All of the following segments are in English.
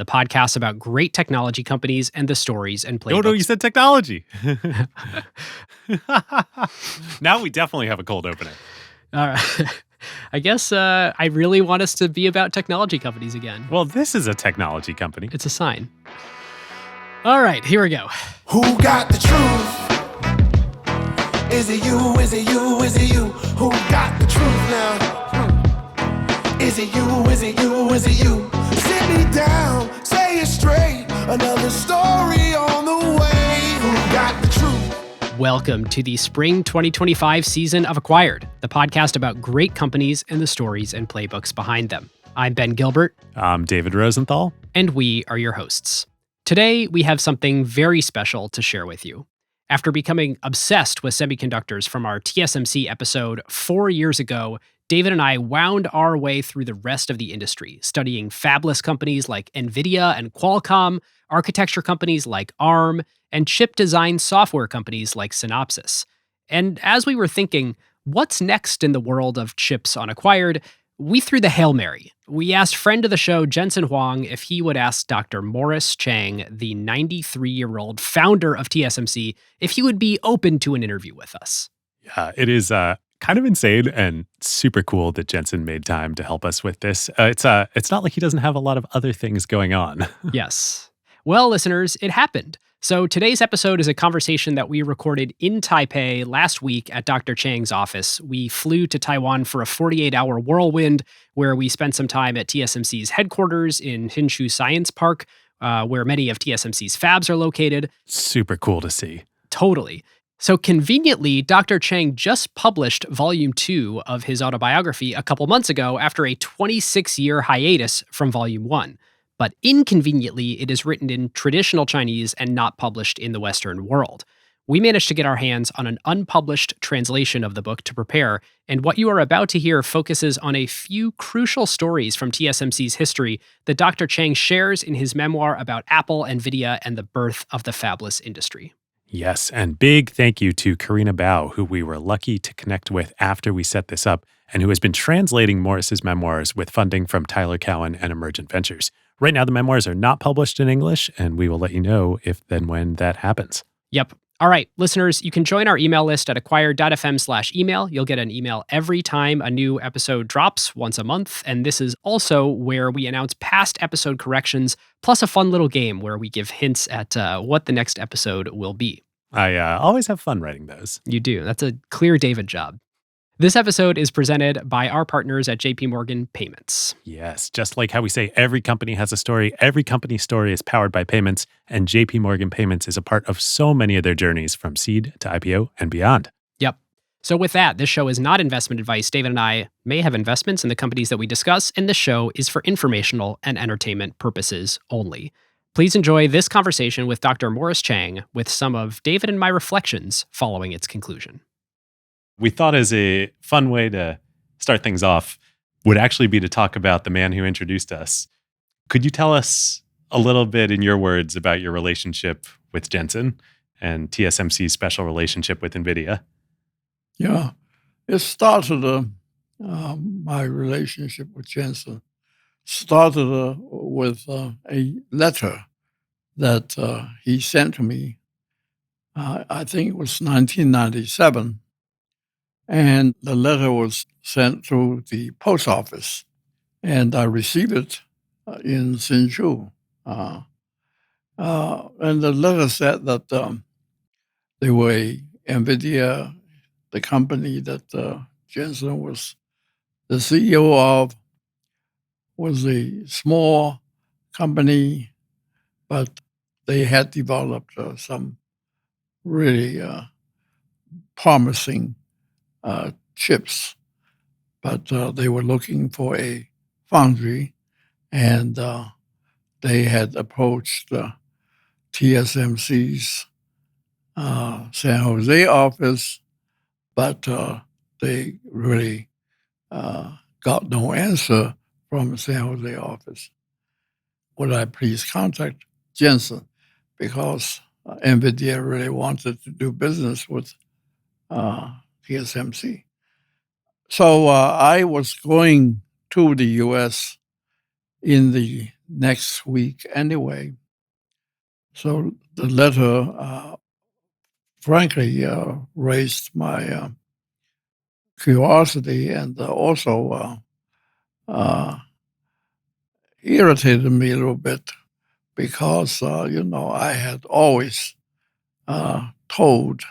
the podcast about great technology companies and the stories and playbooks. No, you said technology. Now we definitely have a cold opening. I guess I really want us to be about technology companies again. Well, this is a technology company. It's a sign. All right, here we go. Who got the truth? Is it you? Is it you? Is it you? Who got the truth now? Is it you? Is it you? Is it you? Sit me down, say it straight. Another story on the way. Who got the truth? Welcome to the spring 2025 season of Acquired, the podcast about great companies and the stories and playbooks behind them. I'm Ben Gilbert. I'm David Rosenthal. And we are your hosts. Today, we have something very special to share with you. After becoming obsessed with semiconductors from our TSMC episode 4 years ago, David and I wound our way through the rest of the industry, studying fabless companies like Nvidia and Qualcomm, architecture companies like ARM, and chip design software companies like Synopsys. And as we were thinking, what's next in the world of chips on Acquired, we threw the Hail Mary. We asked friend of the show, Jensen Huang, if he would ask Dr. Morris Chang, the 93-year-old founder of TSMC, if he would be open to an interview with us. Yeah, it is kind of insane and super cool that Jensen made time to help us with this. It's not like he doesn't have a lot of other things going on. Yes. Well, listeners, it happened. So today's episode is a conversation that we recorded in Taipei last week at Dr. Chang's office. We flew to Taiwan for a 48-hour whirlwind where we spent some time at TSMC's headquarters in Hsinchu Science Park, where many of TSMC's fabs are located. Super cool to see. Totally. So conveniently, Dr. Chang just published Volume 2 of his autobiography a couple months ago after a 26-year hiatus from Volume 1. But inconveniently, it is written in traditional Chinese and not published in the Western world. We managed to get our hands on an unpublished translation of the book to prepare, and what you are about to hear focuses on a few crucial stories from TSMC's history that Dr. Chang shares in his memoir about Apple, Nvidia, and the birth of the fabless industry. Yes, and big thank you to Karina Bao, who we were lucky to connect with after we set this up, and who has been translating Morris's memoirs with funding from Tyler Cowen and Emergent Ventures. Right now, the memoirs are not published in English, and we will let you know if then when that happens. Yep. All right, listeners, you can join our email list at acquired.fm/email. You'll get an email every time a new episode drops, once a month. And this is also where we announce past episode corrections, plus a fun little game where we give hints at what the next episode will be. I always have fun writing those. You do. That's a clear David job. This episode is presented by our partners at JP Morgan Payments. Yes, just like how we say every company has a story, every company's story is powered by payments, and JP Morgan Payments is a part of so many of their journeys from seed to IPO and beyond. Yep. So with that, this show is not investment advice. David and I may have investments in the companies that we discuss, and this show is for informational and entertainment purposes only. Please enjoy this conversation with Dr. Morris Chang with some of David and my reflections following its conclusion. We thought as a fun way to start things off would actually be to talk about the man who introduced us. Could you tell us a little bit in your words about your relationship with Jensen and TSMC's special relationship with Nvidia? Yeah, it started, my relationship with Jensen started with a letter that he sent to me. I think it was 1997. And the letter was sent through the post office, and I received it in Hsinchu. And the letter said that they were Nvidia, the company that Jensen was the CEO of, was a small company, but they had developed some really promising chips, but they were looking for a foundry, and they had approached TSMC's San Jose office, but they really got no answer from the San Jose office. Would I please contact Jensen, because NVIDIA really wanted to do business with TSMC. So I was going to the U.S. in the next week anyway. So the letter, frankly, raised my curiosity and also irritated me a little bit because, I had always told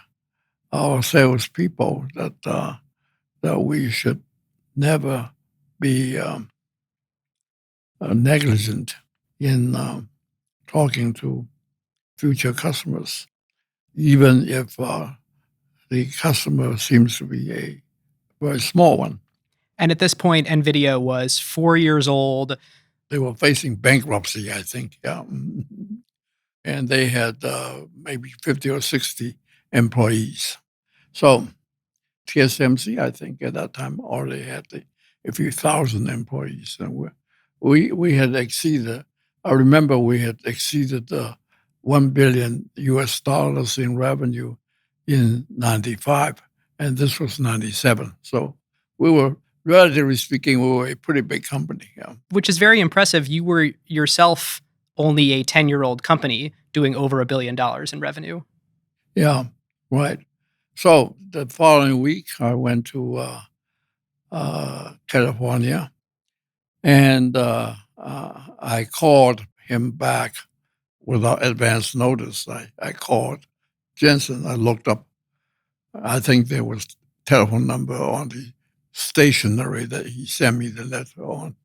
our salespeople that we should never be negligent in talking to future customers, even if the customer seems to be a very small one. And at this point, NVIDIA was 4 years old. They were facing bankruptcy, I think, yeah. And they had maybe 50 or 60 employees. So TSMC, I think, at that time already had a few thousand employees. And we had exceeded, I remember we had exceeded $1 billion in revenue in 95, and this was 97. So we were, relatively speaking, we were a pretty big company. Yeah. Which is very impressive. You were yourself only a 10-year-old company doing over $1 billion in revenue. Yeah, right. So the following week, I went to California, and I called him back without advance notice. I called Jensen. I looked up. I think there was telephone number on the stationery that he sent me the letter on.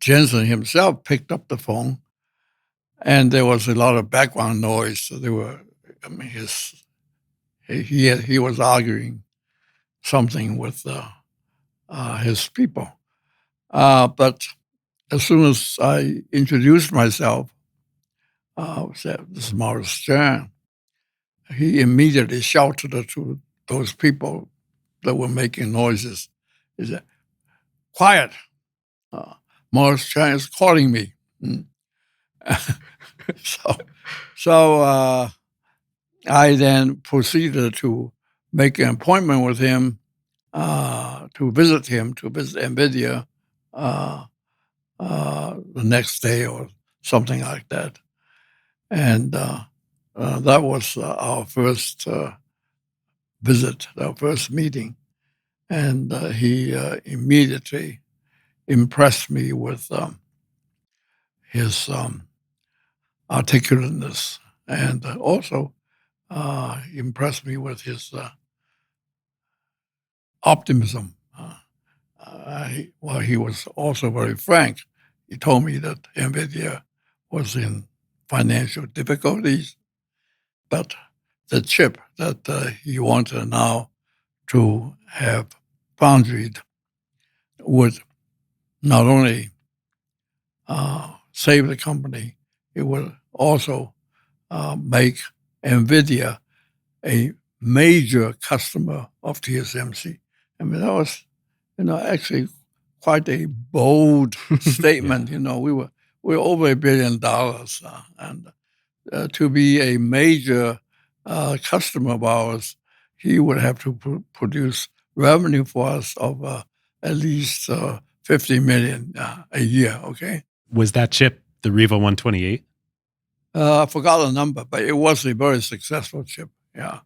Jensen himself picked up the phone, and there was a lot of background noise. So there were, he was arguing something with his people. But as soon as I introduced myself, said, "This is Morris Chang," he immediately shouted to those people that were making noises. He said, "Quiet! Morris Chang is calling me." So I then proceeded to make an appointment with him to visit NVIDIA the next day or something like that. And that was our first visit, our first meeting. And he immediately impressed me with his articulateness, and also impressed me with his optimism. He was also very frank. He told me that NVIDIA was in financial difficulties, but the chip that he wanted now to have foundried would not only save the company, it would also make NVIDIA a major customer of TSMC. I mean, that was, actually quite a bold statement. Yeah. We're over $1 billion, and to be a major customer of ours, he would have to produce revenue for us of at least $50 million a year. Okay. Was that chip the Riva 128? I forgot the number, but it was a very successful chip. Yeah,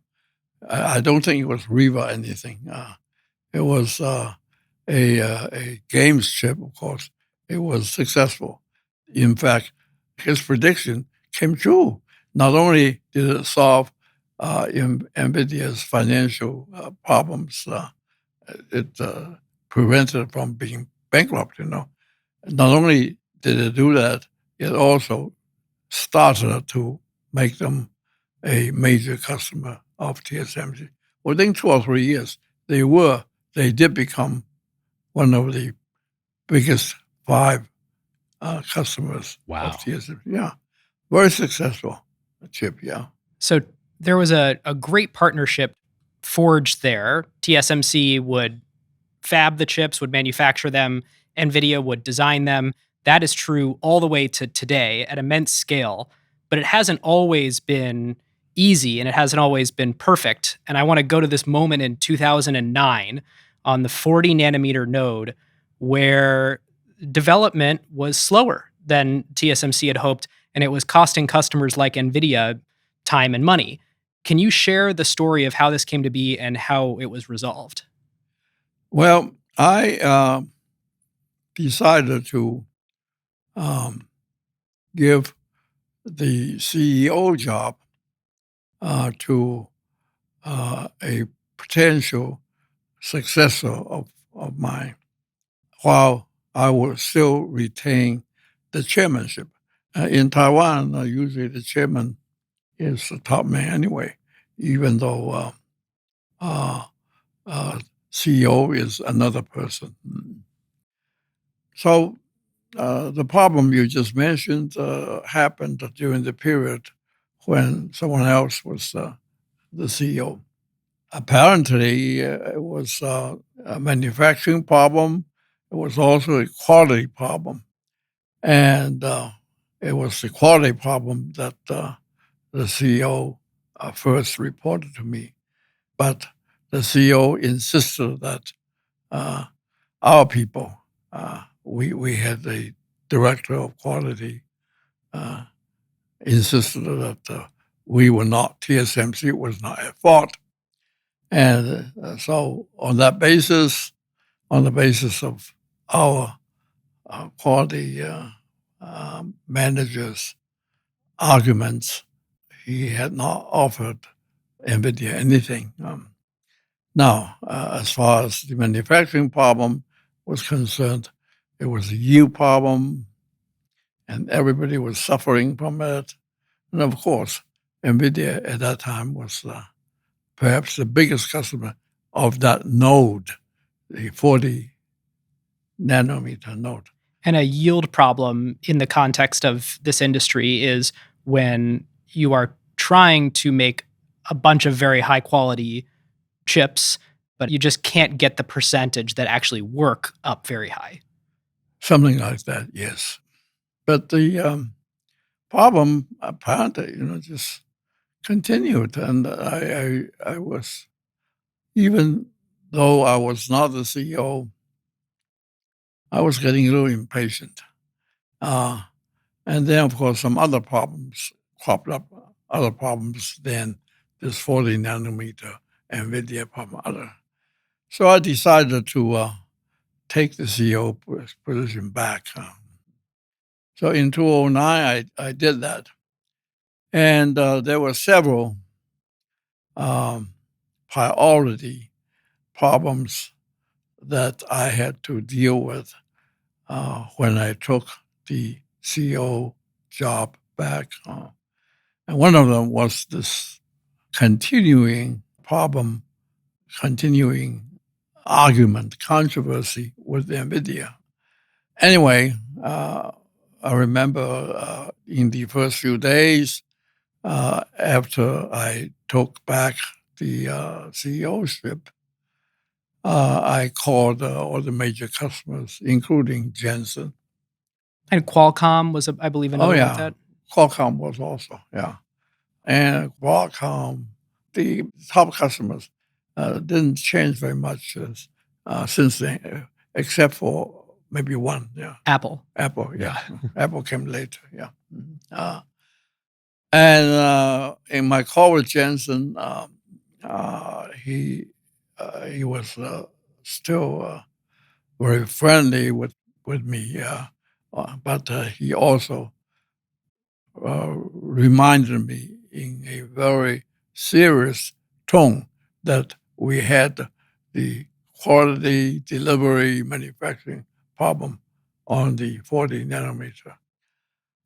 I don't think it was Riva anything. It was a games chip, of course. It was successful. In fact, his prediction came true. Not only did it solve NVIDIA's financial problems, it prevented it from being bankrupt. Not only did it do that, it also started to make them a major customer of TSMC. Within 2 or 3 years, they did become one of the biggest 5 customers of TSMC. Yeah, very successful chip, yeah. So there was a great partnership forged there. TSMC would fab the chips, would manufacture them. NVIDIA would design them. That is true all the way to today at immense scale, but it hasn't always been easy and it hasn't always been perfect. And I want to go to this moment in 2009 on the 40 nanometer node where development was slower than TSMC had hoped, and it was costing customers like Nvidia time and money. Can you share the story of how this came to be and how it was resolved? Well, I decided to um, give the CEO job to a potential successor of mine, while I will still retain the chairmanship. In Taiwan, usually the chairman is the top man anyway, even though uh, uh, CEO is another person. So the problem you just mentioned happened during the period when someone else was the CEO. Apparently, it was a manufacturing problem. It was also a quality problem. And it was the quality problem that the CEO first reported to me. But the CEO insisted that our people, we had a director of quality, uh, insisted that we were not, TSMC was not at fault. And so on that basis, on the basis of our quality managers' arguments, he had not offered NVIDIA anything. Now, as far as the manufacturing problem was concerned, it was a yield problem, and everybody was suffering from it. And of course, NVIDIA at that time was perhaps the biggest customer of that node, the 40 nanometer node. And a yield problem in the context of this industry is when you are trying to make a bunch of very high quality chips, but you just can't get the percentage that actually work up very high. Something like that, yes. But the problem apparently, just continued, and I was, even though I was not the CEO, I was getting a little impatient. And then, of course, some other problems cropped up, other problems than this 40 nanometer NVIDIA problem. So I decided to take the CEO position back. So in 2009, I did that. And there were several priority problems that I had to deal with when I took the CEO job back. And one of them was this continuing problem, continuing argument, controversy with NVIDIA. Anyway, I remember in the first few days after I took back the CEOship, I called all the major customers, including Jensen. And Qualcomm was, I believe, Oh, another one yeah. with that. Qualcomm was also, yeah. And Qualcomm, the top customers, didn't change very much since then, except for maybe one, yeah. Apple. Apple, yeah. Apple came later, yeah. And in my call with Jensen, he was still very friendly with me, but he also reminded me in a very serious tone that we had the quality delivery manufacturing problem on the 40 nanometer.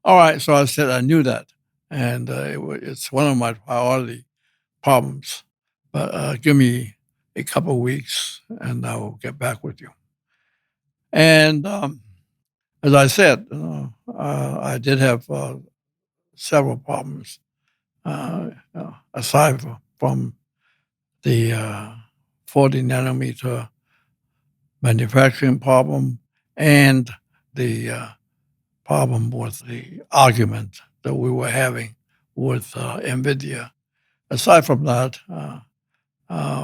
All right, so I said I knew that, and it's one of my priority problems. But give me a couple of weeks, and I will get back with you. And as I said, I did have several problems aside from the 40 nanometer manufacturing problem and the problem with the argument that we were having with NVIDIA. Aside from that,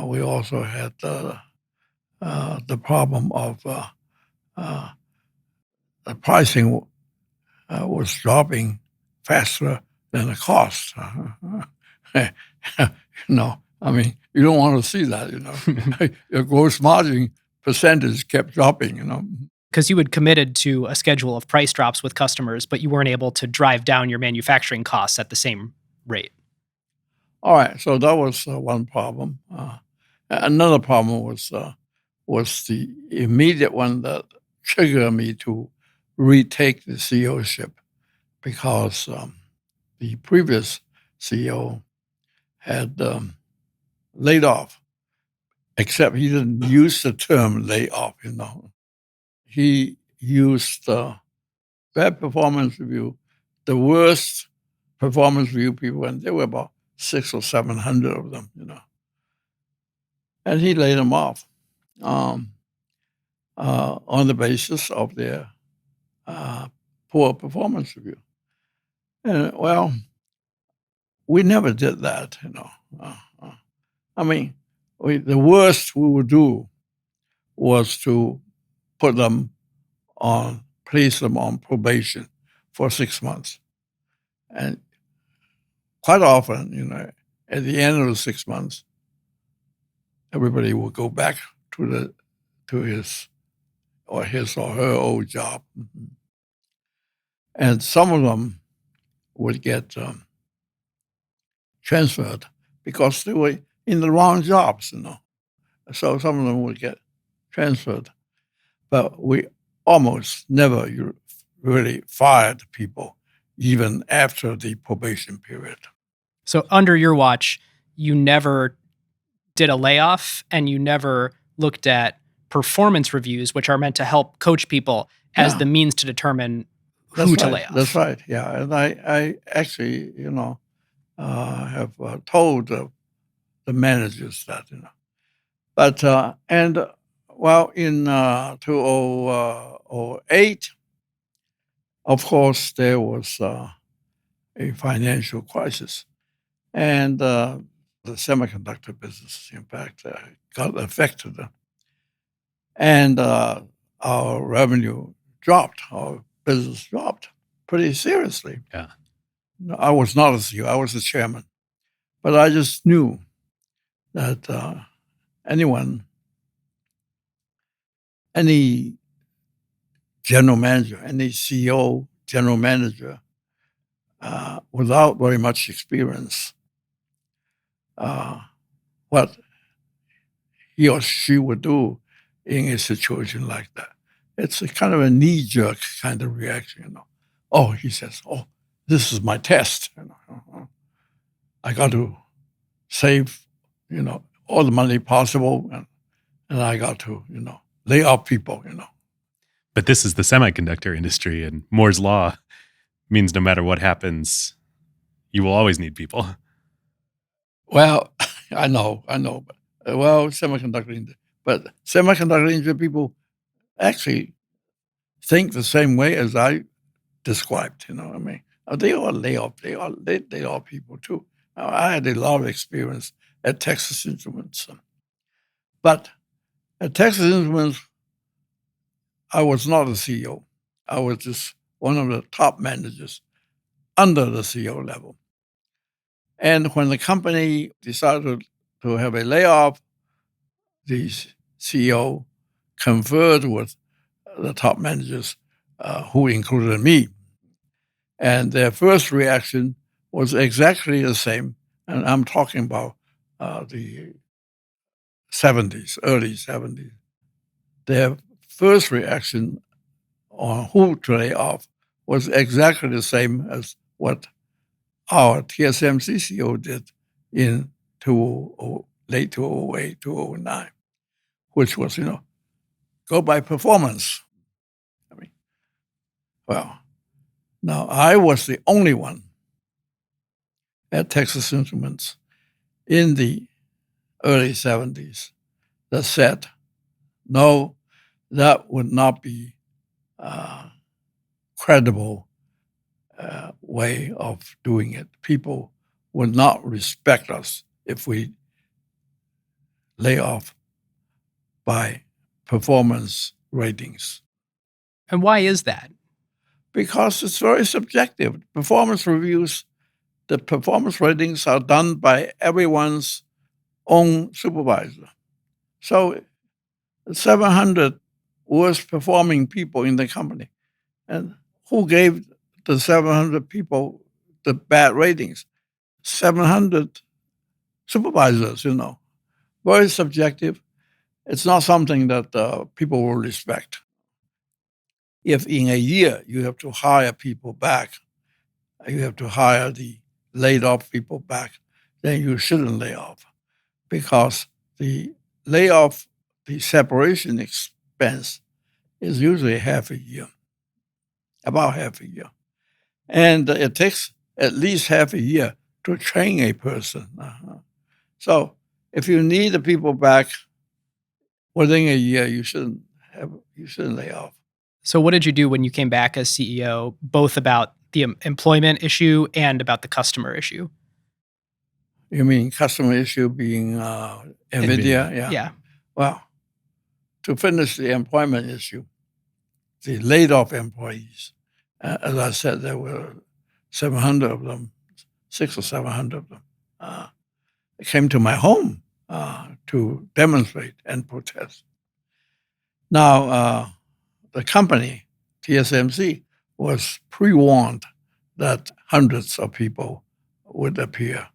we also had the problem of the pricing was dropping faster than the cost. I mean, you don't want to see that, Your gross margin percentage kept dropping, Because you had committed to a schedule of price drops with customers, but you weren't able to drive down your manufacturing costs at the same rate. All right, so that was one problem. Another problem was the immediate one that triggered me to retake the CEO-ship because the previous CEO had laid off, except he didn't use the term layoff, He used bad performance review, the worst performance review people, and there were about 600 or 700 of them, And he laid them off on the basis of their poor performance review. And well, we never did that, I mean, the worst we would do was to place them on probation for 6 months. And quite often, at the end of the 6 months, everybody will go back to his or her old job. And some of them would get transferred because they were in the wrong jobs, So some of them would get transferred. But we almost never really fired people, even after the probation period. So under your watch, you never did a layoff and you never looked at performance reviews, which are meant to help coach people as the means to determine who to lay off. That's right, yeah. And I actually, have told the managers that, But, in 2008, of course, there was a financial crisis. And the semiconductor business, in fact, got affected. And our revenue dropped. Our business dropped pretty seriously. Yeah. I was not a CEO. I was the chairman. But I just knew that any general manager, any CEO, general manager, without very much experience, what he or she would do in a situation like that. It's a kind of a knee-jerk kind of reaction, Oh, he says, oh, this is my test. I got to save, all the money possible, and I got to, lay off people, But this is the semiconductor industry, and Moore's Law means no matter what happens, you will always need people. Well, I know. Semiconductor industry people actually think the same way as I described. They all lay off. They lay off people too. Now, I had a lot of experience at Texas Instruments, but at Texas Instruments, I was not a CEO. I was just one of the top managers under the CEO level. And when the company decided to have a layoff, the CEO conferred with the top managers, who included me. And their first reaction was exactly the same. And I'm talking about the 70s, early 70s. Their first reaction on who to lay off was exactly the same as what our TSMC CEO did in late 2008, 2009, which was, go by performance. Now I was the only one at Texas Instruments in the early 70s that said, no, that would not be a credible way of doing it. People would not respect us if we lay off by performance ratings. And why is that? Because it's very subjective. Performance reviews, the performance ratings are done by everyone's own supervisor. So 700 worst performing people in the company. And who gave the 700 people the bad ratings? 700 supervisors, very subjective. It's not something that people will respect. If in a year you have to hire people back, you have to hire the laid off people back, then you shouldn't lay off, because the layoff, the separation expense is usually half a year, about half a year. And it takes at least half a year to train a person. So if you need the people back within a year, you shouldn't lay off. So, what did you do when you came back as CEO, both about the employment issue and about the customer issue? You mean customer issue being NVIDIA? Yeah. Well, to finish the employment issue, the laid off employees, as I said, there were 700 of them, 600 or 700 of them, came to my home to demonstrate and protest. Now, the company, TSMC, was pre-warned that hundreds of people would appear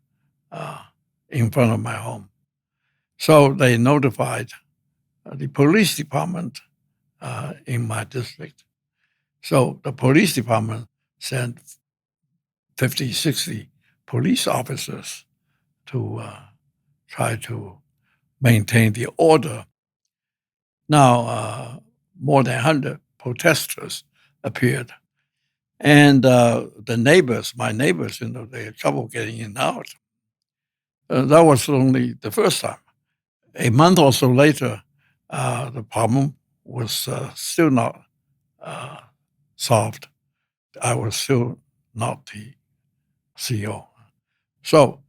in front of my home. So they notified the police department in my district. So the police department sent 50, 60 police officers to try to maintain the order. Now, more than 100 protesters appeared. And the neighbors, my neighbors, they had trouble getting in and out. That was only the first time. A month or so later, the problem was still not solved. I was still not the CEO. So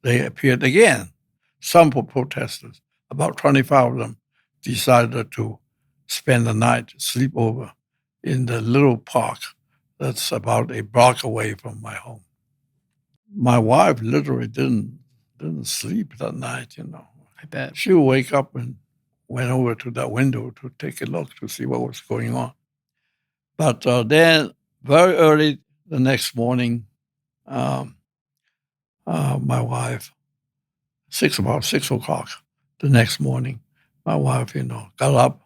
they appeared again. Some protesters, about 25 of them, decided to spend the night, sleep over in the little park that's about a block away from my home. My wife literally didn't sleep that night, I bet. She would wake up and went over to that window to take a look to see what was going on. But then very early the next morning, my wife, about 6 o'clock the next morning, my wife, got up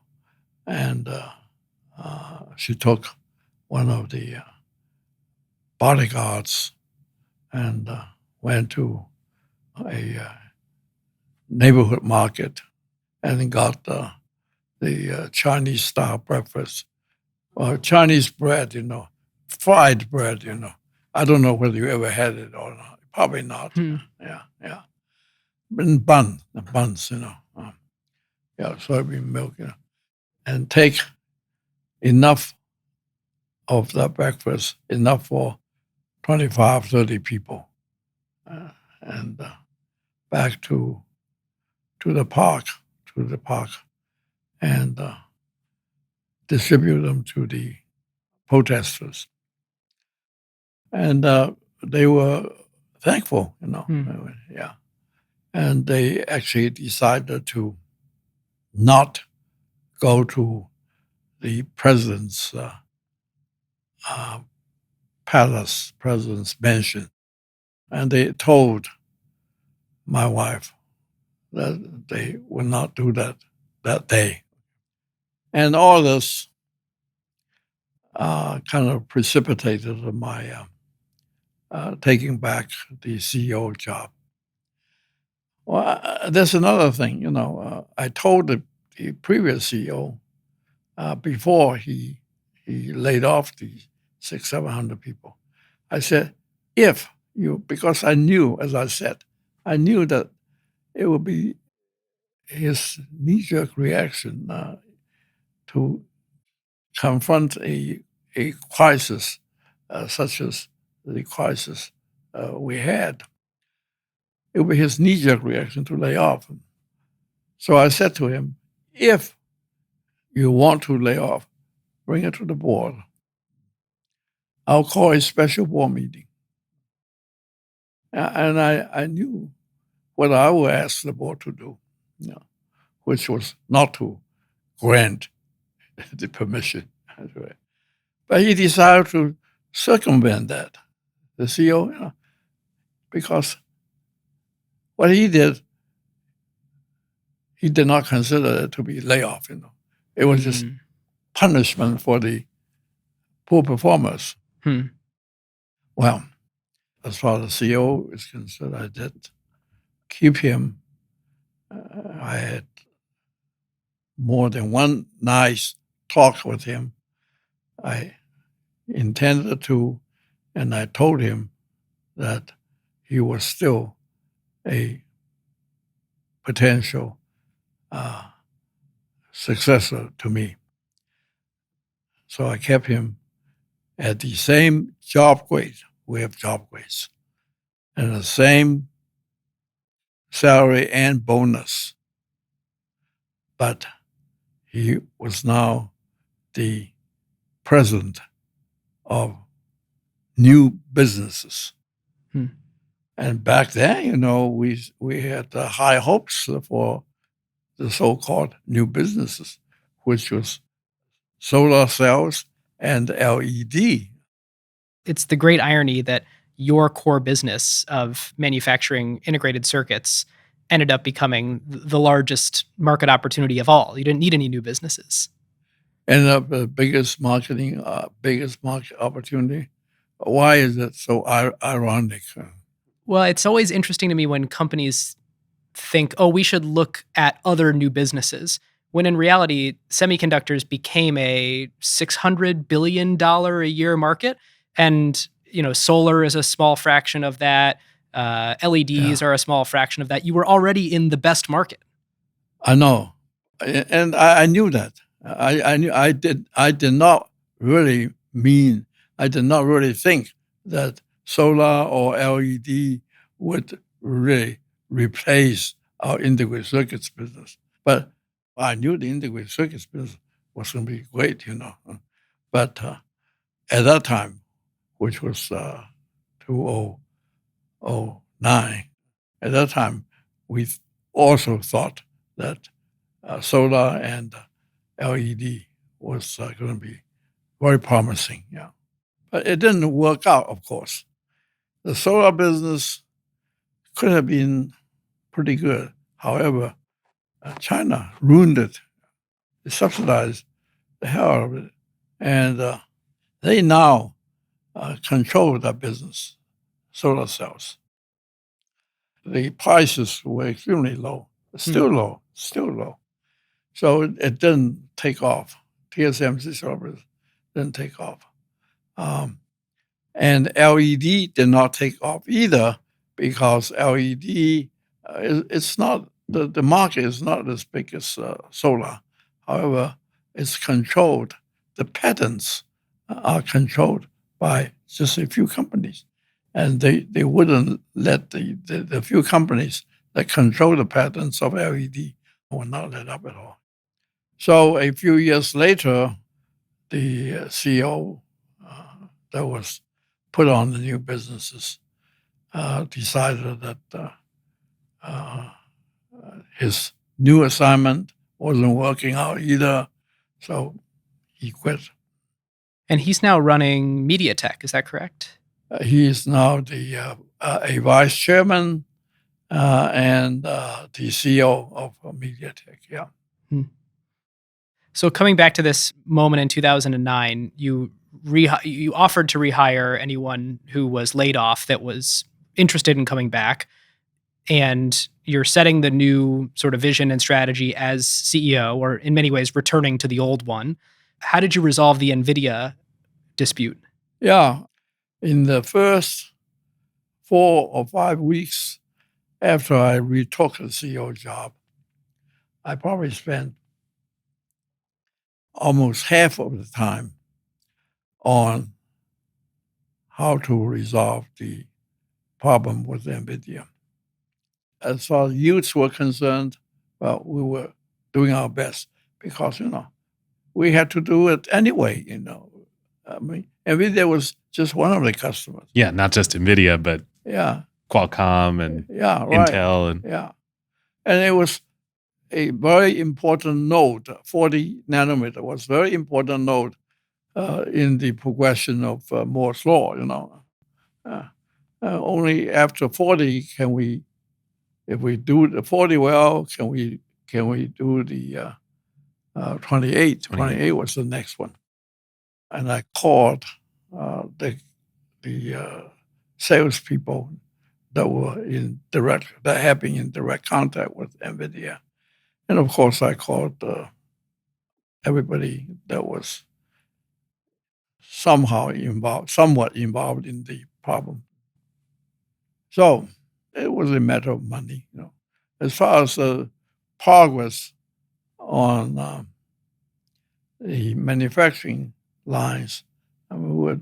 and she took one of the bodyguards and went to a neighborhood market and got the Chinese-style breakfast, Chinese bread, fried bread, I don't know whether you ever had it or not. Probably not. Yeah. And buns, soybean milk, and take enough of that breakfast, enough for 25, 30 people, and back to the park, and distribute them to the protesters. And they were thankful, Yeah. And they actually decided to not go to the president's palace, president's mansion. And they told my wife that they would not do that day. And all this kind of precipitated my taking back the CEO job. Well, there's another thing, I told the previous CEO before he laid off the 600-700 people, I said, because I knew, as I said, I knew that it would be his knee-jerk reaction to confront a crisis such as the crisis we had. It would be his knee-jerk reaction to lay off him. So I said to him, if you want to lay off, bring it to the board. I'll call a special board meeting. And I knew what I would ask the board to do, which was not to grant the permission. But he decided to circumvent that, the CEO, because what he did not consider it to be layoff. It was just punishment for the poor performers. Well, as far as the CEO is concerned, I did keep him. I had more than one nice talk with him. I intended to, and I told him that he was still a potential successor to me. So I kept him at the same job grade. We have job grades. And the same salary and bonus. But he was now the president of new businesses. And back then, we had high hopes for the so-called new businesses, which was solar cells and LED. It's the great irony that your core business of manufacturing integrated circuits ended up becoming the largest market opportunity of all. You didn't need any new businesses. Ended up the biggest market opportunity. Why is it so ironic? Well, it's always interesting to me when companies think, oh, we should look at other new businesses, when in reality, semiconductors became a $600 billion a year market. And, solar is a small fraction of that. LEDs are a small fraction of that. You were already in the best market. I know. And I knew that. I did not really think that solar or LED would really replace our integrated circuits business. But I knew the integrated circuits business was going to be great, But at that time, which was 2009, at that time, we also thought that solar and LED was going to be very promising, But it didn't work out, of course. The solar business could have been pretty good. However, China ruined it. They subsidized the hell out of it. And they now control that business, solar cells. The prices were extremely low, still low. So it didn't take off. TSMC servers didn't take off. And LED did not take off either, because LED, it's not, the market is not as big as solar. However, it's controlled. The patents are controlled by just a few companies. And they wouldn't let the few companies that control the patents of LED will not let up at all. So a few years later, the CEO that was put on the new businesses decided that his new assignment wasn't working out either, so he quit. And he's now running MediaTek, is that correct? He is now a vice chairman and the CEO of MediaTek, yeah. So coming back to this moment in 2009, you offered to rehire anyone who was laid off that was interested in coming back, and you're setting the new sort of vision and strategy as CEO, or in many ways returning to the old one. How did you resolve the Nvidia dispute? Yeah, in the first 4 or 5 weeks after I retook the CEO job, I probably spent almost half of the time on how to resolve the problem with NVIDIA. As far as youths were concerned, well, we were doing our best because, we had to do it anyway, I mean, NVIDIA was just one of the customers. Yeah, not just NVIDIA, but Yeah, Qualcomm and yeah, right. Intel. And Yeah, and it was a very important node. 40 nanometer was very important node in the progression of Moore's law. Only after 40 can we, if we do the 40 well, can we do the 28? 28 was the next one, and I called the salespeople that were have been in direct contact with NVIDIA, and of course I called everybody that was somewhat involved in the problem. So it was a matter of money. As far as the progress on the manufacturing lines, we were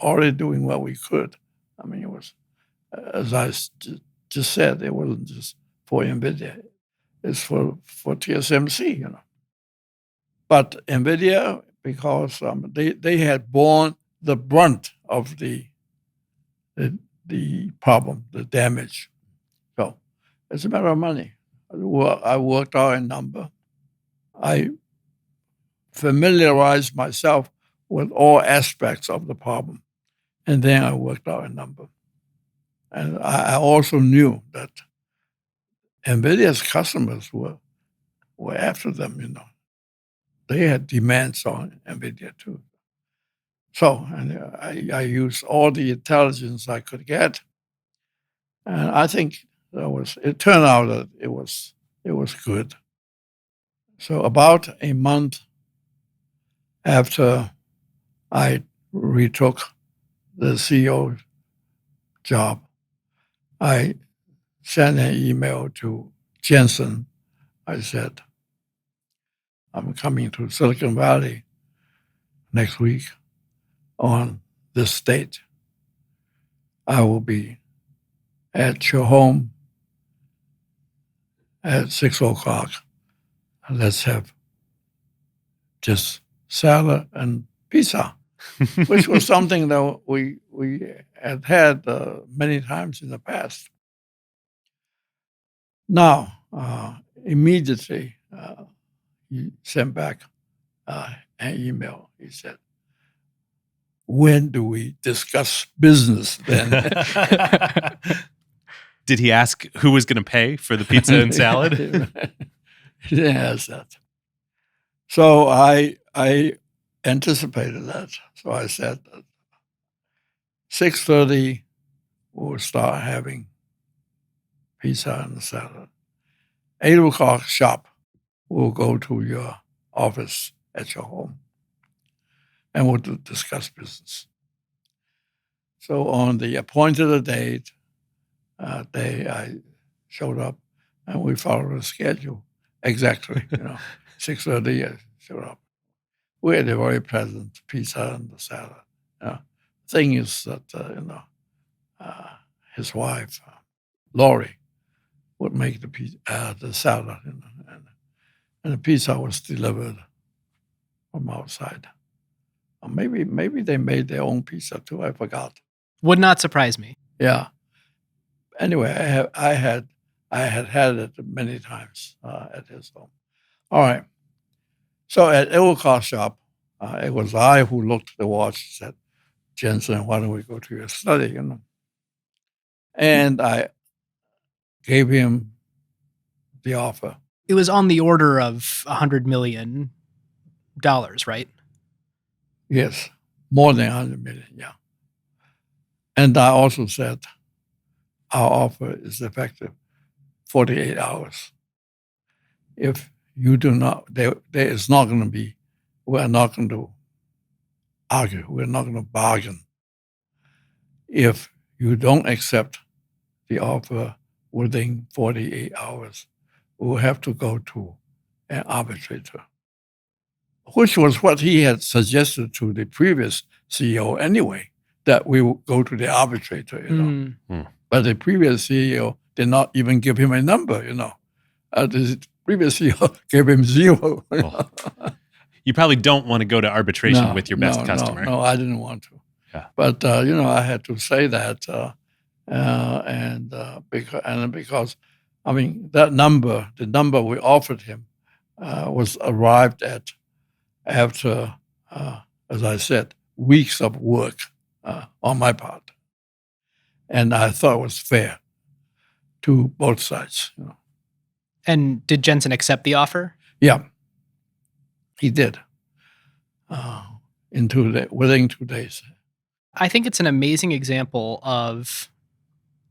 already doing what we could. It was, as I just said, it wasn't just for NVIDIA. It's for TSMC, But NVIDIA, because they had borne the brunt of the problem, the damage. So it's a matter of money. I worked out a number. I familiarized myself with all aspects of the problem, and then I worked out a number. And I also knew that NVIDIA's customers were after them, They had demands on NVIDIA too. So I used all the intelligence I could get, and I think it turned out that it was good. So about a month after I retook the CEO job, I sent an email to Jensen. I said, I'm coming to Silicon Valley next week on this date. I will be at your home at 6 o'clock. Let's have just salad and pizza, which was something that we had many times in the past. Now, immediately, he sent back an email. He said, when do we discuss business then? Did he ask who was going to pay for the pizza and salad? He didn't ask that. So I anticipated that. So I said, 6:30, we'll start having pizza and salad. 8 o'clock sharp, we'll go to your office at your home, and we'll discuss business. So on the appointed date, I showed up, and we followed the schedule exactly. 6:30, I showed up. We had a very pleasant pizza and the salad. Thing is that his wife, Lori, would make the salad, and the pizza was delivered from outside. Or maybe they made their own pizza too. I forgot. Would not surprise me. Yeah. Anyway, I had it many times at his home. All right. So at 8 o'clock sharp, it was I who looked at the watch and said, Jensen, why don't we go to your study? And I gave him the offer. It was on the order of $100 million, right? Yes, more than 100 million, yeah. And I also said, our offer is effective 48 hours. If you do not, there is not going to be, we're not going to argue, we're not going to bargain. If you don't accept the offer within 48 hours, we'll have to go to an arbitrator, which was what he had suggested to the previous CEO anyway, that we would go to the arbitrator, But the previous CEO did not even give him a number, The previous CEO gave him 0. You probably don't want to go to arbitration with your best customer. No, I didn't want to. Yeah. But I had to say that, because I mean that number, the number we offered him, was arrived at after, as I said, weeks of work on my part, and I thought it was fair to both sides. And did Jensen accept the offer? Yeah, he did. Within 2 days. I think it's an amazing example of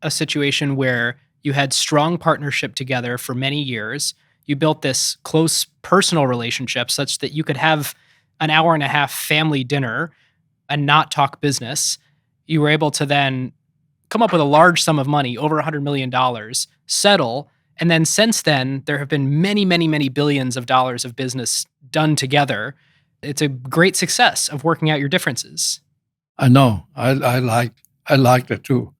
a situation where you had strong partnership together for many years. You built this close personal relationship such that you could have an hour and a half family dinner and not talk business. You were able to then come up with a large sum of money, over $100 million, settle. And then since then, there have been many, many, many billions of dollars of business done together. It's a great success of working out your differences. I know. I liked it too.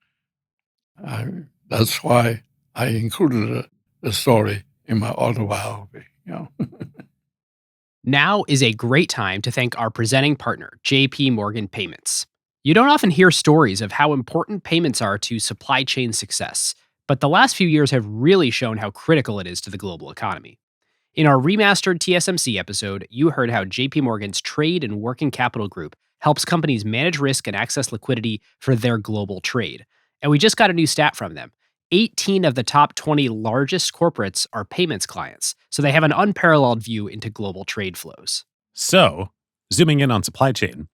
That's why I included the story in my autobiography. Now is a great time to thank our presenting partner, JP Morgan Payments. You don't often hear stories of how important payments are to supply chain success, but the last few years have really shown how critical it is to the global economy. In our remastered TSMC episode, you heard how JP Morgan's Trade and Working Capital Group helps companies manage risk and access liquidity for their global trade. And we just got a new stat from them. 18 of the top 20 largest corporates are payments clients, so they have an unparalleled view into global trade flows. So, zooming in on supply chain,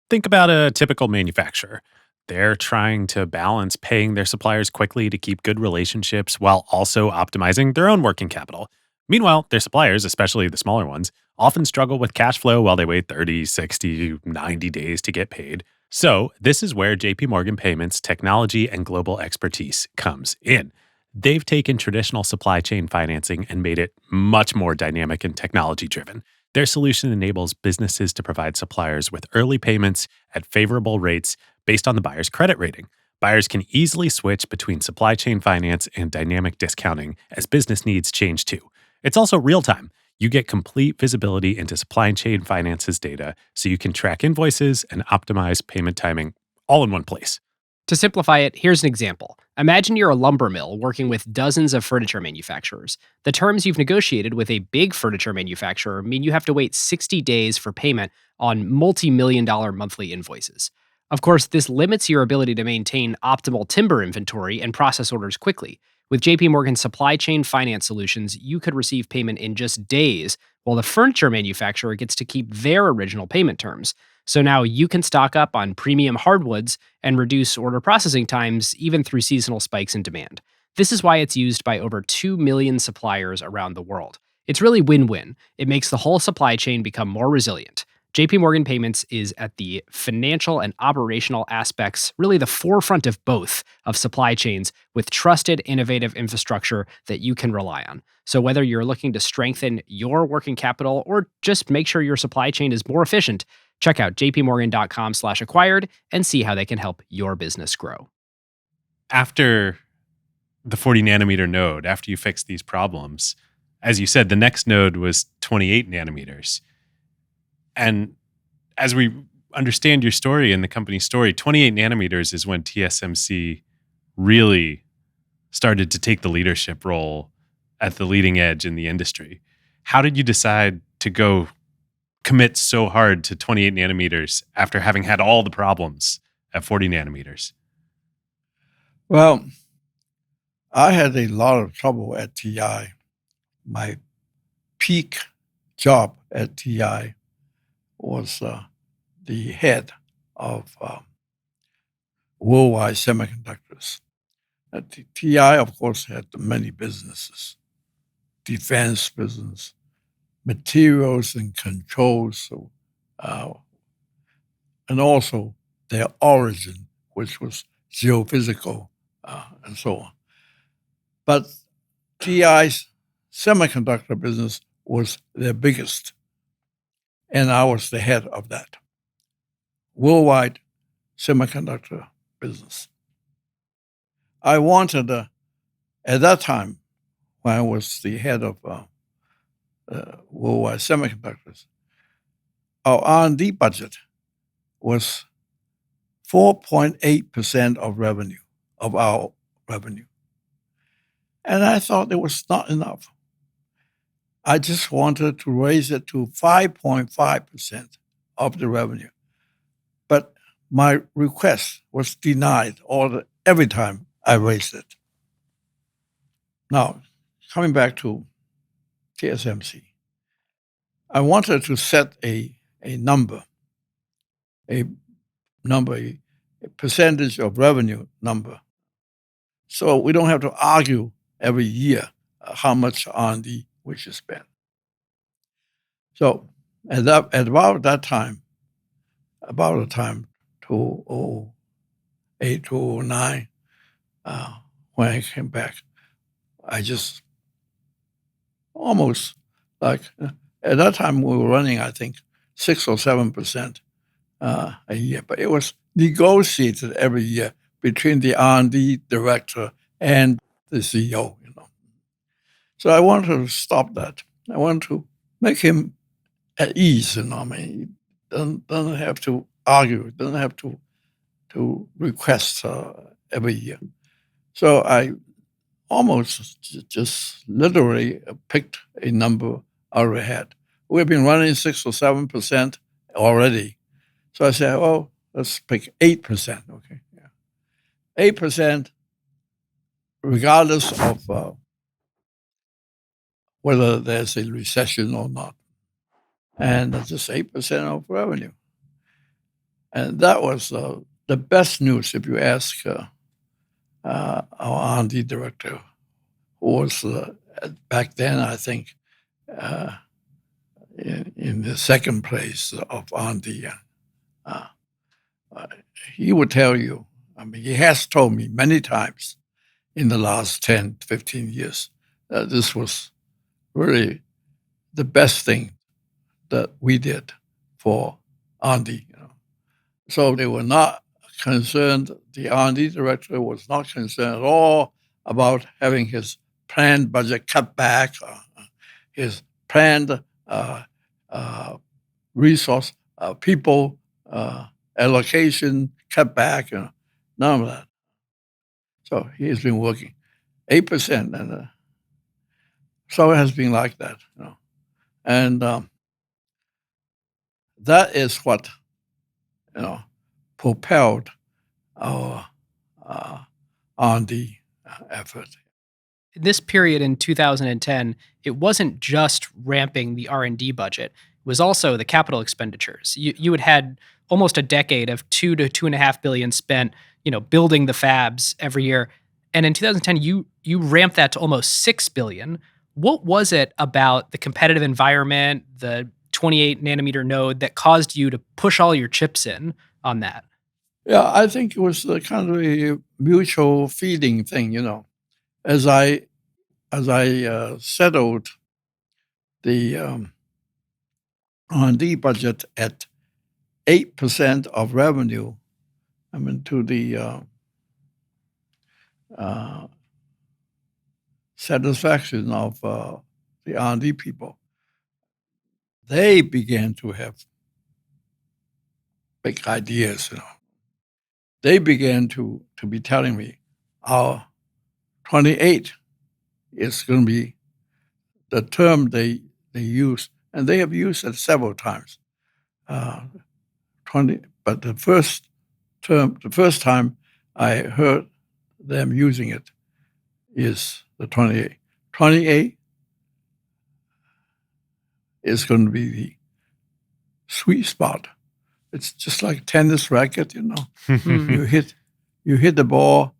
think about a typical manufacturer. They're trying to balance paying their suppliers quickly to keep good relationships while also optimizing their own working capital. Meanwhile, their suppliers, especially the smaller ones, often struggle with cash flow while they wait 30, 60, 90 days to get paid. So, this is where JP Morgan Payments' technology and global expertise comes in. They've taken traditional supply chain financing and made it much more dynamic and technology-driven. Their solution enables businesses to provide suppliers with early payments at favorable rates based on the buyer's credit rating. Buyers can easily switch between supply chain finance and dynamic discounting as business needs change too. It's also real-time. You get complete visibility into supply chain finances data so you can track invoices and optimize payment timing all in one place. To simplify it, here's an example. Imagine you're a lumber mill working with dozens of furniture manufacturers. The terms you've negotiated with a big furniture manufacturer mean you have to wait 60 days for payment on multi-million-dollar monthly invoices. Of course, this limits your ability to maintain optimal timber inventory and process orders quickly. With JP Morgan supply chain finance solutions, you could receive payment in just days, while the furniture manufacturer gets to keep their original payment terms. So now you can stock up on premium hardwoods and reduce order processing times even through seasonal spikes in demand. This is why it's used by over 2 million suppliers around the world. It's really win-win. It makes the whole supply chain become more resilient. JP Morgan Payments is at the financial and operational aspects, really the forefront of both of supply chains with trusted, innovative infrastructure that you can rely on. So whether you're looking to strengthen your working capital or just make sure your supply chain is more efficient, check out jpmorgan.com/acquired and see how they can help your business grow. After the 40 nanometer node, after you fixed these problems, as you said, the next node was 28 nanometers. And as we understand your story and the company's story, 28 nanometers is when TSMC really started to take the leadership role at the leading edge in the industry. How did you decide to go commit so hard to 28 nanometers after having had all the problems at 40 nanometers? Well, I had a lot of trouble at TI. My peak job at TI was the head of worldwide semiconductors. TI, of course, had many businesses, defense business, materials and controls, and also their origin, which was geophysical and so on. But TI's semiconductor business was their biggest, and I was the head of that worldwide semiconductor business. I wanted, at that time, when I was the head of worldwide semiconductors, our R&D budget was 4.8% of revenue, of our revenue. And I thought it was not enough. I just wanted to raise it to 5.5% of the revenue. But my request was denied every time I raised it. Now, coming back to TSMC, I wanted to set a number, a percentage of revenue number, so we don't have to argue every year how much R&D we should spend. So at about the time, 2008, 2009, when I came back, I just almost at that time we were running, I think, 6 or 7% a year, but it was negotiated every year between the R&D director and the CEO. So I wanted to stop that. I wanted to make him at ease. I mean, he doesn't have to argue, doesn't have to request every year. So I almost just literally picked a number I already had. We've been running 6 or 7% already. So I said, oh, let's pick 8%. Okay, yeah, 8%, regardless of whether there's a recession or not, and that's just 8% of revenue. And that was the best news, if you ask our R&D director, who was back then, I think, in the second place of R&D. He would tell you, I mean, he has told me many times in the last 10, 15 years that this was really the best thing that we did for R&D. So they were not concerned, the R&D director was not concerned at all about having his planned budget cut back, his planned resource, people allocation cut back, none of that. So he has been working 8%, and so it has been like that. And that is what propelled our R&D effort. In this period in 2010, it wasn't just ramping the R&D budget. It was also the capital expenditures. You had almost a decade of $2 to $2.5 billion spent, building the fabs every year. And in 2010, you ramped that to almost $6 billion. What was it about the competitive environment, the 28 nanometer node, that caused you to push all your chips in on that? Yeah, I think it was kind of a mutual feeding thing, As I settled the R&D budget at 8% of revenue, I mean, to the satisfaction of the R&D people, they began to have big ideas. They began to be telling me, our 28 is going to be the term they use, and they have used it several times. 20, but the first time I heard them using it is the 28. 28 is going to be the sweet spot. It's just like a tennis racket, You hit the ball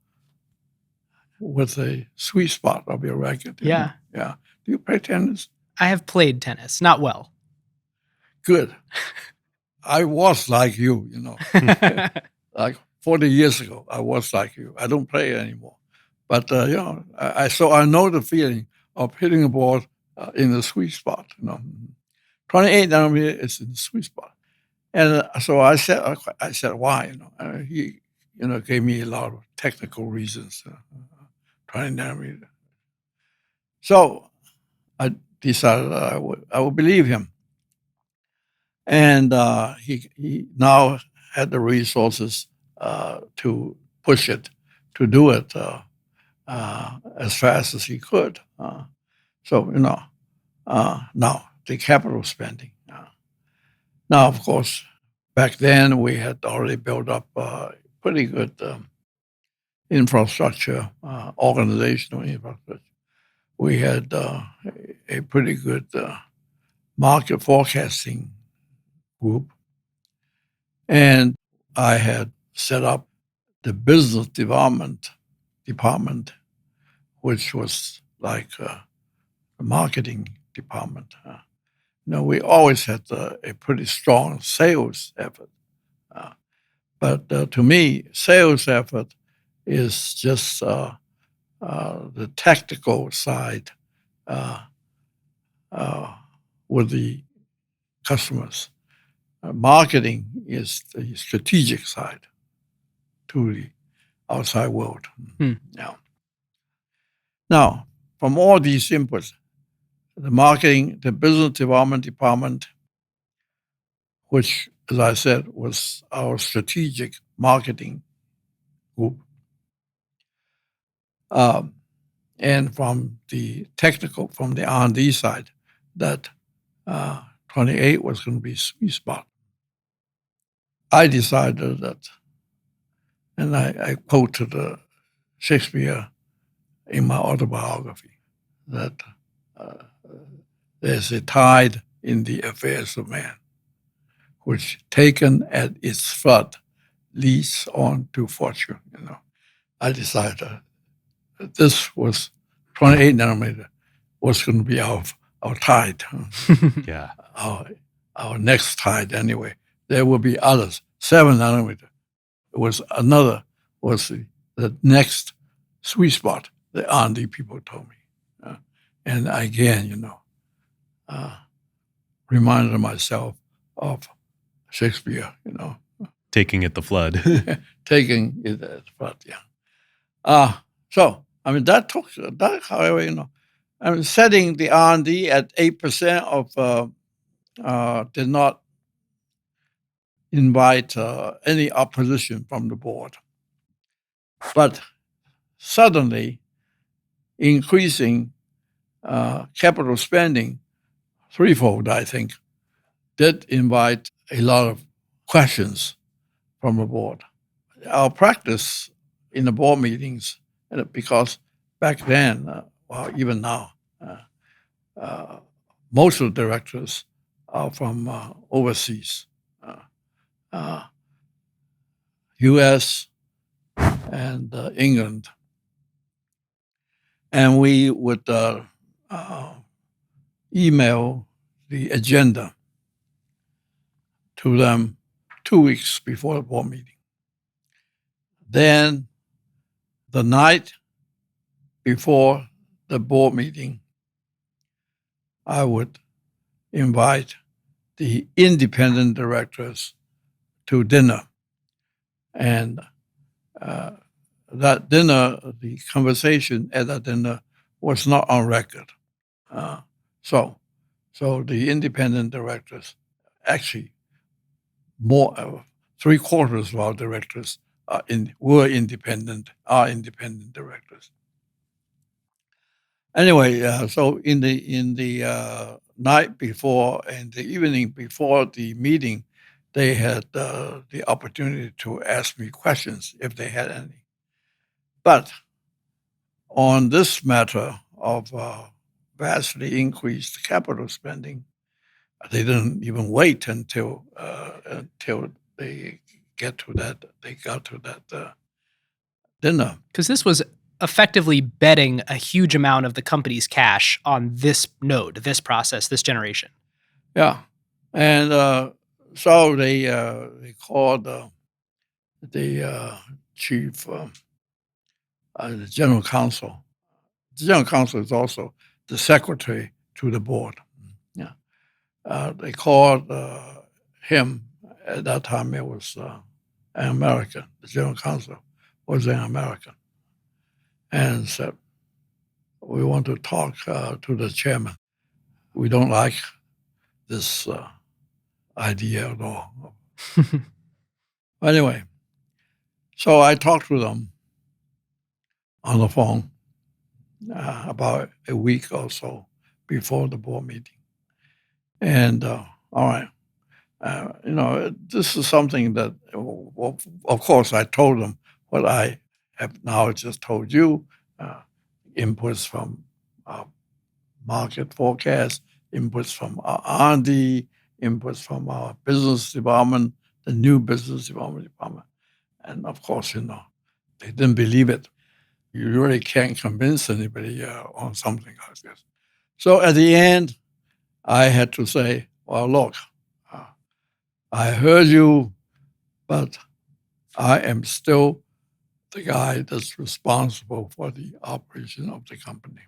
with a sweet spot of your racket. Yeah. Yeah. Do you play tennis? I have played tennis, not well. Good. I was like you, like 40 years ago, I was like you. I don't play anymore. But, so I know the feeling of hitting a ball in the sweet spot, 28 nanometer is in the sweet spot. And so I said, why? He, gave me a lot of technical reasons. 20 nanometer. So I decided I would believe him. And he now had the resources to push it, to do it as fast as he could. Now the capital spending. Now, of course, back then we had already built up pretty good infrastructure, organizational infrastructure. We had a pretty good market forecasting group, and I had set up the business development department, which was like a marketing department. We always had a pretty strong sales effort. But to me, sales effort is just the tactical side with the customers. Marketing is the strategic side to the outside world. Now, from all these inputs, the marketing, the business development department, which, as I said, was our strategic marketing group, and from the technical, from the R&D side, that 28 was going to be sweet spot. I decided that, and I quoted Shakespeare in my autobiography, that there's a tide in the affairs of man, which taken at its flood leads on to fortune. I decided that this was 28 nanometer was going to be our tide. Yeah. Our next tide anyway. There will be others. 7 nanometer was the next sweet spot, the R&D people told me. And again, reminded myself of Shakespeare, Taking it the flood. taking it as flood, yeah. So, however, setting the R&D at 8% of did not invite any opposition from the board. But suddenly, increasing capital spending threefold, I think, did invite a lot of questions from the board. Our practice in the board meetings, because back then, even now, most of the directors are from overseas, U.S. and England. And we would email the agenda to them 2 weeks before the board meeting. Then the night before the board meeting, I would invite the independent directors to dinner. And that dinner, the conversation at that dinner was not on record. So the independent directors, actually more, 3/4 of our directors are independent directors. Anyway, so in the night before and the evening before the meeting, they had the opportunity to ask me questions if they had any. But on this matter of vastly increased capital spending, they didn't even wait until they got to that dinner. Because this was effectively betting a huge amount of the company's cash on this node, this process, this generation. Yeah, and so they called the chief, the general counsel. The general counsel is also the secretary to the board. Yeah, they called him. At that time, it was an American. The general counsel was an American, and said, "We want to talk to the chairman. We don't like this idea at all." Anyway, So I talked to them on the phone about a week or so before the board meeting. And all right, this is something that, of course, I told them what I have now just told you, inputs from our market forecast, inputs from our R&D, inputs from our business department, the new business department. And of course, they didn't believe it. You really can't convince anybody on something like this. So at the end, I had to say, well, look, I heard you, but I am still the guy that's responsible for the operation of the company.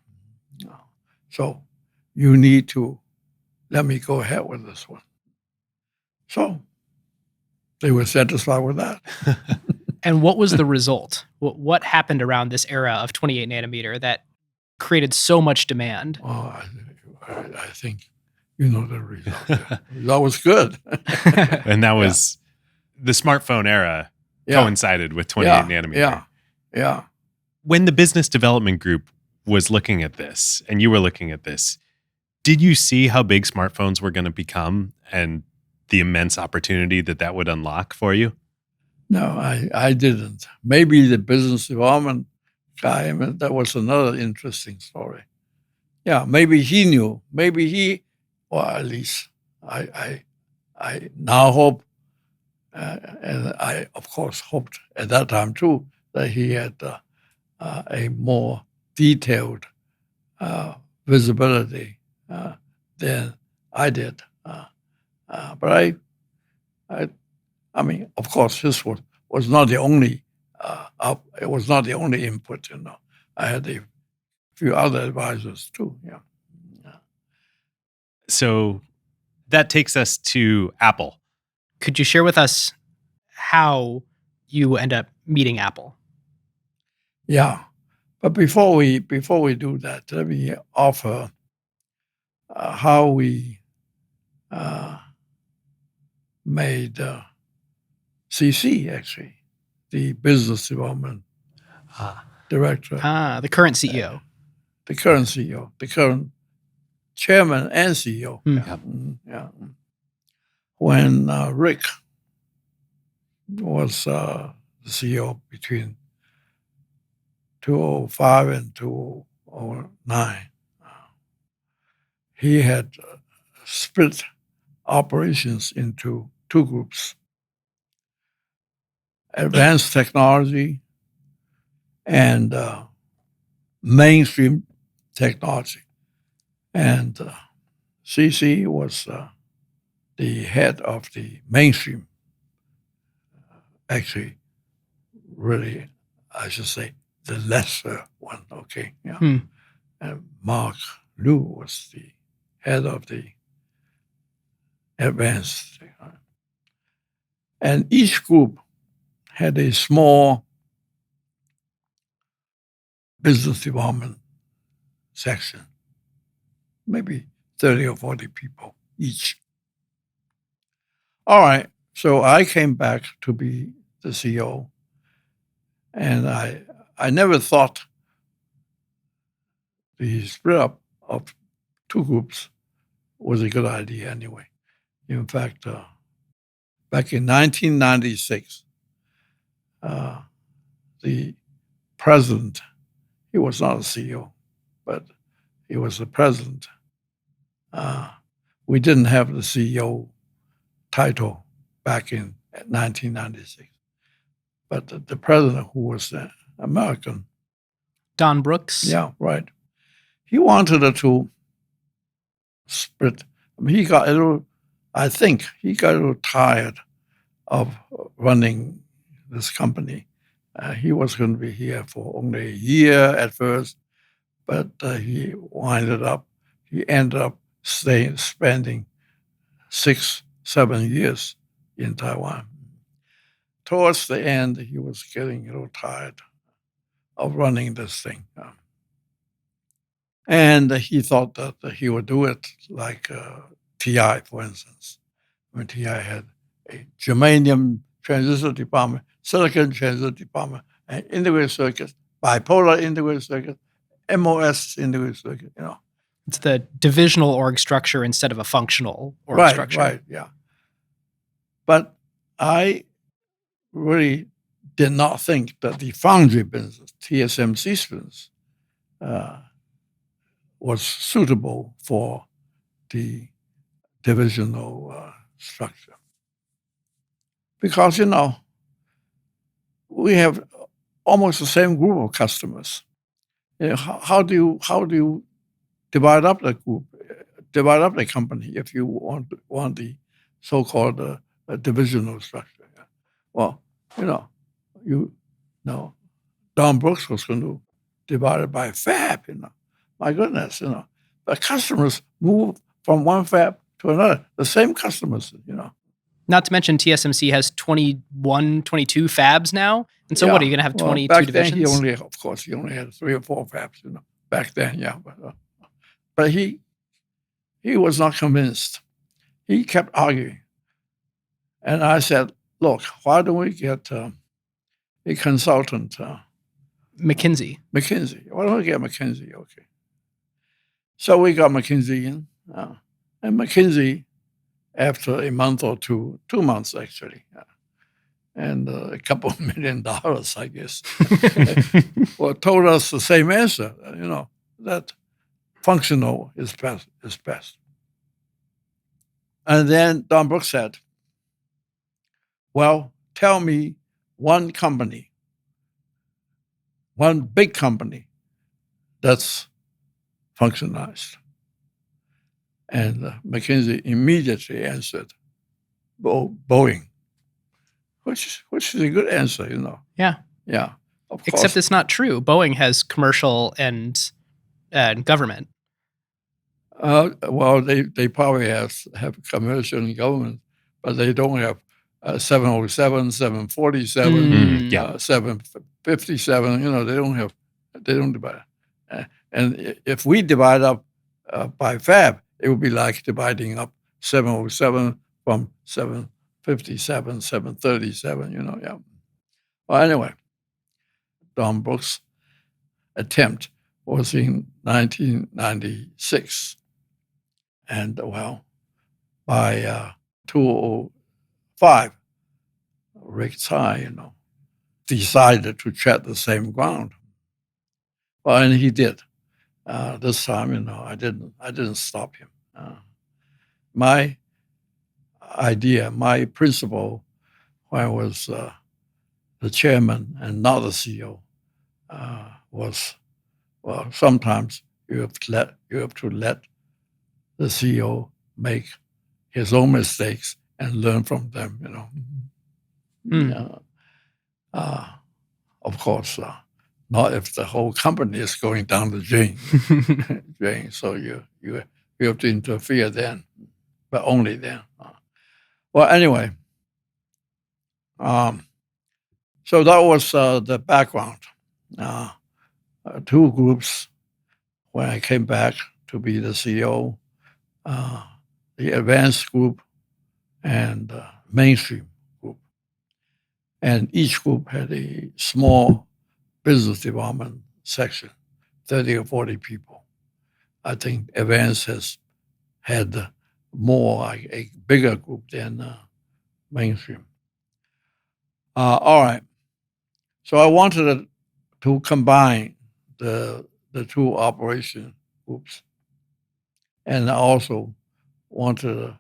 So you need to let me go ahead with this one. So they were satisfied with that. And what was the result? What happened around this era of 28 nanometer that created so much demand? Oh, I think you know the result. The result was good. And that was the smartphone era coincided with 28 nanometer. Yeah. When the business development group was looking at this and you were looking at this, did you see how big smartphones were going to become and the immense opportunity that would unlock for you? No, I didn't. Maybe the business development guy, that was another interesting story. Yeah, maybe he knew. Maybe or at least I now hope, and I, of course, hoped at that time too, that he had a more detailed visibility than I did. But I mean, of course, his was not the only. It was not the only input. I had a few other advisors too. Yeah. So that takes us to Apple. Could you share with us how you end up meeting Apple? Yeah, but before we do that, let me offer how we made CC actually the business development director. The current CEO. The current CEO, the current chairman and CEO. Yeah. When Rick was the CEO between 2005 and 2009, he had split operations into two groups: advanced technology and mainstream technology. And CC was the head of the mainstream. Actually, really, I should say, the lesser one, okay? Yeah. And Mark Liu was the head of the advanced technology. And each group had a small business development section, maybe 30 or 40 people each. All right, so I came back to be the CEO, and I never thought the split up of two groups was a good idea anyway. In fact, back in 1996, the president, he was not a CEO, but he was the president. We didn't have the CEO title back in 1996. But the president, who was American. Don Brooks? Yeah, right. He wanted to split. I mean, I think he got a little tired of running this company. He was going to be here for only a year at first, but he ended up spending 6-7 years in Taiwan. Towards the end, he was getting a little tired of running this thing. And he thought that he would do it like TI, for instance. When TI had a germanium transistor department, silicon transit department, and integrated circuits, bipolar integrated circuit, MOS integrated circuit, It's the divisional org structure instead of a functional org Right, structure. right, yeah. But I really did not think that the foundry business, TSMC's business, was suitable for the divisional structure. Because, we have almost the same group of customers. How do you divide up the group, divide up the company if you want the so-called divisional structure? Well, Don Brooks was going to divide it by fab. My goodness, the customers move from one fab to another. The same customers, Not to mention TSMC has 21, 22 fabs now. And so what, are you going to have 22 back divisions? Then he only had 3 or 4 fabs, back then, yeah. But he was not convinced. He kept arguing. And I said, look, why don't we get a consultant? McKinsey. Why don't we get McKinsey? Okay. So we got McKinsey in. And McKinsey, after a month or 2 months actually, and a couple of $1 million, I guess, told us the same answer, that functional is best. And then Don Brooks said, well, tell me one big company that's functionalized. And McKinsey immediately answered, Boeing, which is a good answer, Yeah. Yeah. Of course. Except it's not true. Boeing has commercial and government. Well, they probably have commercial and government, but they don't have 707, 747, 757. They don't divide. And if we divide up by fab, it would be like dividing up 707 from 757, 737. Yeah. Well, anyway, Don Brooks' attempt was in 1996. And by 2005, Rick Tsai, decided to tread the same ground. Well, and he did. This time, I didn't stop him. My idea, my principle, when I was the chairman and not the CEO, was, well, sometimes you have to let the CEO make his own mistakes and learn from them. Of course, not if the whole company is going down the drain. So you have to interfere then, but only then. Well, anyway, so that was the background. 2 groups when I came back to be the CEO, the advanced group and mainstream group. And each group had a small business development section, 30 or 40 people. I think advanced has had more, like a bigger group than mainstream. All right. So I wanted to combine the 2 operation groups. And I also wanted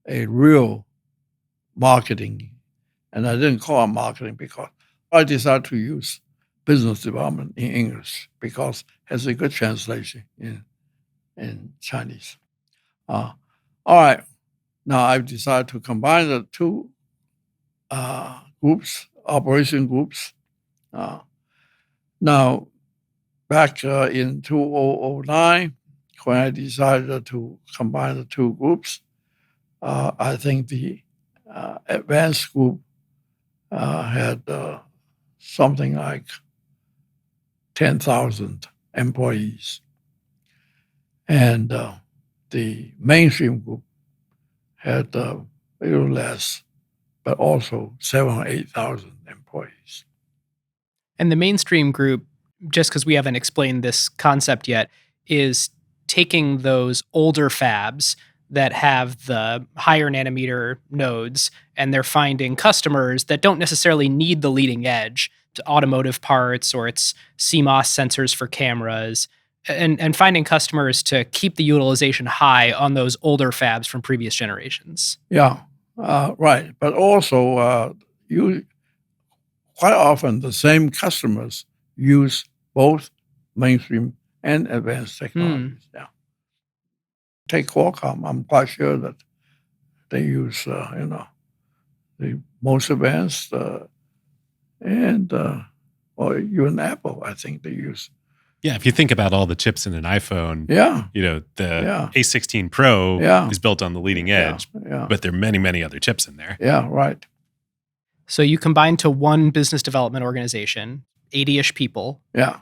a real marketing. And I didn't call it marketing because I decided to use business development in English because it has a good translation in Chinese. All right. Now I've decided to combine the 2 groups, operation groups. Now, back in 2009, when I decided to combine the 2 groups, I think the advanced group had something like 10,000 employees. And the mainstream group had a little less, but also 7,000 or 8,000 employees. employees. And the mainstream group, just because we haven't explained this concept yet, is taking those older fabs that have the higher nanometer nodes, and they're finding customers that don't necessarily need the leading edge to automotive parts or it's CMOS sensors for cameras, and finding customers to keep the utilization high on those older fabs from previous generations. Yeah, right. But also, you quite often the same customers use both mainstream and advanced technologies. Yeah. Take Qualcomm. I'm quite sure that they use, the most advanced, and or even Apple. I think they use. Yeah, if you think about all the chips in an iPhone, Yeah, the A16 Pro is built on the leading edge, but there are many, many other chips in there. Yeah, right. So you combine to one business development organization, 80-ish people. Yeah.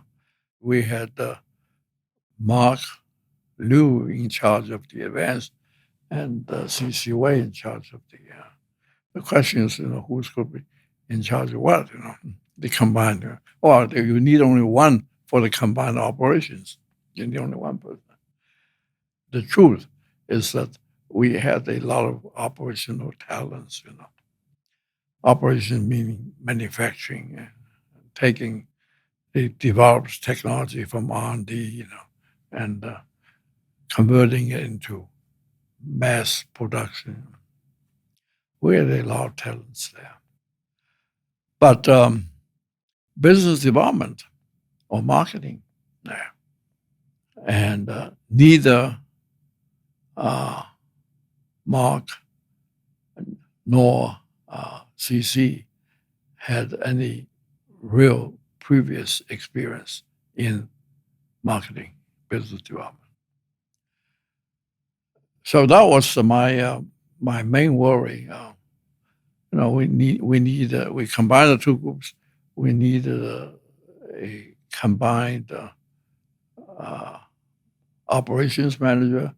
We had Mark Liu in charge of the advanced and CC Wei in charge of the question is, who's going to be in charge of what, the combined. Or you need only one for the combined operations. You need only one person. The truth is that we had a lot of operational talents, Operation meaning manufacturing, taking the developed technology from R&D, and converting it into mass production. We had a lot of talents there. But business development or marketing there. And neither Mark nor CC had any real previous experience in marketing, business development. So that was my main worry. We combined the two groups. We needed a combined operations manager,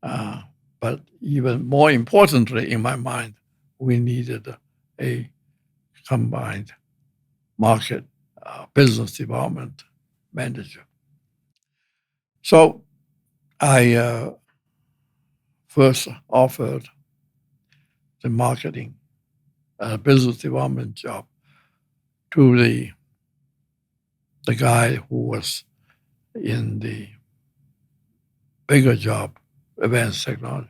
but even more importantly, in my mind, we needed a combined market business development manager. So I first offered the marketing business development job to the guy who was in the bigger job, advanced technology,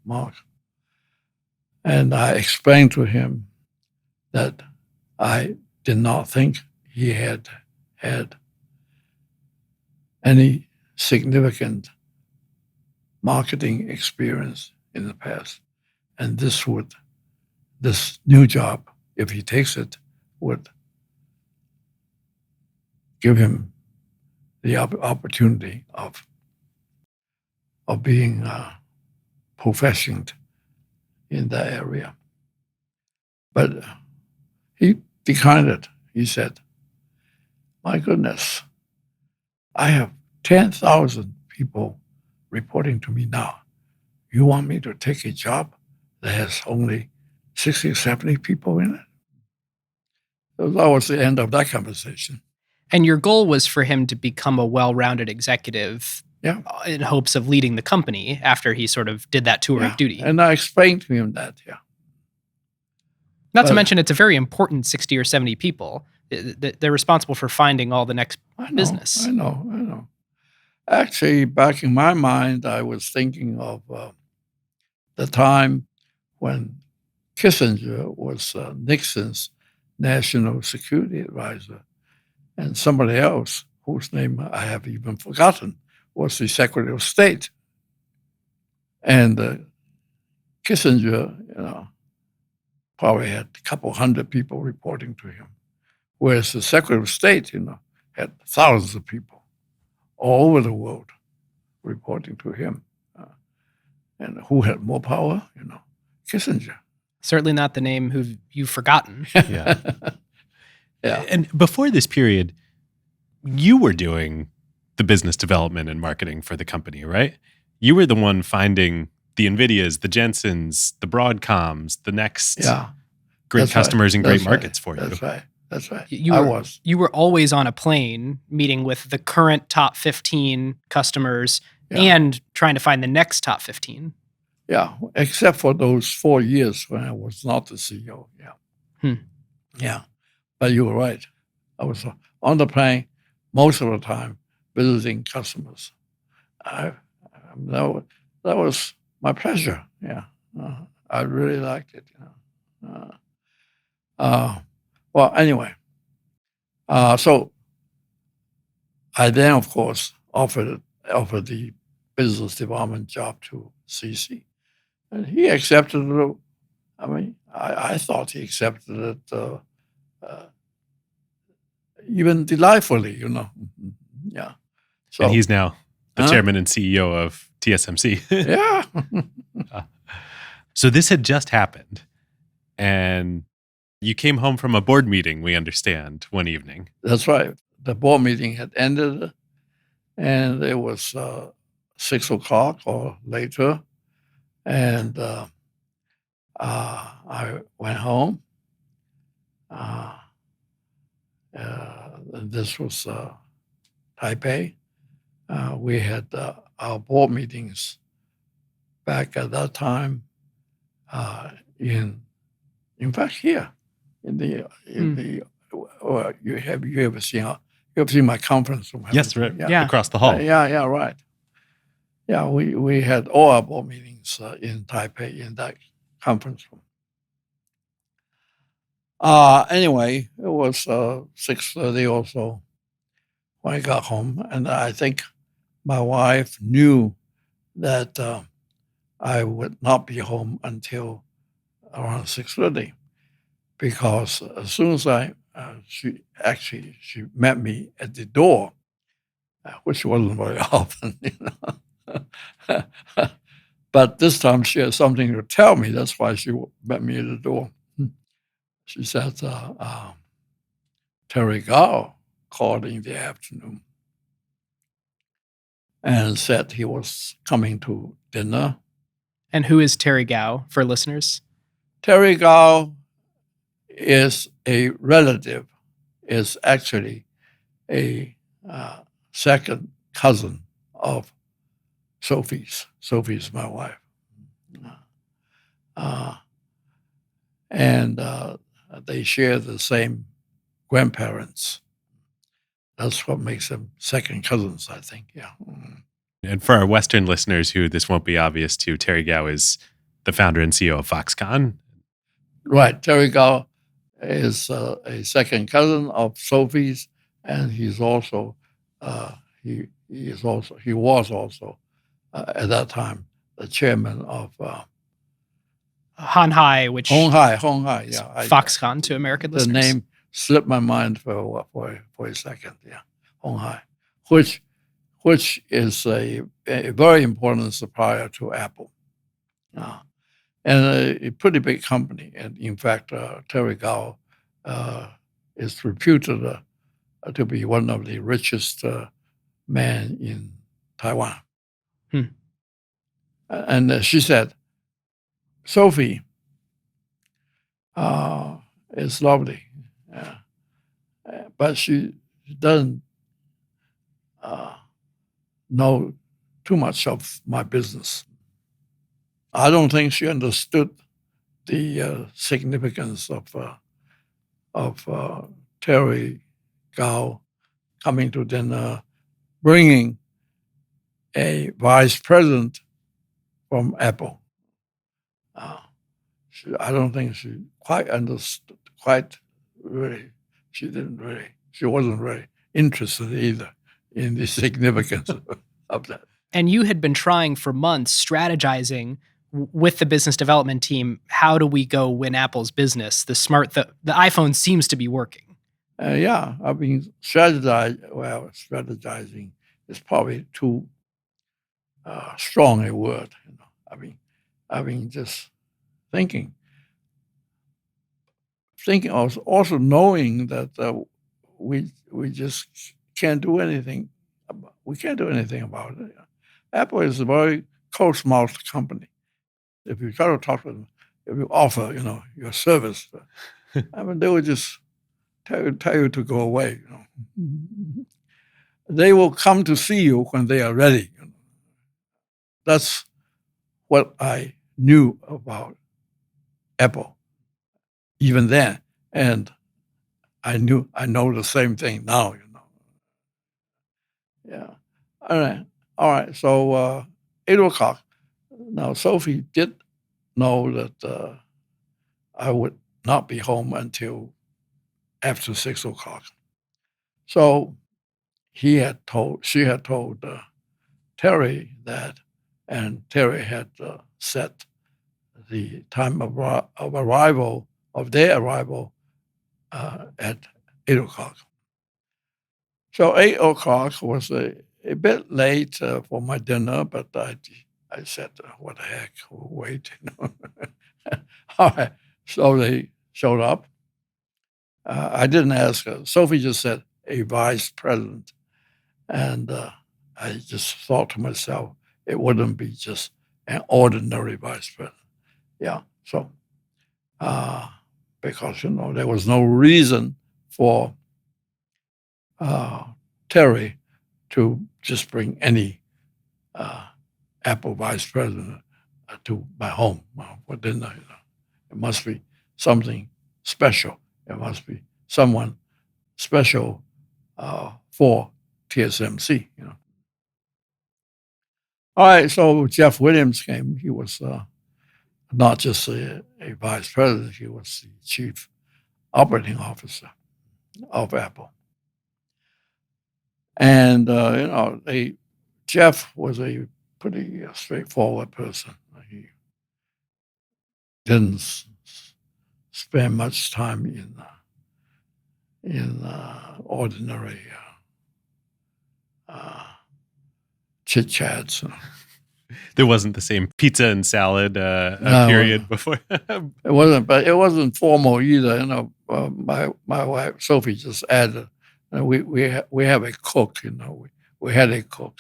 Mark. And I explained to him that I did not think he had any significant marketing experience in the past. And this new job, if he takes it, would give him the opportunity of being proficient in that area. But he declined it. He said, my goodness, I have 10,000 people reporting to me now. You want me to take a job that has only 60, 70 people in it? So that was the end of that conversation. And your goal was for him to become a well-rounded executive in hopes of leading the company after he sort of did that tour of duty. And I explained to him that, Not to mention it's a very important 60 or 70 people. They're responsible for finding all the next business. I know. Actually, back in my mind, I was thinking of the time when Kissinger was Nixon's national security advisor, and somebody else, whose name I have even forgotten, was the Secretary of State. And Kissinger, probably had a couple hundred people reporting to him, whereas the Secretary of State, had thousands of people all over the world reporting to him. And who had more power? Kissinger. Certainly not the name who you've forgotten. Yeah. And before this period, you were doing the business development and marketing for the company, right? You were the one finding the Nvidias, the Jensens, the Broadcoms, the next great customers and great markets for you. That's right. That's right. You I were, was. You were always on a plane meeting with the current top 15 customers and trying to find the next top 15. Yeah, except for those 4 years when I was not the CEO. Yeah. Yeah. But you were right. I was on the plane most of the time visiting customers. That was my pleasure. Yeah. I really liked it. Well, anyway, so I then, of course, offered the business development job to CC. And he accepted it. I mean, I thought he accepted it even delightfully, Yeah. So, And he's now the chairman and CEO of TSMC. Yeah. So this had just happened. And you came home from a board meeting, we understand, one evening. That's right. The board meeting had ended, and it was 6 o'clock or later. And I went home. This was Taipei. We had our board meetings back at that time in fact, here in the you ever seen my conference room? Yes, right. Yeah. Across the hall. Yeah, right. Yeah, we had all our board meetings in Taipei in that conference room. Anyway, it was 6:30 or so when I got home, and I think my wife knew that I would not be home until around 6:30, because as soon as she met me at the door, which wasn't very often, but this time she had something to tell me. That's why she met me at the door. She said, Terry Gao called in the afternoon and said he was coming to dinner. And who is Terry Gao for listeners? Terry Gao is a relative, is actually a second cousin of Sophie's. Sophie's my wife. And they share the same grandparents. That's what makes them second cousins, I think. Yeah. And for our Western listeners who this won't be obvious to, Terry Gao is the founder and CEO of Foxconn. Right. Terry Gao is a second cousin of Sophie's, and he's also he was also at that time the chairman of Hon Hai, which Hon Hai, yeah. Foxconn to American the listeners. name slipped my mind for a second. Yeah, Hon Hai, which is a very important supplier to Apple, and a pretty big company. And in fact, Terry Gao is reputed to be one of the richest men in Taiwan. And she said, Sophie is lovely, but she doesn't know too much of my business. I don't think she understood the significance of Terry Gao coming to dinner, bringing a vice president from Apple. I don't think she quite understood, she wasn't really interested either in the significance of that. And you had been trying for months, strategizing with the business development team, how do we go win Apple's business? The iPhone seems to be working. Yeah, I mean, strategizing is probably too strong a word. I mean, just thinking, also knowing that we just can't do anything. We can't do anything about it. Apple is a very close-mouthed company. If you try to talk to them, if you offer, your service, I mean, they would just tell you to go away. They will come to see you when they are ready. That's what I knew about Apple even then, and I know the same thing now. Yeah. All right. So 8 o'clock. Now Sophie did know that I would not be home until after 6 o'clock. So she had told Terry that, and Terry had set the time of their arrival at 8 o'clock. So 8 o'clock was a bit late for my dinner, but I said, "What the heck? We'll wait." All right. So they showed up. I didn't ask her. Sophie just said a vice president, and I just thought to myself, it wouldn't be just an ordinary vice president. Yeah. So because there was no reason for Terry to just bring any Apple vice president to my home for dinner. It must be something special. It must be someone special for TSMC. All right, so Jeff Williams came. He was not just a vice president, he was the chief operating officer of Apple. And, Jeff was a pretty straightforward person. He didn't spend much time in ordinary chit-chats. There wasn't the same pizza and salad period before. It wasn't formal either. My wife Sophie just added, we have a cook. We had a cook,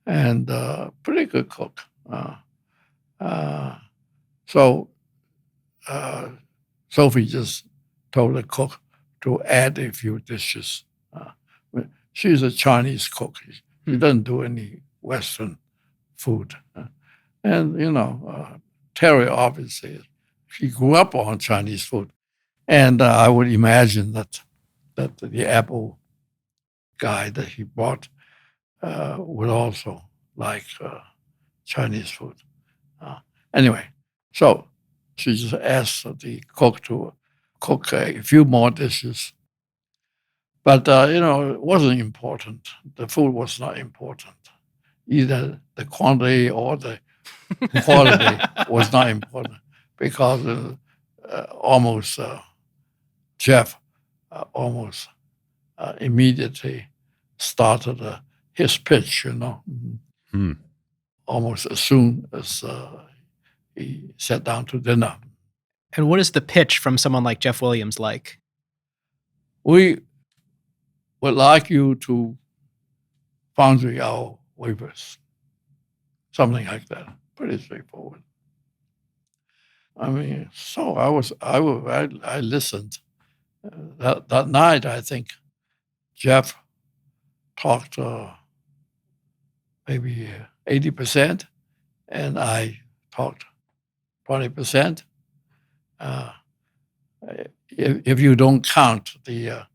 and pretty good cook. So Sophie just told the cook to add a few dishes. She's a Chinese cook. She doesn't do any Western food. And, Terry, obviously, she grew up on Chinese food. And I would imagine that the Apple guy that he brought would also like Chinese food. Anyway, so she just asked the cook to cook a few more dishes. But, it wasn't important. The food was not important. Either the quantity or the quality was not important, because Jeff almost immediately started his pitch, almost as soon as he sat down to dinner. And what is the pitch from someone like Jeff Williams like? We would like you to foundry our wafers, something like that. Pretty straightforward. I mean, so I listened. That night, I think Jeff talked maybe 80%, and I talked 20%. If you don't count the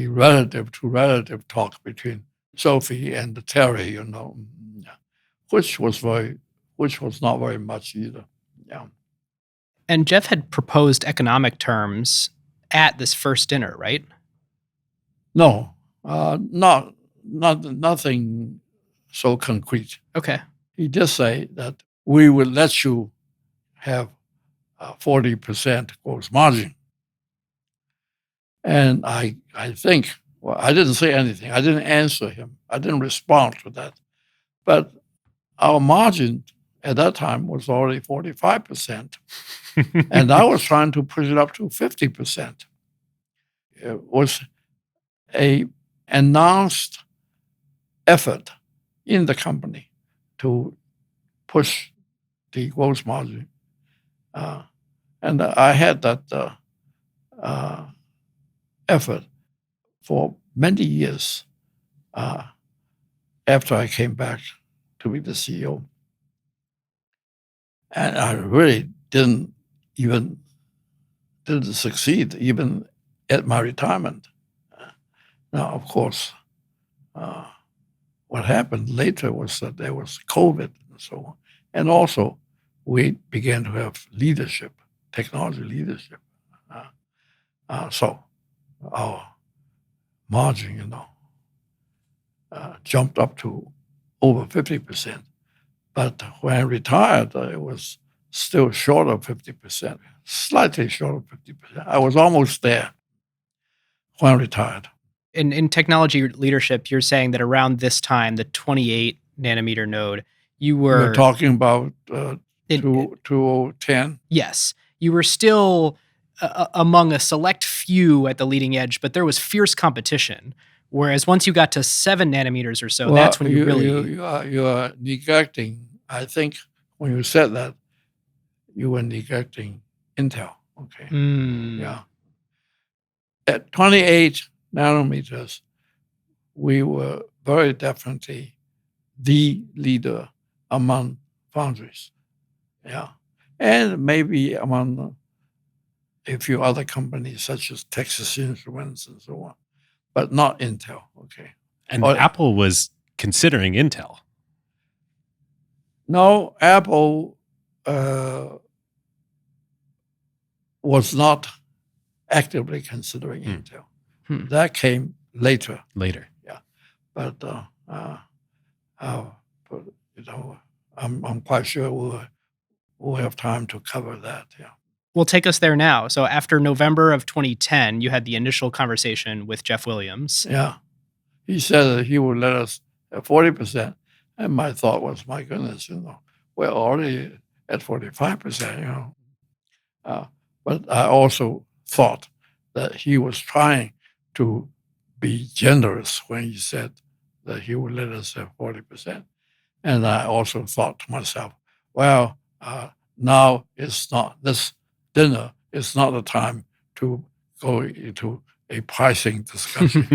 relative talk between Sophie and Terry, which was not very much either. Yeah. And Jeff had proposed economic terms at this first dinner, right? No, nothing so concrete. Okay. He did say that we will let you have 40% gross margin. And I think, I didn't say anything. I didn't answer him. I didn't respond to that. But our margin at that time was already 45%. And I was trying to push it up to 50%. It was an announced effort in the company to push the gross margin. And I had that effort for many years after I came back to be the CEO. And I really didn't succeed even at my retirement. Now, of course, what happened later was that there was COVID and so on. And also, we began to have leadership, technology leadership. So our margin, jumped up to over 50%. But when I retired, it was still short of 50%, slightly short of 50%. I was almost there when I retired. In technology leadership, you're saying that around this time, the 28 nanometer node, you were... You're talking about 2010? Yes. You were still among a select few at the leading edge, but there was fierce competition. Whereas once you got to 7 nanometers or so, that's when you really... You are neglecting, I think, when you said that, you were neglecting Intel. Okay. Yeah. At 28 nanometers, we were very definitely the leader among foundries. Yeah. And maybe among a few other companies such as Texas Instruments and so on, but not Intel. Okay. And Apple was considering Intel. No, Apple was not actively considering Intel. That came later. Yeah. But I'm quite sure we'll have time to cover that. Yeah. Well, take us there now. So after November of 2010, you had the initial conversation with Jeff Williams. Yeah. He said that he would let us at 40%. And my thought was, my goodness, we're already at 45%, But I also thought that he was trying to be generous when he said that he would let us have 40%. And I also thought to myself, well, now it's not, this dinner is not the time to go into a pricing discussion.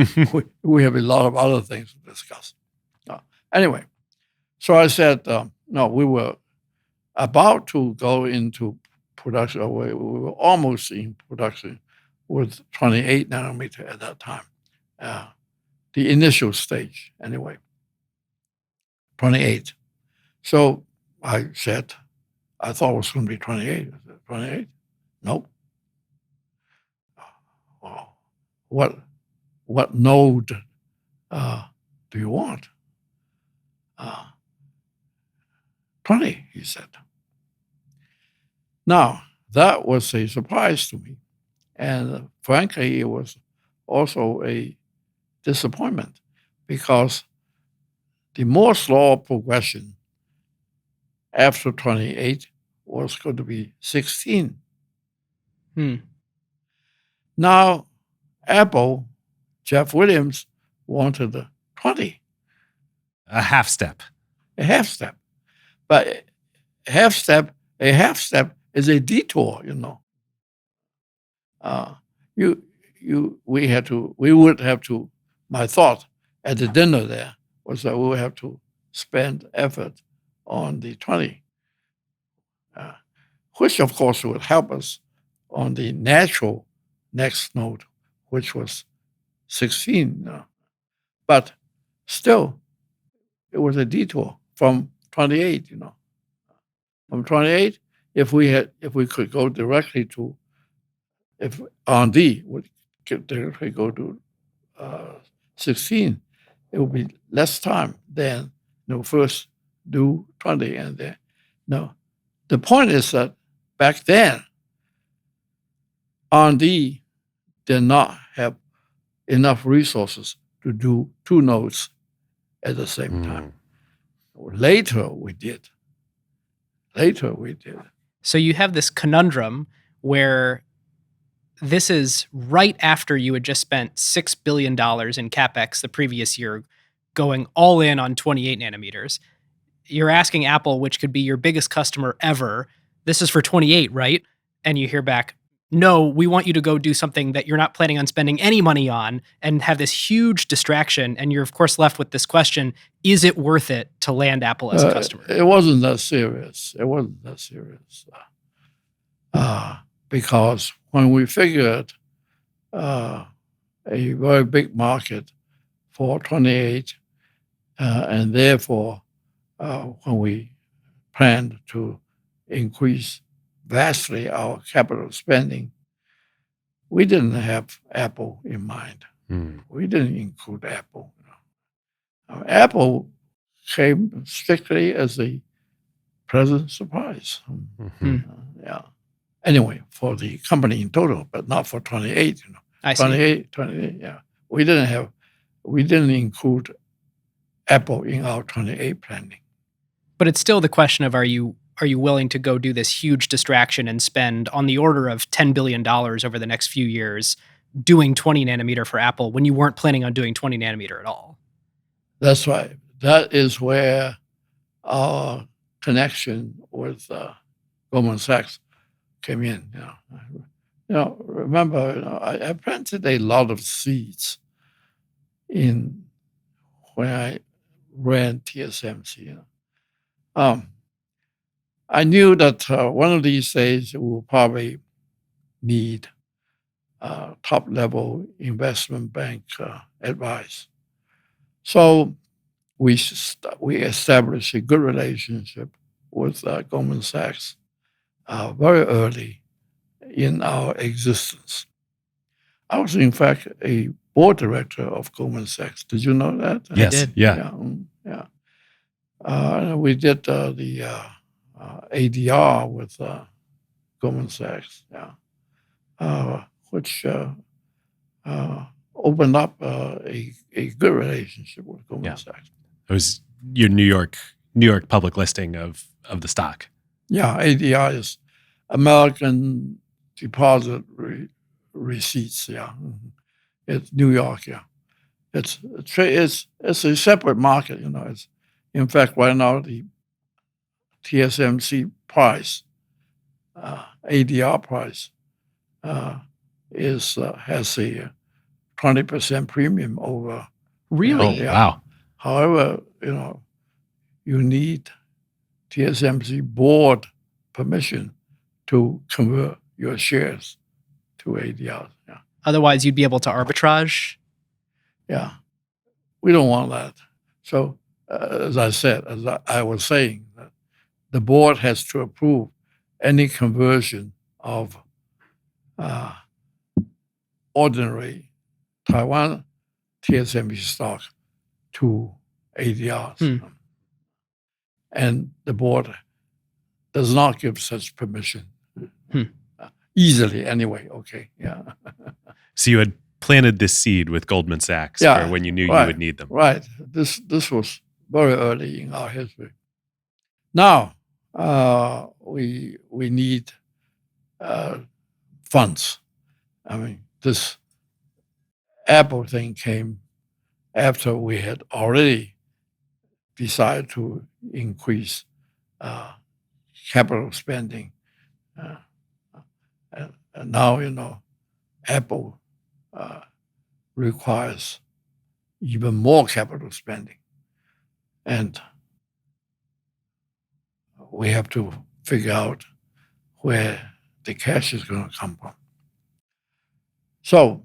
we have a lot of other things to discuss. Anyway, so I said, no, we were about to go into production. We were almost in production with 28 nanometer at that time. The initial stage, anyway, 28. So I said, I thought it was going to be 28. I said, 28? Nope. Well, what node do you want? 20, he said. Now, that was a surprise to me. And frankly, it was also a disappointment because the Moore's law progression after 28 was going to be 16. Now, Apple, Jeff Williams, wanted 20. A half step. A half step. But a half step is a detour, we would have to, my thought at the dinner there was that we would have to spend effort on the 20, which of course would help us on the natural next node, which was 16. But still, it was a detour from 28, From 28, if we could go directly to, if R&D would directly go to 16, it would be less time than first do 20 and then. No, the point is that back then, R&D did not have enough resources to do 2 nodes at the same time. Later we did. So you have this conundrum where this is right after you had just spent $6 billion in CapEx the previous year, going all in on 28 nanometers. You're asking Apple, which could be your biggest customer ever, this is for 28, right? And you hear back, no, we want you to go do something that you're not planning on spending any money on and have this huge distraction. And you're, of course, left with this question, is it worth it to land Apple as a customer? It wasn't that serious. It wasn't that serious. Because when we figured a very big market for 28, and therefore when we planned to increase vastly our capital spending, we didn't have Apple in mind. We didn't include Apple. Apple came strictly as a pleasant surprise. Yeah. Anyway, for the company in total, but not for 28. I see. 28. Yeah. We didn't include Apple in our 28 planning. But it's still the question of, are you willing to go do this huge distraction and spend on the order of $10 billion over the next few years doing 20 nanometer for Apple when you weren't planning on doing 20 nanometer at all? That's right. That is where our connection with Goldman Sachs came in. Remember, I planted a lot of seeds when I ran TSMC. I knew that one of these days we will probably need top-level investment bank advice. So we established a good relationship with Goldman Sachs very early in our existence. I was, in fact, a board director of Goldman Sachs. Did you know that? Yes. I did. Yeah. We did the ADR with Goldman Sachs, which opened up a good relationship with Goldman Sachs. It was your New York public listing of the stock. Yeah, ADR is American Deposit Receipts. Yeah, it's New York. Yeah, it's a separate market. It's, in fact, right now the TSMC price, ADR price, has a 20% premium over. Really? Wow. However, you need TSMC board permission to convert your shares to ADR. Yeah. Otherwise, you'd be able to arbitrage? Yeah. We don't want that. So, as I was saying, the board has to approve any conversion of ordinary Taiwan TSMC stock to ADRs. And the board does not give such permission. Easily, anyway. Okay, yeah. So you had planted this seed with Goldman Sachs for when you knew you would need them. Right. This was very early in our history. Now, we need funds. I mean, this Apple thing came after we had already decided to increase capital spending. And now, Apple requires even more capital spending. And we have to figure out where the cash is going to come from. So,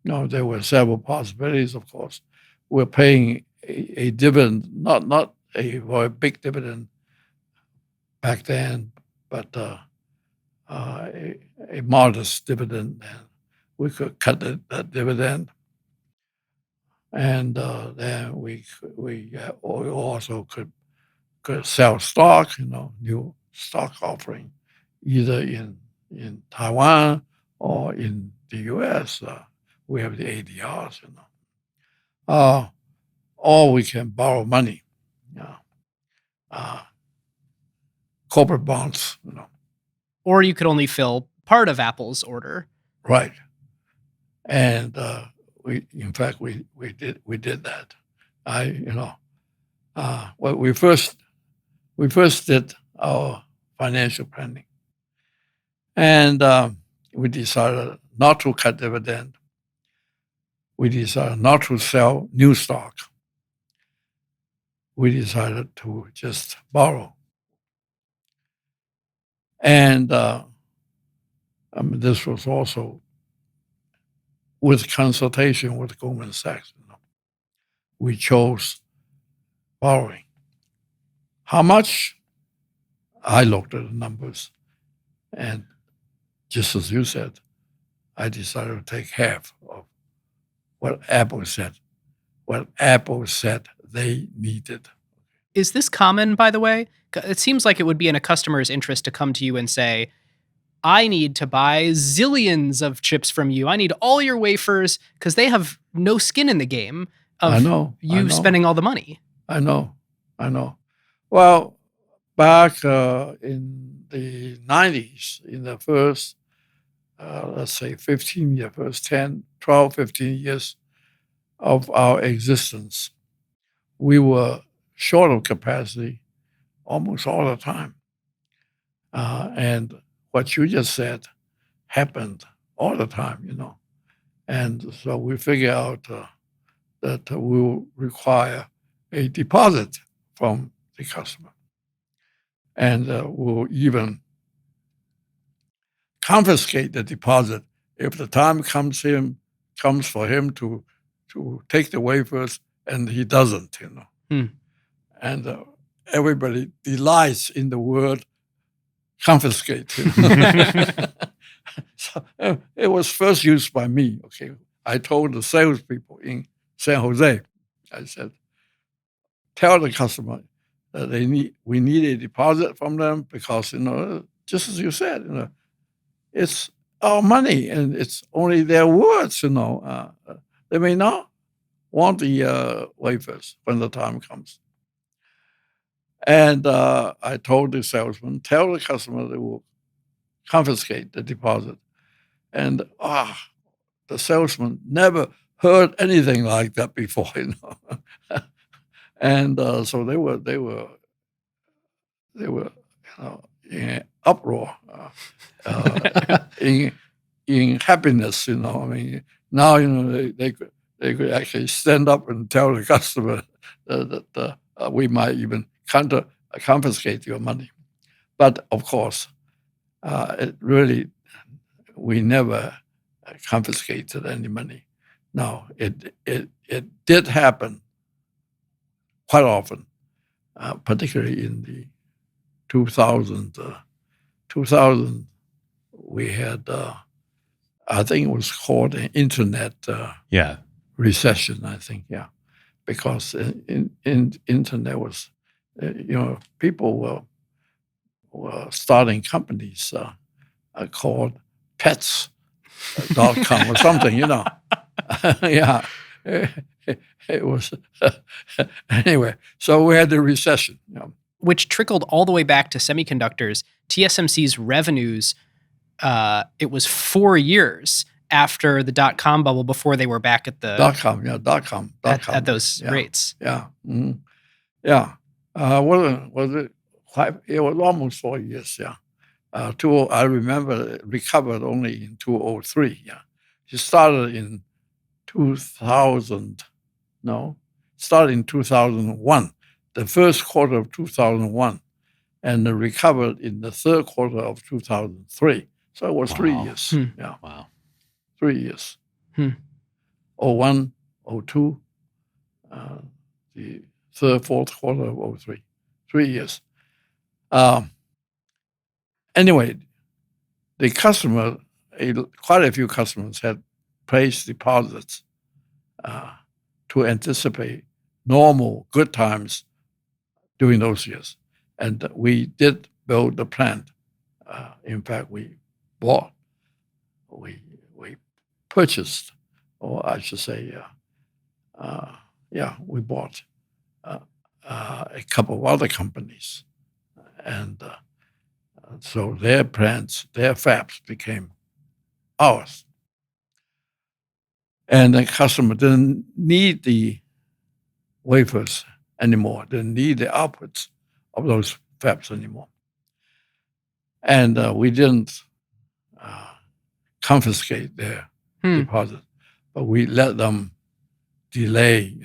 there were several possibilities, of course. We're paying a dividend, not a very big dividend back then, but a modest dividend. And we could cut that dividend. And then we also could sell stock, new stock offering, either in Taiwan or in the U.S. We have the ADRs, or we can borrow money, corporate bonds, Or you could only fill part of Apple's order. Right. And we did that. We first did our financial planning, and we decided not to cut dividend. We decided not to sell new stock. We decided to just borrow. And this was also with consultation with Goldman Sachs. We chose borrowing. How much? I looked at the numbers, and just as you said, I decided to take half of what Apple said they needed. Is this common, by the way? It seems like it would be in a customer's interest to come to you and say, I need to buy zillions of chips from you. I need all your wafers, because they have no skin in the game of I know. spending all the money. I know. Well, back in the 90s, in the first, let's say 15 years, first 10, 12, 15 years of our existence, we were short of capacity almost all the time. And what you just said happened all the time, And so we figure out that we'll require a deposit from the customer. And we'll even confiscate the deposit if the time comes for him to take the wafers and he doesn't, And everybody delights in the word confiscate. So it was first used by me. Okay, I told the salespeople in San Jose, I said, tell the customer that we need a deposit from them because just as you said, it's our money and it's only their words. They may not want the wafers when the time comes. And I told the salesman, tell the customer they will confiscate the deposit. And the salesman never heard anything like that before, And so they were in uproar, in happiness, now they could actually stand up and tell the customer that we might even confiscate your money. But of course, we never confiscated any money. Now, it did happen quite often, particularly in the 2000, we had, I think it was called an internet recession, I think, because in internet was, people were starting companies called pets.com or something, Yeah. It was, anyway, so we had the recession. Which trickled all the way back to semiconductors. TSMC's revenues, it was 4 years after the dot-com bubble before they were back at the... dot-com. At those rates. Yeah. Mm-hmm. Yeah. Was it quite, it was almost 4 years, I remember it recovered only in 2003, It started in 2001, the first quarter of 2001, and recovered in the third quarter of 2003. So it was 3 years. Wow. 3 years. 01, 02, the third, fourth quarter of 03. 3 years. Anyway, the customer, quite a few customers had placed deposits to anticipate normal good times during those years. And we did build the plant. In fact, we purchased, or I should say, we bought a couple of other companies. And so their plants, their fabs became ours. And the customer didn't need the wafers anymore, didn't need the outputs of those fabs anymore. And we didn't confiscate their Hmm. deposit, but we let them delay,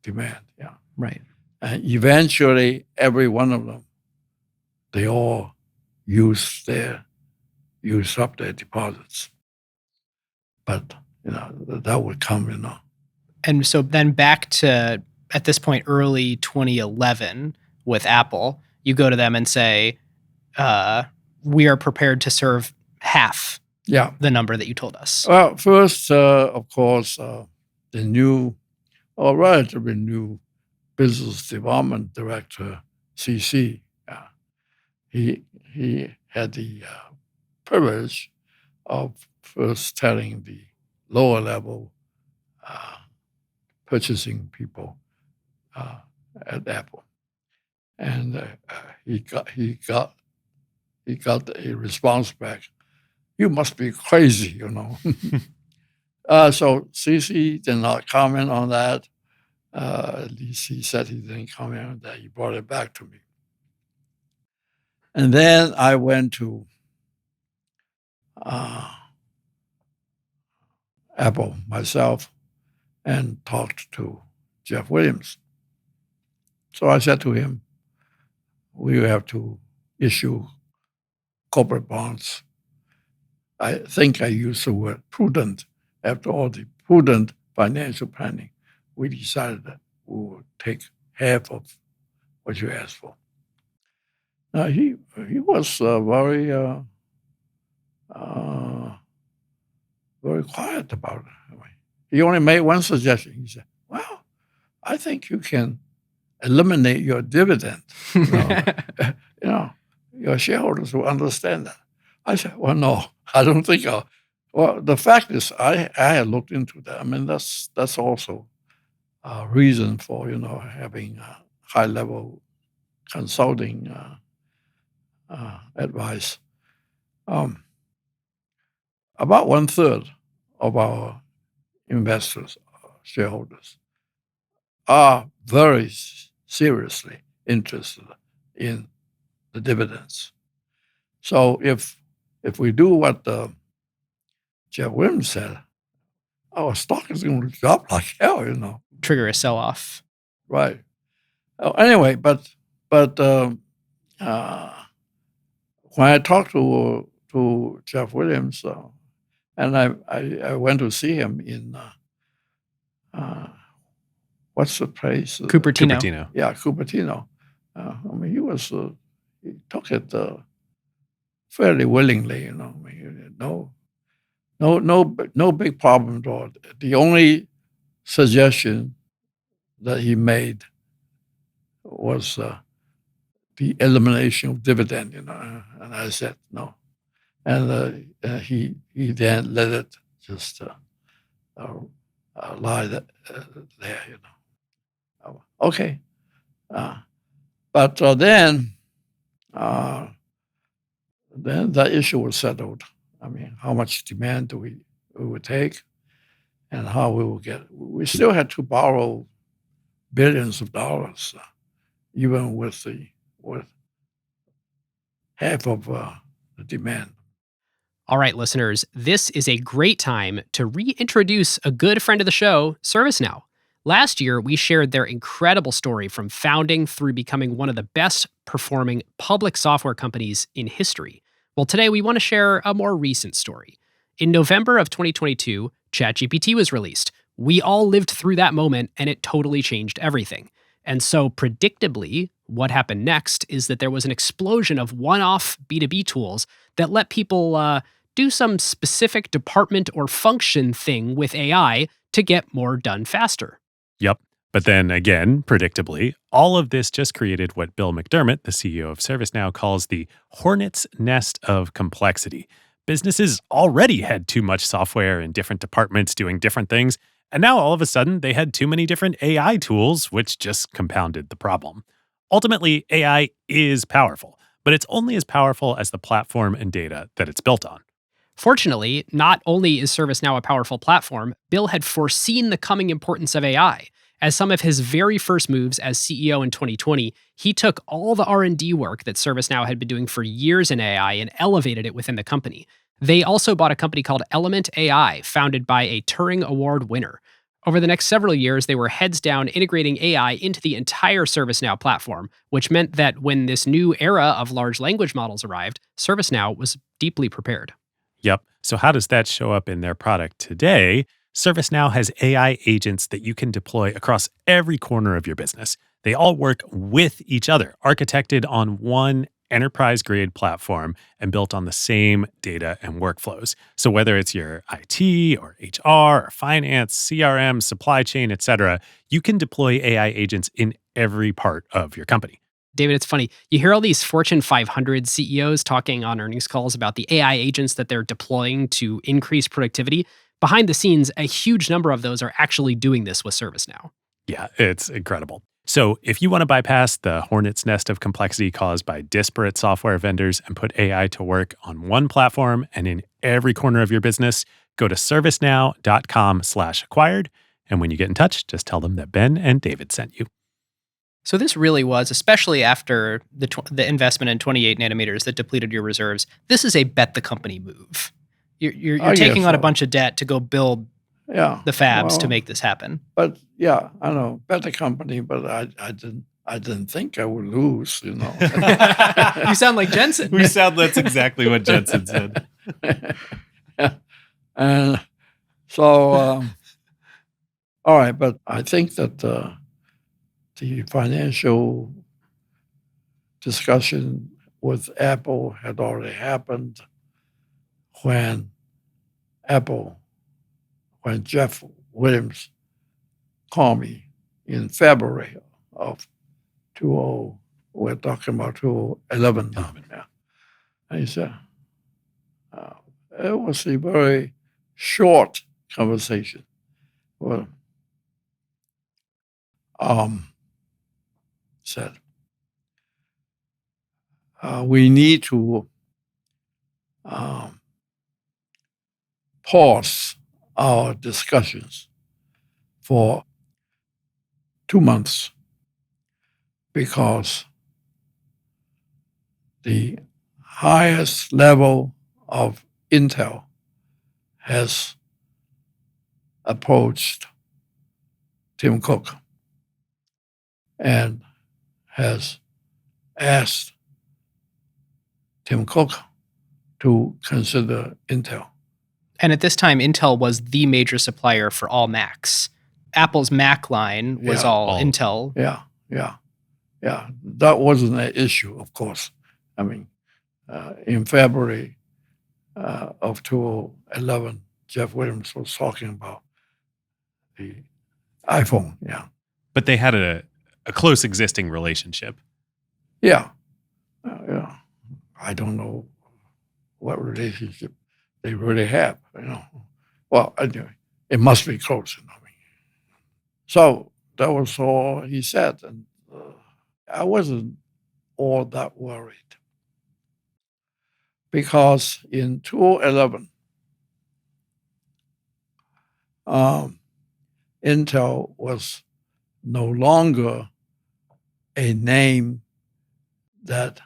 demand. Yeah, Right. and eventually, every one of them, they all use up their deposits. But that would come. And so then back to, at this point, early 2011 with Apple, you go to them and say, we are prepared to serve half Yeah. the number that you told us. Well, first, of course, the new, or relatively new business development director, CC, he had the privilege of first telling the lower level purchasing people at Apple, and he got a response back. You must be crazy, So CC did not comment on that. At least he said he didn't comment on that. He brought it back to me. And then I went to Apple myself and talked to Jeff Williams. So I said to him, we have to issue corporate bonds. I think I used the word prudent. After all the prudent financial planning, we decided that we would take half of what you asked for. Now, he was very quiet about it. He only made one suggestion. He said, well, I think you can eliminate your dividend. Your shareholders will understand that. I said, well, no, I don't think I'll. Well, the fact is, I had looked into that. I mean, that's also a reason for, having high-level consulting advice. About 1/3 of our investors, shareholders, are very seriously interested in the dividends. So if we do what Jeff Williams said, our stock is going to drop like hell, Trigger a sell-off. Right. Anyway, but when I talked to Jeff Williams, and I went to see him in what's the place? Cupertino. Yeah, Cupertino. He took it fairly willingly, no big problem at all. The only suggestion that he made was the elimination of dividend, and I said no, and he then let it just lie there, Okay, but then that issue was settled. I mean, how much demand do we would take, and how we will get it. We still had to borrow billions of dollars, even with half of the demand. All right, listeners, this is a great time to reintroduce a good friend of the show, ServiceNow. Last year, we shared their incredible story from founding through becoming one of the best performing public software companies in history. Well, today we want to share a more recent story. In November of 2022, ChatGPT was released. We all lived through that moment, and it totally changed everything. And so, predictably, what happened next is that there was an explosion of one-off B2B tools that let people do some specific department or function thing with AI to get more done faster. Yep. But then again, predictably, all of this just created what Bill McDermott, the CEO of ServiceNow, calls the hornet's nest of complexity. Businesses already had too much software in different departments doing different things, and now all of a sudden they had too many different AI tools, which just compounded the problem. Ultimately, AI is powerful, but it's only as powerful as the platform and data that it's built on. Fortunately, not only is ServiceNow a powerful platform, Bill had foreseen the coming importance of AI. As some of his very first moves as CEO in 2020, he took all the R&D work that ServiceNow had been doing for years in AI and elevated it within the company. They also bought a company called Element AI, founded by a Turing Award winner. Over the next several years, they were heads down integrating AI into the entire ServiceNow platform, which meant that when this new era of large language models arrived, ServiceNow was deeply prepared. Yep. So, how does that show up in their product today? ServiceNow has AI agents that you can deploy across every corner of your business. They all work with each other, architected on one enterprise grade platform and built on the same data and workflows. So, whether it's your IT or HR or finance, CRM, supply chain, etc., you can deploy AI agents in every part of your company. David, it's funny. You hear all these Fortune 500 CEOs talking on earnings calls about the AI agents that they're deploying to increase productivity. Behind the scenes, a huge number of those are actually doing this with ServiceNow. Yeah, it's incredible. So, if you want to bypass the hornet's nest of complexity caused by disparate software vendors and put AI to work on one platform and in every corner of your business, go to servicenow.com/acquired. And when you get in touch, just tell them that Ben and David sent you. So this really was, especially after the investment in 28 nanometers that depleted your reserves, this is a bet the company move. You're taking on a bunch of debt to go build the fabs to make this happen. But yeah, I know, bet the company, but I didn't think I would lose, You sound like Jensen. That's exactly what Jensen said. Yeah. And so, all right, but I think that the financial discussion with Apple had already happened when Jeff Williams called me in February of 20, we're talking about 2011 now. Yeah. And he said, it was a very short conversation. Well, said, we need to pause our discussions for 2 months because the highest level of Intel has approached Tim Cook and has asked Tim Cook to consider Intel. And at this time, Intel was the major supplier for all Macs. Apple's Mac line was all Intel. Yeah. That wasn't an issue, of course. I mean, in February of 2011, Jeff Williams was talking about the iPhone. Yeah. But they had a close existing relationship. Yeah. I don't know what relationship they really have, Well, anyway, it must be close, So that was all he said, and I wasn't all that worried because in 2011, Intel was no longer a name that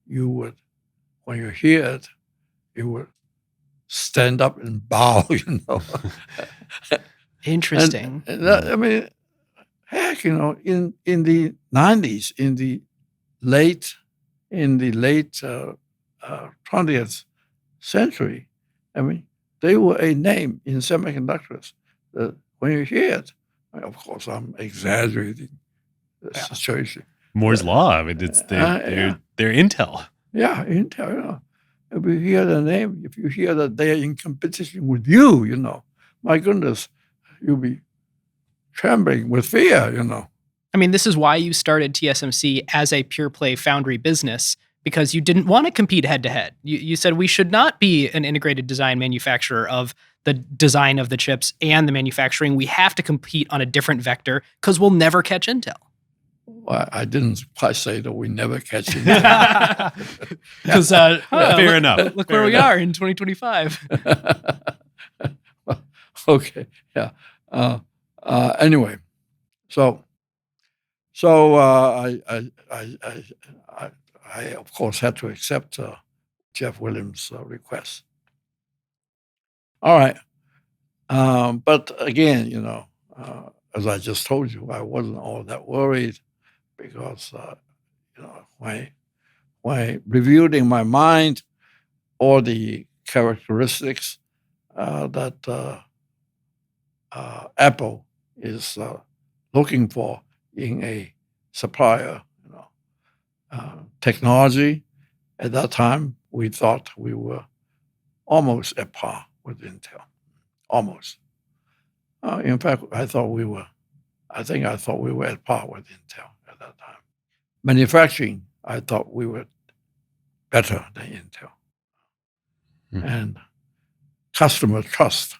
you would, when you hear it, you would stand up and bow, Interesting. I mean, heck, in the 90s, in the late 20th century, I mean, they were a name in semiconductors. When you hear it, of course, I'm exaggerating the situation. Moore's Law. I mean, they're Intel. Yeah, Intel. If you hear the name, if you hear that they're in competition with you, my goodness, you'll be trembling with fear, I mean, this is why you started TSMC as a pure play foundry business, because you didn't want to compete head to head. You said we should not be an integrated design manufacturer of the design of the chips and the manufacturing. We have to compete on a different vector because we'll never catch Intel. Well, I didn't quite say that we never catch it. Because fair enough. Look where we are in 2025. Okay, yeah. Anyway, so I of course had to accept Jeff Williams' request. All right. But again, as I just told you, I wasn't all that worried because, when reviewed in my mind all the characteristics that Apple is looking for in a supplier, technology. At that time, we thought we were almost at par with Intel, almost. In fact, I thought we were at par with Intel at that time. Manufacturing, I thought we were better than Intel. And customer trust,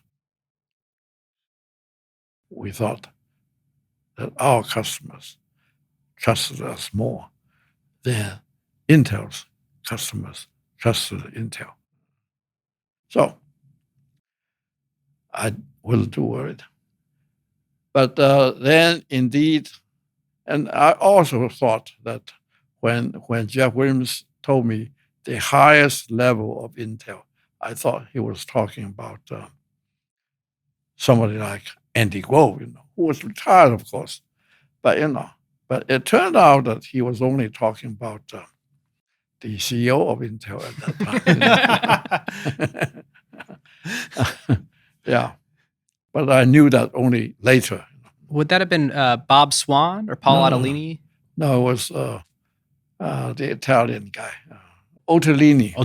we thought that our customers trusted us more than Intel's customers trusted Intel. So I wasn't too worried. But then, indeed, and I also thought that when Jeff Williams told me the highest level of Intel, I thought he was talking about somebody like Andy Grove, who was retired, of course. But it turned out that he was only talking about the CEO of Intel at that time. Yeah, but I knew that only later. Would that have been Bob Swan or Paul Ottolini? No, it was the Italian guy, Ottolini. Yeah,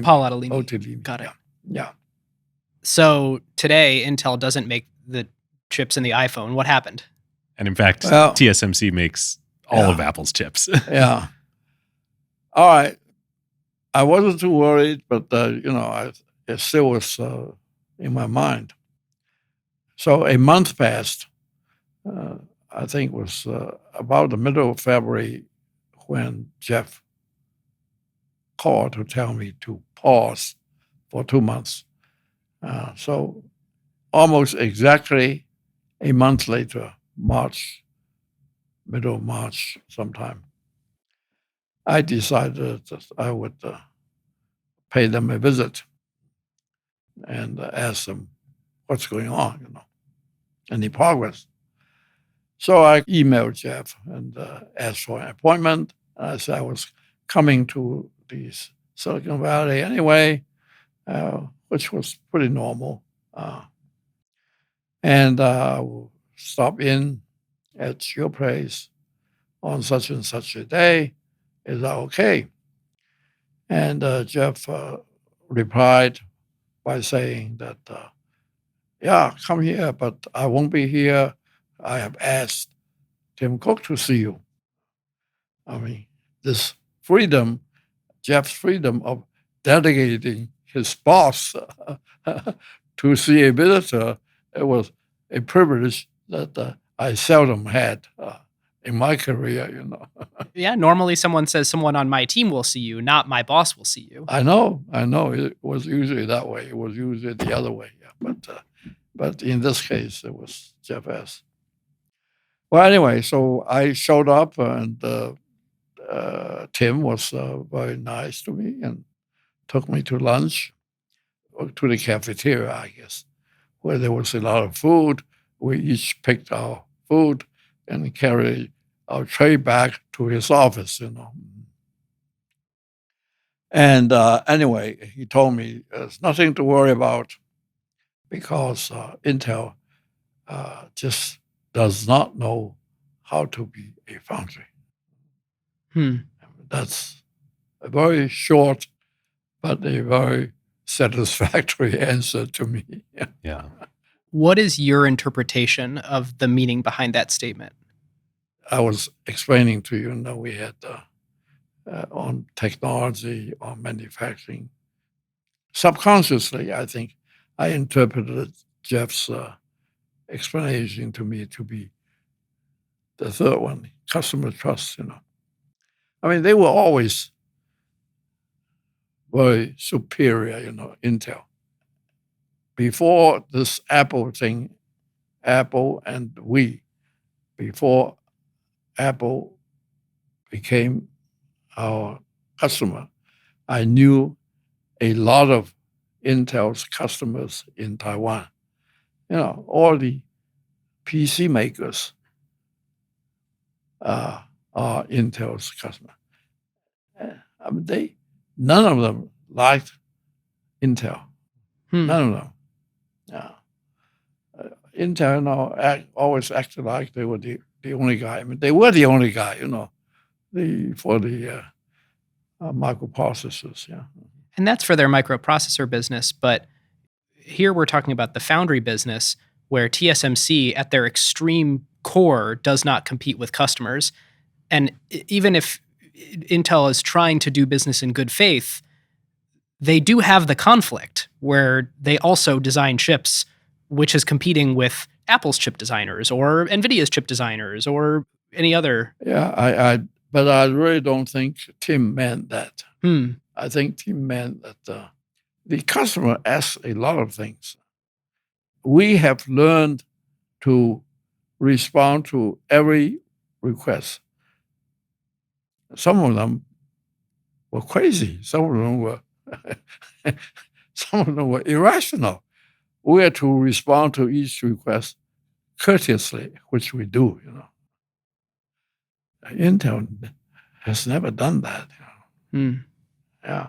Paul Ottolini. Ottolini. Got it. Yeah. So today, Intel doesn't make the chips in the iPhone. What happened? And in fact, TSMC makes all of Apple's chips. Yeah. All right. I wasn't too worried, but it still was in my mind. So a month passed. I think it was about the middle of February when Jeff called to tell me to pause for 2 months. So almost exactly a month later, middle of March sometime, I decided that I would pay them a visit and ask them what's going on, any progress. So I emailed Jeff and asked for an appointment. I said I was coming to the Silicon Valley anyway, which was pretty normal. And I will stop in at your place on such and such a day. Is that okay? And Jeff replied by saying that, yeah, come here, but I won't be here. I have asked Tim Cook to see you. I mean, this freedom, Jeff's freedom of delegating his boss to see a visitor, it was a privilege that I seldom had in my career, Yeah, normally someone says someone on my team will see you, not my boss will see you. I know. It was usually that way. It was usually the other way. Yeah. But in this case, it was Jeff S. Well, anyway, so I showed up, and Tim was very nice to me and took me to lunch, or to the cafeteria, I guess, where there was a lot of food. We each picked our food and carried our tray back to his office, And anyway, he told me there's nothing to worry about because Intel just does not know how to be a foundry. That's a very short but a very satisfactory answer to me. Yeah. What is your interpretation of the meaning behind that statement? I was explaining to you, we had on technology, on manufacturing. Subconsciously, I think I interpreted Jeff's explanation to me to be the third one, customer trust, I mean, they were always very superior, Intel. Before this Apple thing, Apple and before Apple became our customer, I knew a lot of Intel's customers in Taiwan. All the PC makers are Intel's customers. None of them liked Intel. None of them. Yeah. Intel always acted like they were the only guy. I mean, they were the only guy, for the microprocessors. Yeah. And that's for their microprocessor business. But here we're talking about the foundry business, where TSMC at their extreme core does not compete with customers. And even if Intel is trying to do business in good faith, they do have the conflict where they also design chips, which is competing with Apple's chip designers or Nvidia's chip designers or any other. Yeah, but I really don't think Tim meant that. I think Tim meant that the customer asks a lot of things. We have learned to respond to every request. Some of them were crazy. Some of them were irrational. We had to respond to each request courteously, which we do. Intel has never done that. Yeah,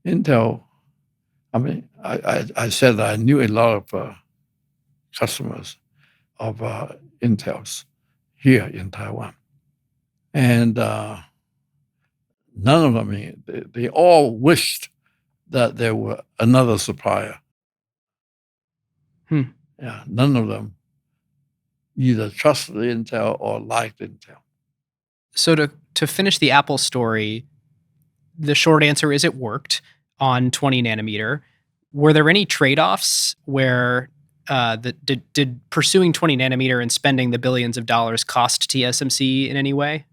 Intel. I mean, I said I knew a lot of customers of Intel's here in Taiwan, and none of them. They all wished that there were another supplier. Yeah, none of them either trusted Intel or liked Intel. So to finish the Apple story, the short answer is it worked on 20 nanometer. Were there any trade-offs where did pursuing 20 nanometer and spending the billions of dollars cost TSMC in any way?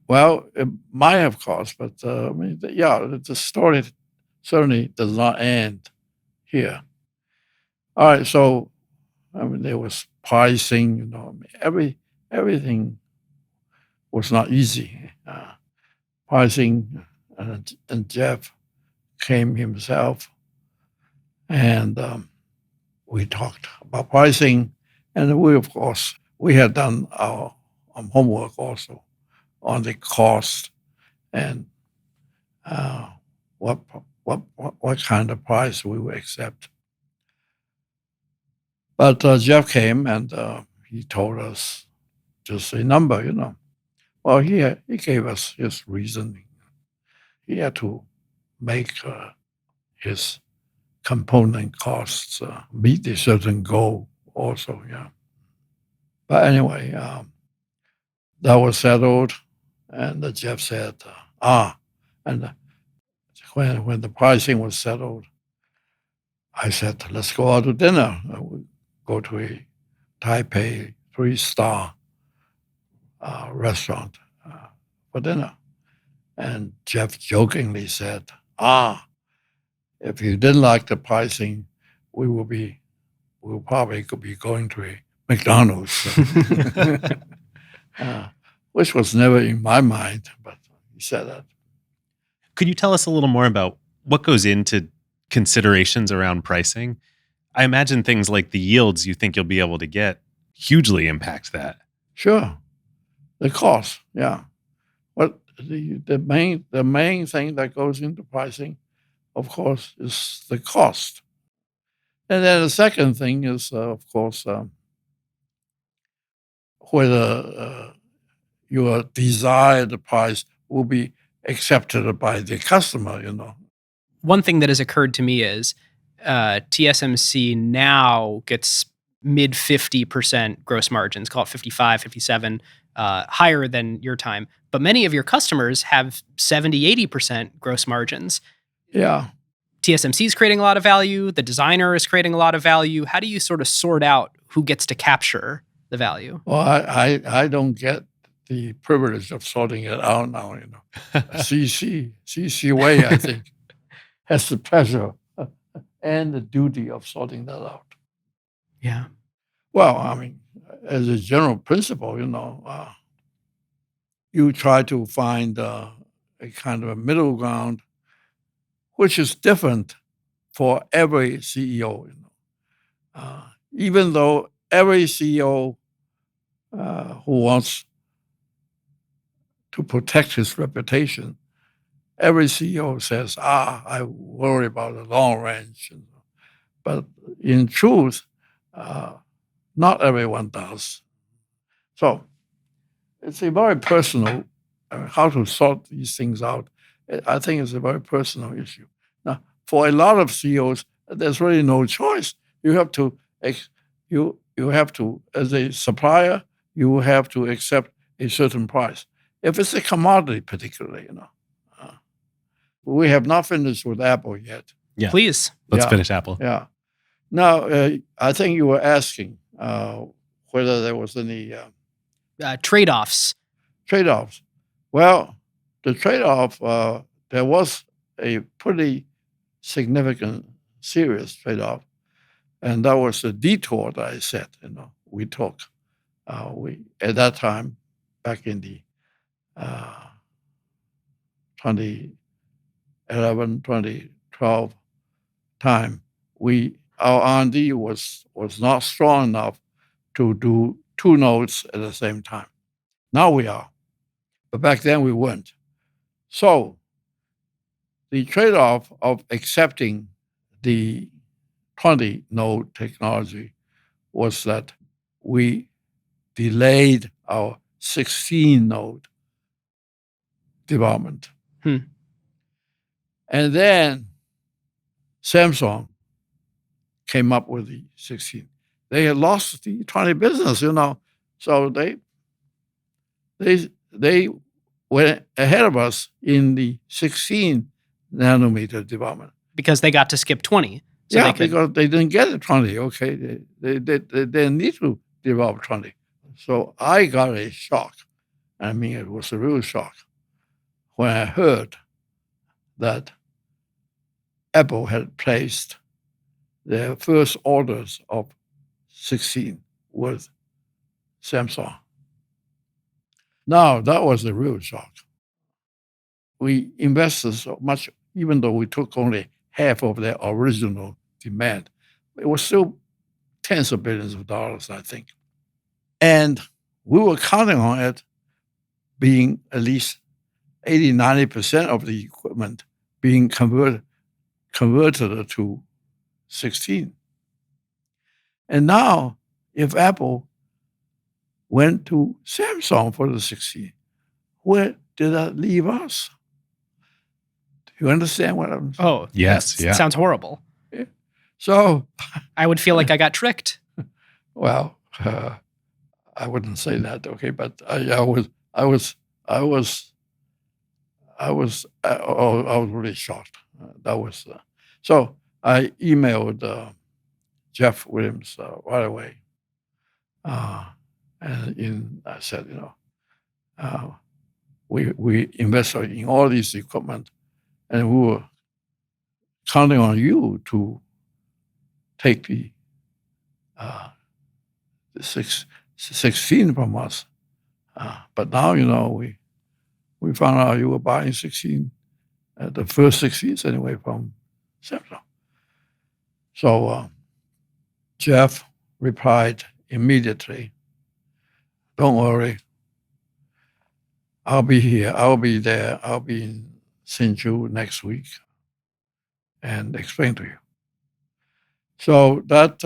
Well, it might have cost, but the story certainly does not end here. All right, so there was pricing. Everything was not easy. Pricing, and Jeff came himself, and we talked about pricing, and we had done our homework also on the cost and what kind of price we would accept. But Jeff came and he told us just a number, Well, he gave us his reasoning. He had to make his component costs meet a certain goal also, yeah. But anyway, that was settled, and Jeff said, and when the pricing was settled, I said, let's go out to dinner. We go to a Taipei 3-star restaurant for dinner. And Jeff jokingly said, if you didn't like the pricing, we'll probably could be going to a McDonald's, which was never in my mind, but he said that. Could you tell us a little more about what goes into considerations around pricing? I imagine things like the yields you think you'll be able to get hugely impact that. Sure. The cost, yeah. What the main thing that goes into pricing, of course, is the cost. And then the second thing is, of course, whether your desired price will be accepted by the customer, One thing that has occurred to me is TSMC now gets mid 50% gross margins, call it 55, 57, higher than your time. But many of your customers have 70, 80% gross margins. Yeah. TSMC is creating a lot of value. The designer is creating a lot of value. How do you sort of sort out who gets to capture the value? Well, I don't get the privilege of sorting it out now, CC Wei, I think, has the pleasure and the duty of sorting that out. Yeah. Well, I mean, as a general principle, you try to find a kind of a middle ground, which is different for every CEO. Even though every CEO who wants to protect his reputation, every CEO says, I worry about the long range. But in truth, not everyone does. So it's a very personal, how to sort these things out. I think it's a very personal issue. Now, for a lot of CEOs, there's really no choice. You have to, as a supplier, you have to accept a certain price. If it's a commodity, particularly, we have not finished with Apple yet. Yeah. Please. Let's finish Apple. Yeah. Now, I think you were asking whether there was any Trade-offs. trade-offs. Well, the trade-off, there was a pretty significant, serious trade-off, and that was the detour that I said, we took. At that time, back in the 2011, 2012 time, our R&D was not strong enough to do 2 nodes at the same time. Now we are, but back then we weren't. So the trade-off of accepting the 20-node technology was that we delayed our 16-node development. And then Samsung came up with the 16. They had lost the 20 business, so they went ahead of us in the 16 nanometer development. Because they got to skip 20. So because they didn't get the 20, okay? They didn't need to develop 20. So I got a shock. I mean, it was a real shock when I heard that Apple had placed their first orders of 16 with Samsung. Now, that was a real shock. We invested so much, even though we took only half of their original demand. It was still tens of billions of dollars, I think. And we were counting on it being at least 80, 90% of the equipment being converted to 16. And now, if Apple went to Samsung for the 16, where did that leave us? Do you understand what I'm saying? Oh, yes. It sounds horrible. Yeah. So I would feel like I got tricked. Well, I wouldn't say that, okay, but I was really shocked. That was so. I emailed Jeff Williams right away, and I said, we invested in all these equipment, and we were counting on you to take the 16 from us. But now, we found out you were buying 16, the first 16s anyway, from Samsung. So Jeff replied immediately, "Don't worry. I'll be here. I'll be there. I'll be in Hsinchu next week and explain to you." So that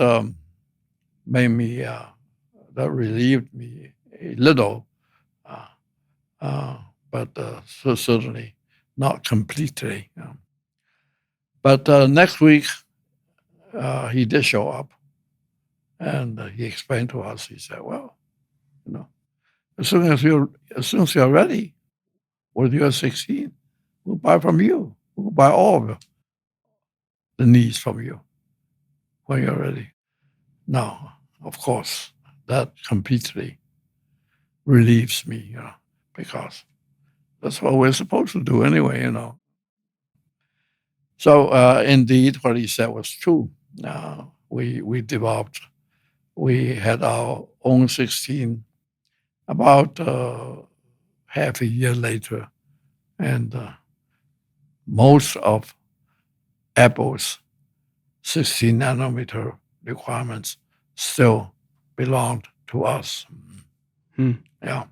made me, that relieved me a little, but so certainly not completely. But next week, he did show up, and he explained to us. He said, "Well, as soon as you're ready with your 16, we'll buy from you. We'll buy all of the needs from you when you're ready." Now, of course, that completely relieves me, because that's what we're supposed to do anyway, So indeed, what he said was true. We had our own 16 about half a year later, and most of Apple's 16 nanometer requirements still belonged to us. Hmm. Yeah.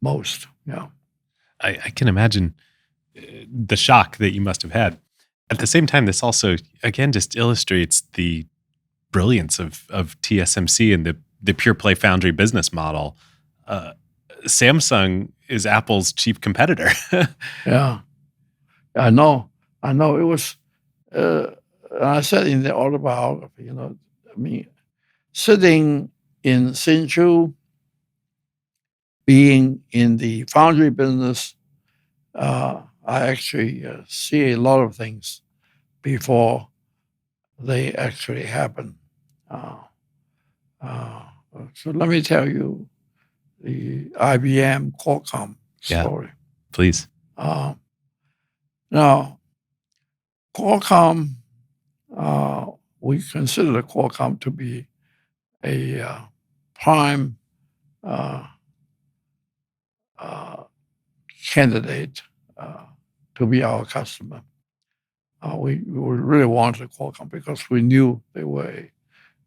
Most, yeah. I can imagine the shock that you must have had. At the same time, this also, again, just illustrates the brilliance of TSMC and the pure play foundry business model. Samsung is Apple's chief competitor. Yeah. I know. It was, I said in the autobiography, I mean, sitting in Hsinchu, being in the foundry business, I actually see a lot of things before they actually happen. So let me tell you the IBM-Qualcomm Yeah. story. Please. Now, Qualcomm, we consider Qualcomm to be a prime candidate to be our customer. We really wanted Qualcomm because we knew they were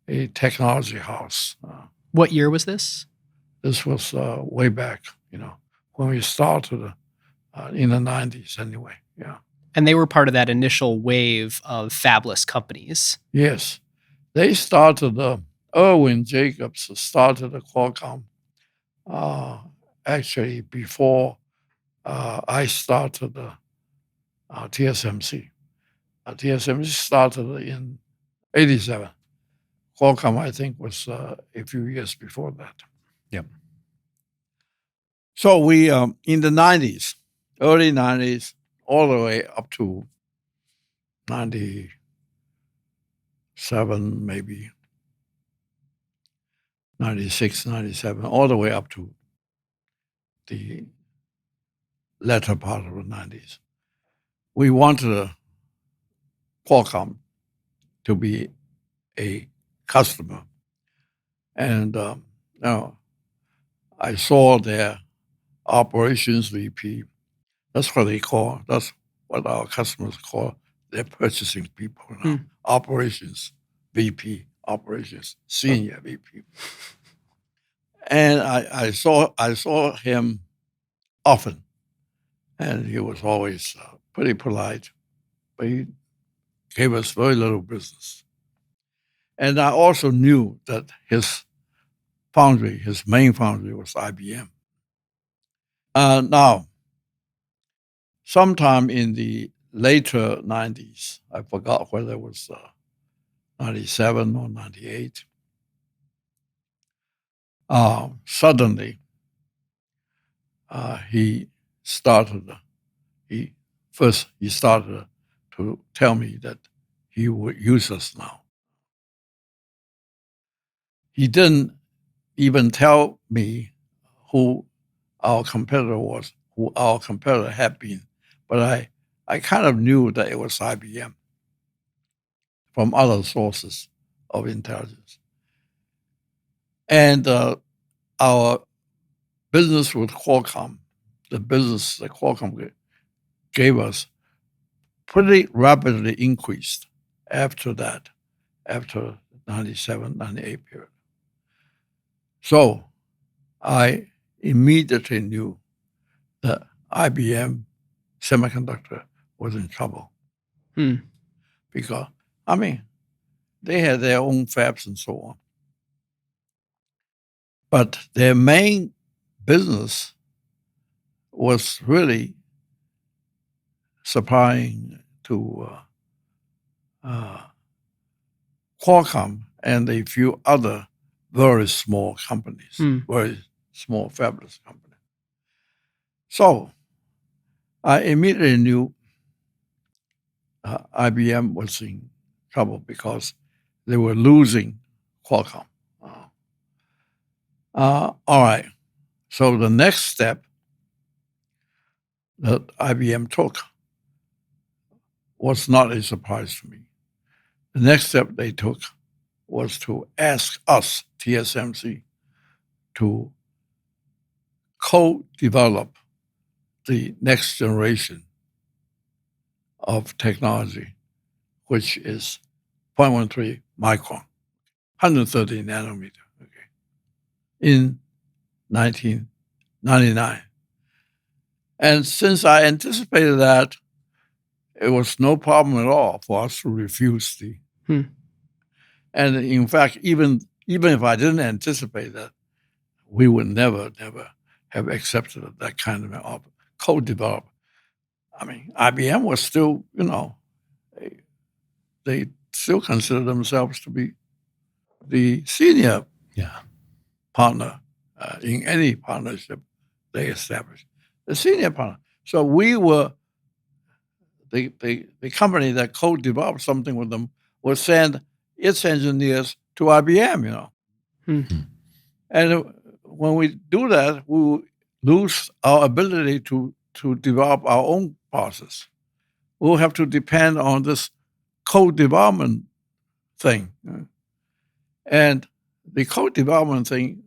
a technology house. What year was this? This was way back, when we started in the 90s anyway. Yeah. And they were part of that initial wave of fabless companies. Yes. They started, Irwin Jacobs started Qualcomm actually before I started TSMC. TSMC started in 87. Qualcomm, I think, was a few years before that. Yep. So we, in the 90s, early 90s, all the way up to 97, maybe 96, 97, all the way up to the latter part of the 90s. We wanted Qualcomm to be a customer. And now I saw their operations VP. That's what our customers call their purchasing people now. Operations VP, operations senior VP. And I saw him often, and he was always pretty polite, but he gave us very little business. And I also knew that his main foundry was IBM. Now, sometime in the later 90s, I forgot whether it was 97 or 98, suddenly he started to tell me that he would use us now. He didn't even tell me who our competitor was, who our competitor had been, but I kind of knew that it was IBM from other sources of intelligence. And our business with Qualcomm, the business that Qualcomm gave us, pretty rapidly increased after that, after 97, 98 period. So I immediately knew that IBM Semiconductor was in trouble. Because, they had their own fabs and so on. But their main business was really supplying to Qualcomm and a few other very small companies, very small fabless companies. So I immediately knew IBM was in trouble because they were losing Qualcomm. All right. So the next step that IBM took was not a surprise to me. The next step they took was to ask us, TSMC, to co-develop the next generation of technology, which is 0.13 micron, 130 nanometer, okay, in 1999. And since I anticipated that, it was no problem at all for us to refuse the. And in fact, even if I didn't anticipate that, we would never have accepted that kind of co-development. I mean, IBM was still, they still consider themselves to be the senior partner in any partnership they established, the senior partner. So we were the company that co-developed something with them would send its engineers to IBM, And when we do that, we lose our ability to develop our own process. We'll have to depend on this co-development thing. And the co-development thing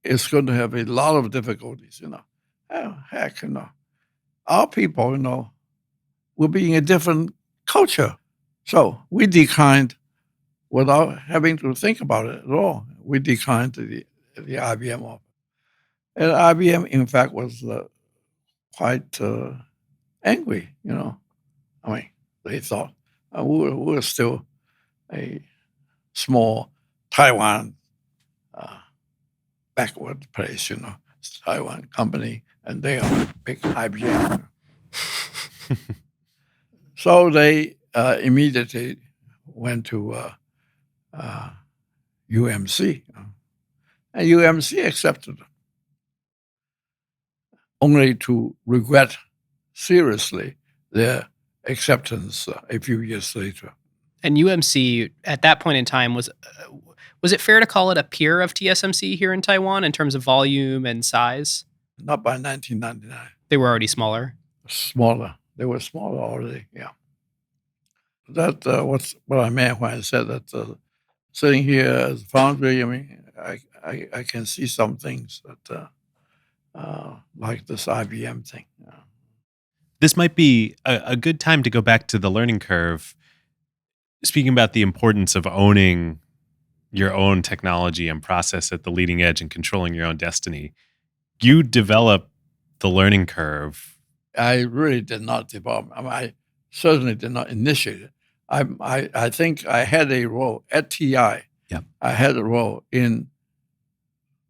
is going to have a lot of difficulties, Heck, our people, will be in a different culture. So we declined without having to think about it at all. We declined the IBM offer. And IBM, in fact, was quite angry, I mean, they thought we were still a small Taiwan backward place, It's a Taiwan company, and they are a big IBM. So they immediately went to UMC, and UMC accepted them, only to regret seriously their acceptance a few years later. And UMC at that point in time was it fair to call it a peer of TSMC here in Taiwan in terms of volume and size? Not by 1999. They were already smaller. Smaller. They were smaller already. Yeah. That what I meant when I said that sitting here as a foundry. I mean, I can see some things that like this IBM thing. This might be a good time to go back to the learning curve. Speaking about the importance of owning your own technology and process at the leading edge and controlling your own destiny, you develop the learning curve. I really did not develop. I certainly did not initiate it. I think I had a role at TI. Yeah. I had a role in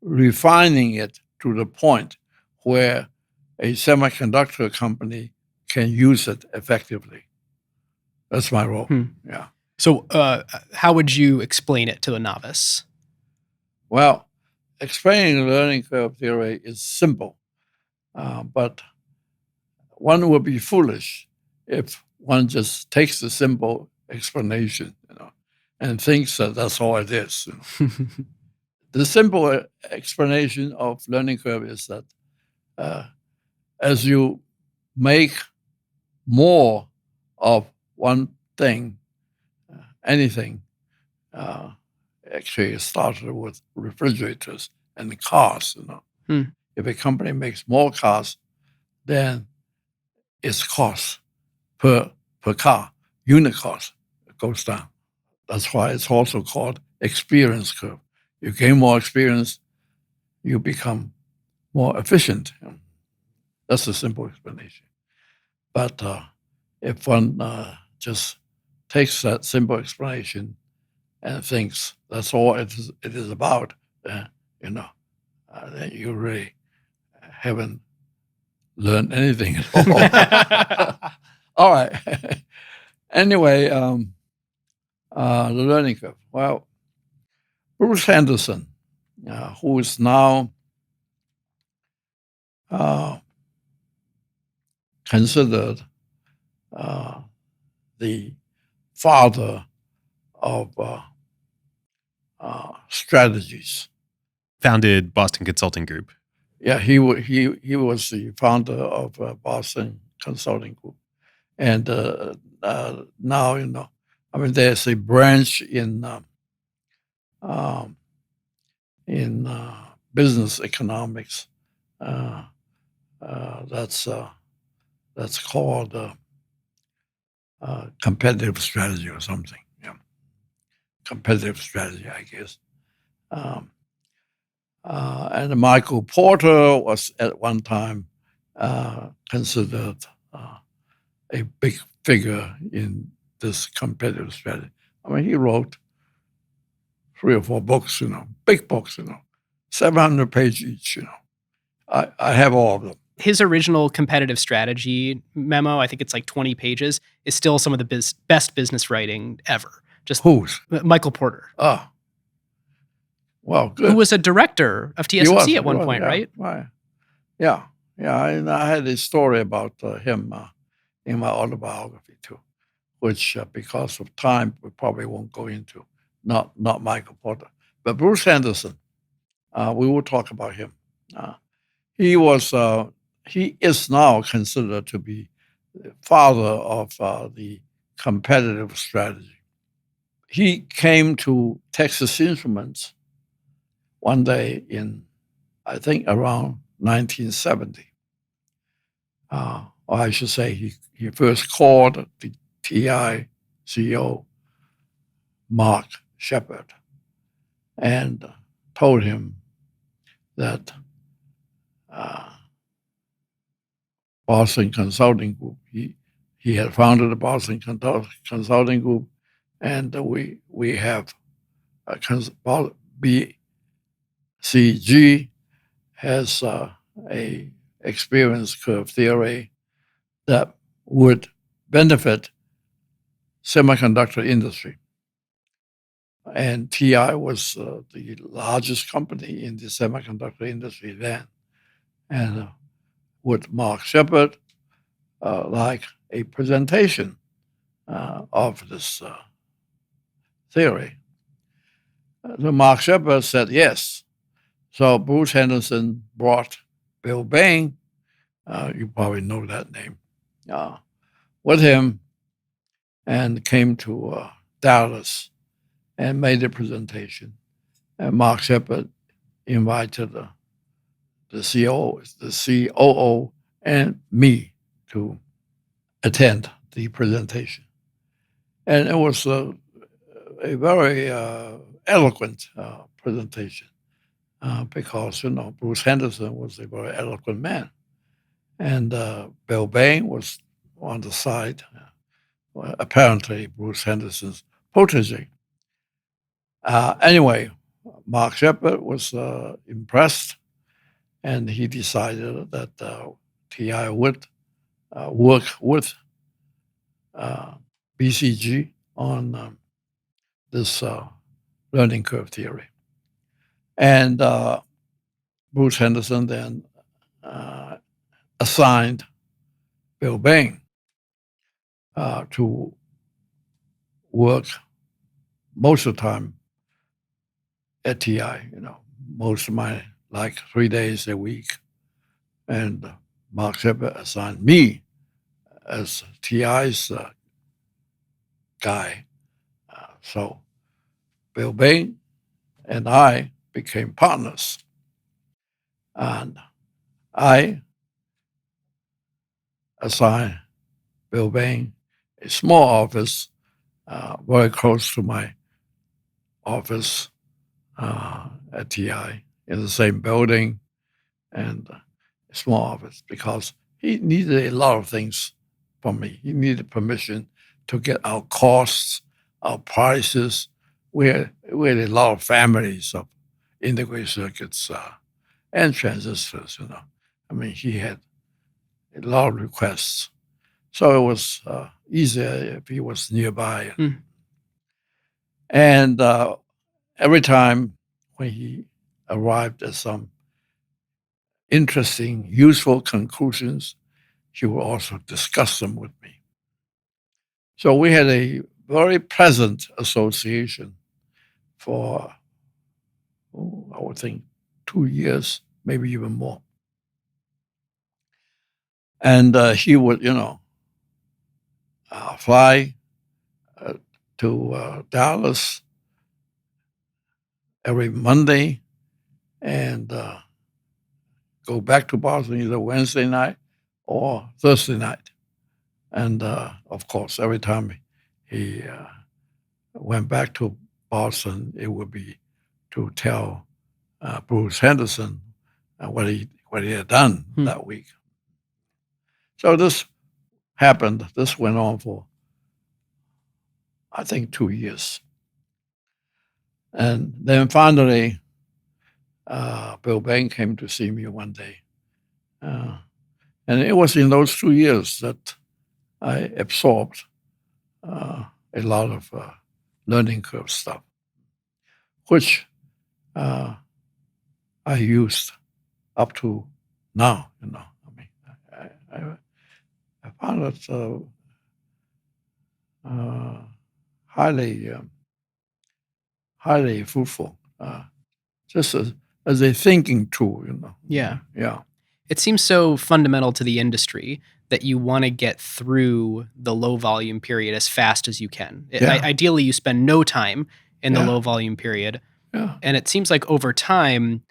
refining it to the point where a semiconductor company can use it effectively. That's my role. Yeah. So how would you explain it to a novice? Well, explaining the learning curve theory is simple, but one would be foolish if one just takes the simple explanation, and thinks that that's all it is. The simple explanation of learning curve is that as you make more of one thing, anything, actually it started with refrigerators and cars. If a company makes more cars, then its cost per car, unit cost, goes down. That's why it's also called experience curve. You gain more experience, you become more efficient. That's a simple explanation. But if one just takes that simple explanation and thinks that's all it is about, then you really haven't learned anything at all. All right. Anyway, the learning curve. Well, Bruce Henderson, who is now considered the father of strategies. Founded Boston Consulting Group. Yeah, he was the founder of Boston Consulting Group, and now there's a branch in business economics that's called competitive strategy or something. Yeah. Competitive strategy, I guess. And Michael Porter was at one time considered a big figure in this competitive strategy. I mean, he wrote 3 or 4 books, big books, 700 pages each, I have all of them. His original competitive strategy memo, I think it's like 20 pages, is still some of the best business writing ever. Just Whose? Michael Porter. Ah. Well, good. Who was a director of TSMC at one point, yeah, right? Right. Yeah. And I had a story about him in my autobiography too, which because of time we probably won't go into. Not Michael Porter, but Bruce Henderson. We will talk about him. He is now considered to be the father of the competitive strategy. He came to Texas Instruments one day in, I think, around 1970. Or I should say, he first called the TI CEO, Mark Shepard, and told him that Boston Consulting Group, he had founded the Boston Consulting Group, and we have BCG has a experience curve theory that would benefit semiconductor industry. And TI was the largest company in the semiconductor industry then. And would Mark Shepard like a presentation of this theory? So Mark Shepard said yes. So Bruce Henderson brought Bill Bain, you probably know that name, with him and came to Dallas and made a presentation. And Mark Shepard invited the COO, and me to attend the presentation. And it was a very eloquent presentation because, Bruce Henderson was a very eloquent man. And Bill Bain was on the side, apparently Bruce Henderson's protege. Anyway, Mark Shepard was impressed, and he decided that TI would work with BCG on this learning curve theory. And Bruce Henderson then assigned Bill Bain to work most of the time at TI, most of my, like 3 days a week. And Mark Shepard assigned me as TI's guy. So Bill Bain and I became partners. And I assigned Bill Bain a small office very close to my office at TI in the same building, and a small office because he needed a lot of things from me. He needed permission to get our costs, our prices. We had a lot of families of integrated circuits and transistors, I mean, he had a lot of requests. So it was easier if he was nearby. And every time when he arrived at some interesting, useful conclusions, he would also discuss them with me. So we had a very pleasant association for, I would think, 2 years, maybe even more. And he would, fly to Dallas every Monday and go back to Boston either Wednesday night or Thursday night. And of course, every time he went back to Boston, it would be to tell Bruce Henderson what he had done that week. So this happened. This went on for, I think, 2 years. And then finally, Bill Bain came to see me one day. And it was in those 2 years that I absorbed a lot of learning curve stuff, which I used up to now. I mean, I found it highly fruitful, just as a thinking tool. Yeah. Yeah. It seems so fundamental to the industry that you want to get through the low volume period as fast as you can. Ideally, you spend no time in the low volume period. Yeah. And it seems like over time,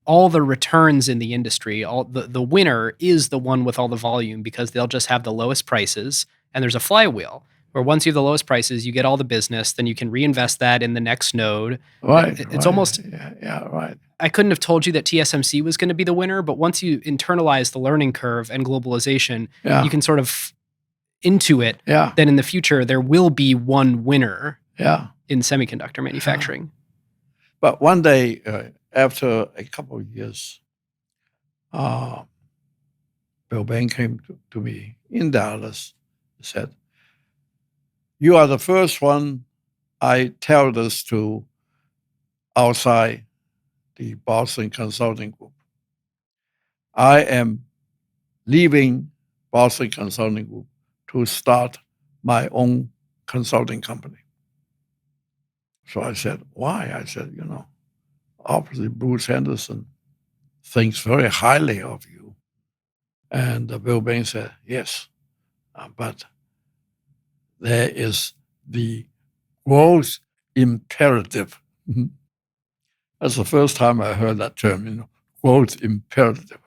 all the returns in the industry, all the winner is the one with all the volume, because they'll just have the lowest prices. And there's a flywheel where once you have the lowest prices, you get all the business, then you can reinvest that in the next node. Right. It's almost... Yeah, right. I couldn't have told you that TSMC was going to be the winner, but once you internalize the learning curve and globalization, you can sort of intuit that in the future there will be one winner in semiconductor manufacturing. But one day, after a couple of years, Bill Bain came to me in Dallas and said, "You are the first one I tell this to outside the Boston Consulting Group. I am leaving Boston Consulting Group to start my own consulting company." So I said, "Why?" I said, obviously Bruce Henderson thinks very highly of you. And Bill Bain said, "Yes, but there is the growth imperative." That's the first time I heard that term, growth imperative.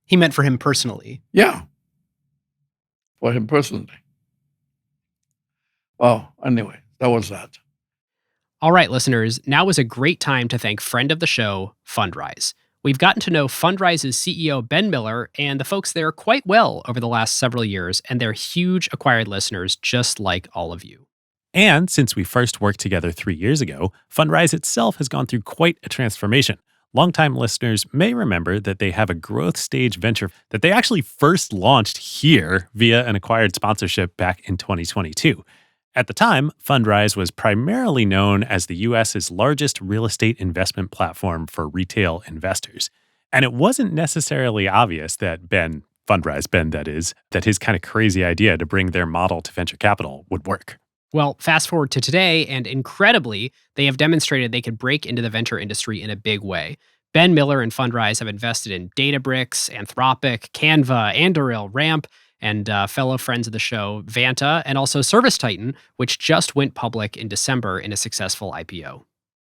He meant for him personally. Yeah, for him personally. Well, anyway, that was that. All right, listeners, now is a great time to thank friend of the show, Fundrise. We've gotten to know Fundrise's CEO, Ben Miller, and the folks there quite well over the last several years, and they're huge acquired listeners just like all of you. And since we first worked together 3 years ago, Fundrise itself has gone through quite a transformation. Longtime listeners may remember that they have a growth stage venture that they actually first launched here via an acquired sponsorship back in 2022. At the time, Fundrise was primarily known as the US's largest real estate investment platform for retail investors. And it wasn't necessarily obvious that Fundrise Ben, that his kind of crazy idea to bring their model to venture capital would work. Well, fast forward to today, and incredibly, they have demonstrated they could break into the venture industry in a big way. Ben Miller and Fundrise have invested in Databricks, Anthropic, Canva, Anduril, Ramp, and fellow friends of the show, Vanta, and also ServiceTitan, which just went public in December in a successful IPO.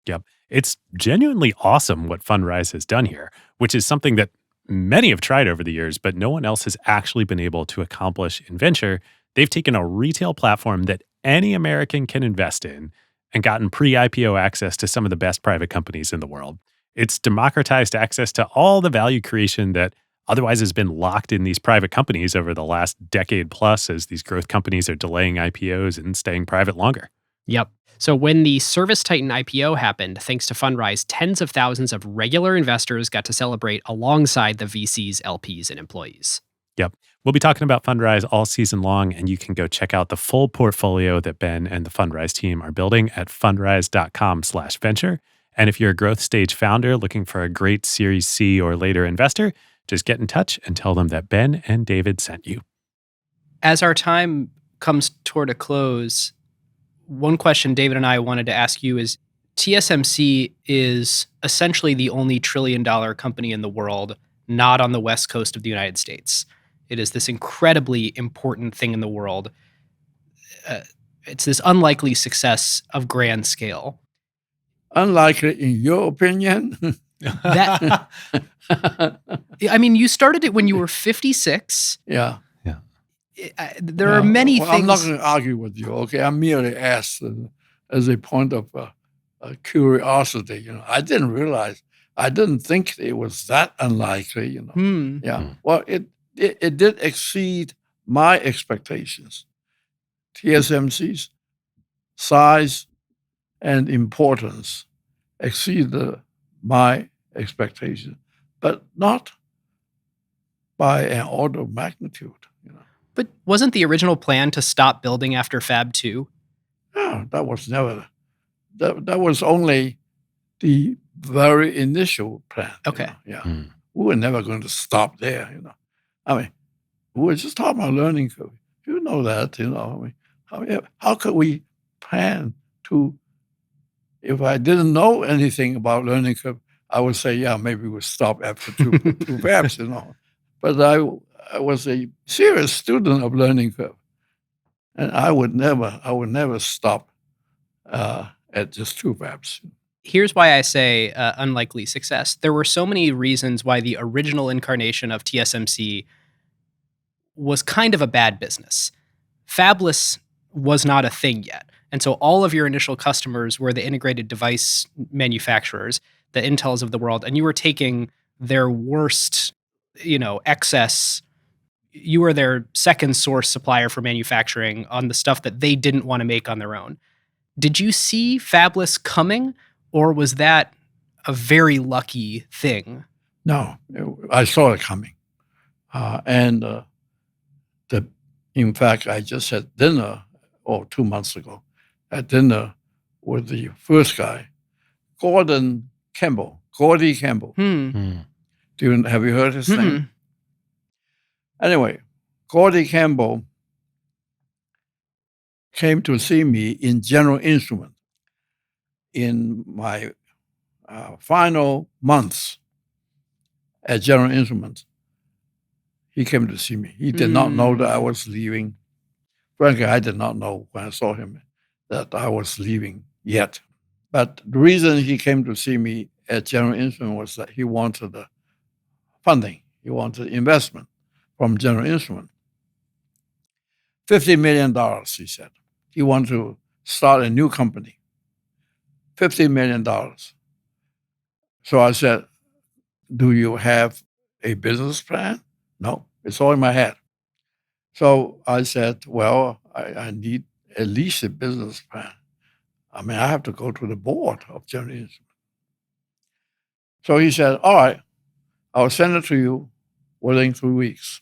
Yep. It's genuinely awesome what Fundrise has done here, which is something that many have tried over the years, but no one else has actually been able to accomplish in venture. They've taken a retail platform that any American can invest in and gotten pre-IPO access to some of the best private companies in the world. It's democratized access to all the value creation that otherwise has been locked in these private companies over the last decade plus as these growth companies are delaying IPOs and staying private longer. Yep. So when the ServiceTitan IPO happened, thanks to Fundrise, tens of thousands of regular investors got to celebrate alongside the VCs, LPs, and employees. Yep. We'll be talking about Fundrise all season long, and you can go check out the full portfolio that Ben and the Fundrise team are building at fundrise.com/venture. And if you're a growth stage founder looking for a great Series C or later investor, just get in touch and tell them that Ben and David sent you. As our time comes toward a close, one question David and I wanted to ask you is, TSMC is essentially the only trillion-dollar company in the world not on the west coast of the United States. It is this incredibly important thing in the world. It's this unlikely success of grand scale. Unlikely in your opinion? I mean, you started it when you were 56. Yeah. there are many things. I'm not going to argue with you, okay? I merely asked as a point of curiosity. I didn't realize, I didn't think it was that unlikely. Yeah. Well, it did exceed my expectations. TSMC's size and importance exceeded my expectations, but not by an order of magnitude. But wasn't the original plan to stop building after Fab 2? No, that was never. That was only the very initial plan. Okay. Yeah. We were never going to stop there. I mean, we were just talking about learning curve. You know that. How could we plan to? If I didn't know anything about learning curve, I would say, yeah, maybe we'll stop after two fabs. But I was a serious student of learning curve, and I would never stop at just two fabs. Here's why I say unlikely success. There were so many reasons why the original incarnation of TSMC was kind of a bad business. Fabless was not a thing yet. And so all of your initial customers were the integrated device manufacturers, the Intels of the world, and you were taking their worst, excess. You were their second source supplier for manufacturing on the stuff that they didn't want to make on their own. Did you see Fabless coming, or was that a very lucky thing? No, I saw it coming. In fact, I just had dinner 2 months ago, at dinner with the first guy, Gordy Campbell. Have you heard his name? Anyway, Gordy Campbell came to see me in General Instrument in my final months at General Instrument. He came to see me. He did not know that I was leaving. Frankly, I did not know when I saw him that I was leaving yet. But the reason he came to see me at General Instrument was that he wanted the funding. He wanted investment from General Instrument. $50 million, he said. He wanted to start a new company. $50 million. So I said, do you have a business plan? No, it's all in my head. So I said, well, I need at least a business plan. I mean, I have to go to the board of General Instrument. So he said, all right, I'll send it to you within 3 weeks.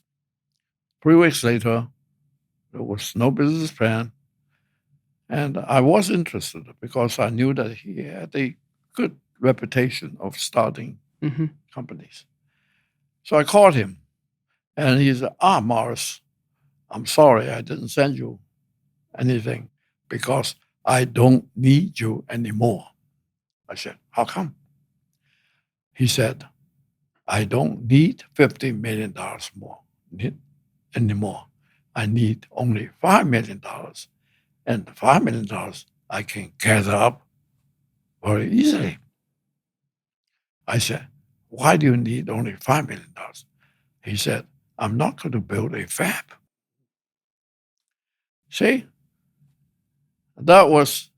3 weeks later, there was no business plan. And I was interested because I knew that he had a good reputation of starting companies. So I called him, and he said, Morris, I'm sorry I didn't send you anything because I don't need you anymore. I said, how come? He said, I don't need $50 million more anymore. I need only $5 million. And the $5 million I can gather up very easily. I said, why do you need only $5 million? He said, I'm not going to build a fab. See, that was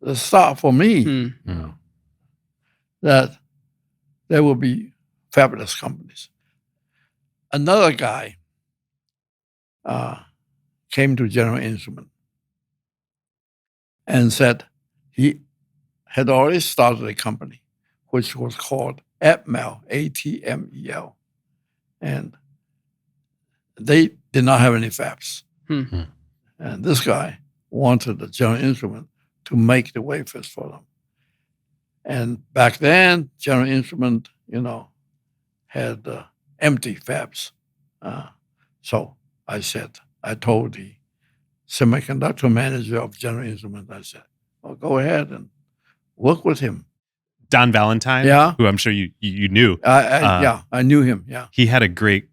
the start for me, that there will be fabulous companies. Another guy came to General Instrument and said he had already started a company which was called Atmel, ATMEL. And they did not have any fabs. And this guy wanted the General Instrument to make the wafers for them. And back then, General Instrument, had empty fabs. So I told the semiconductor manager of General Instrument, I said, well, go ahead and work with him. Don Valentine, Yeah. who I'm sure you knew. I knew him, yeah. He had a great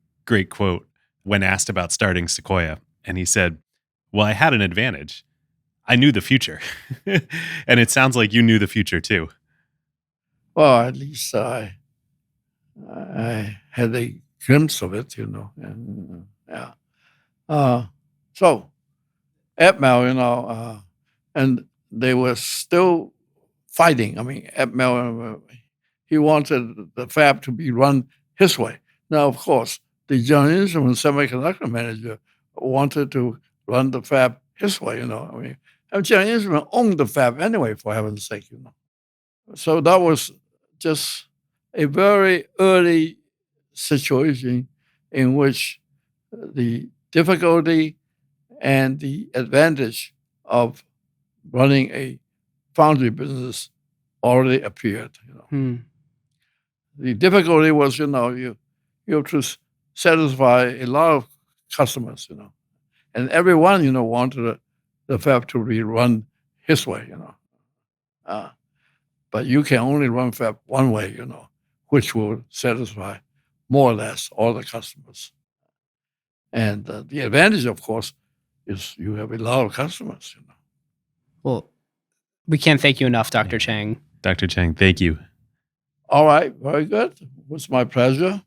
quote when asked about starting Sequoia. And he said, well, I had an advantage. I knew the future. And it sounds like you knew the future too. Well, at least I had a glimpse of it, and yeah. So Atmel, and they were still fighting. I mean, Atmel, he wanted the fab to be run his way. Now, of course, the John Instrument semiconductor manager wanted to run the fab his way. I mean, and John Instrument owned the fab anyway, for heaven's sake. So that was just a very early situation in which the difficulty and the advantage of running a foundry business already appeared. The difficulty was, you have to satisfy a lot of customers, and everyone, wanted the fab to be run his way, but you can only run fab one way, which will satisfy more or less all the customers. And the advantage, of course, is you have a lot of customers. Well, we can't thank you enough, Dr. Chang. Dr. Chang, thank you. All right, very good. It was my pleasure.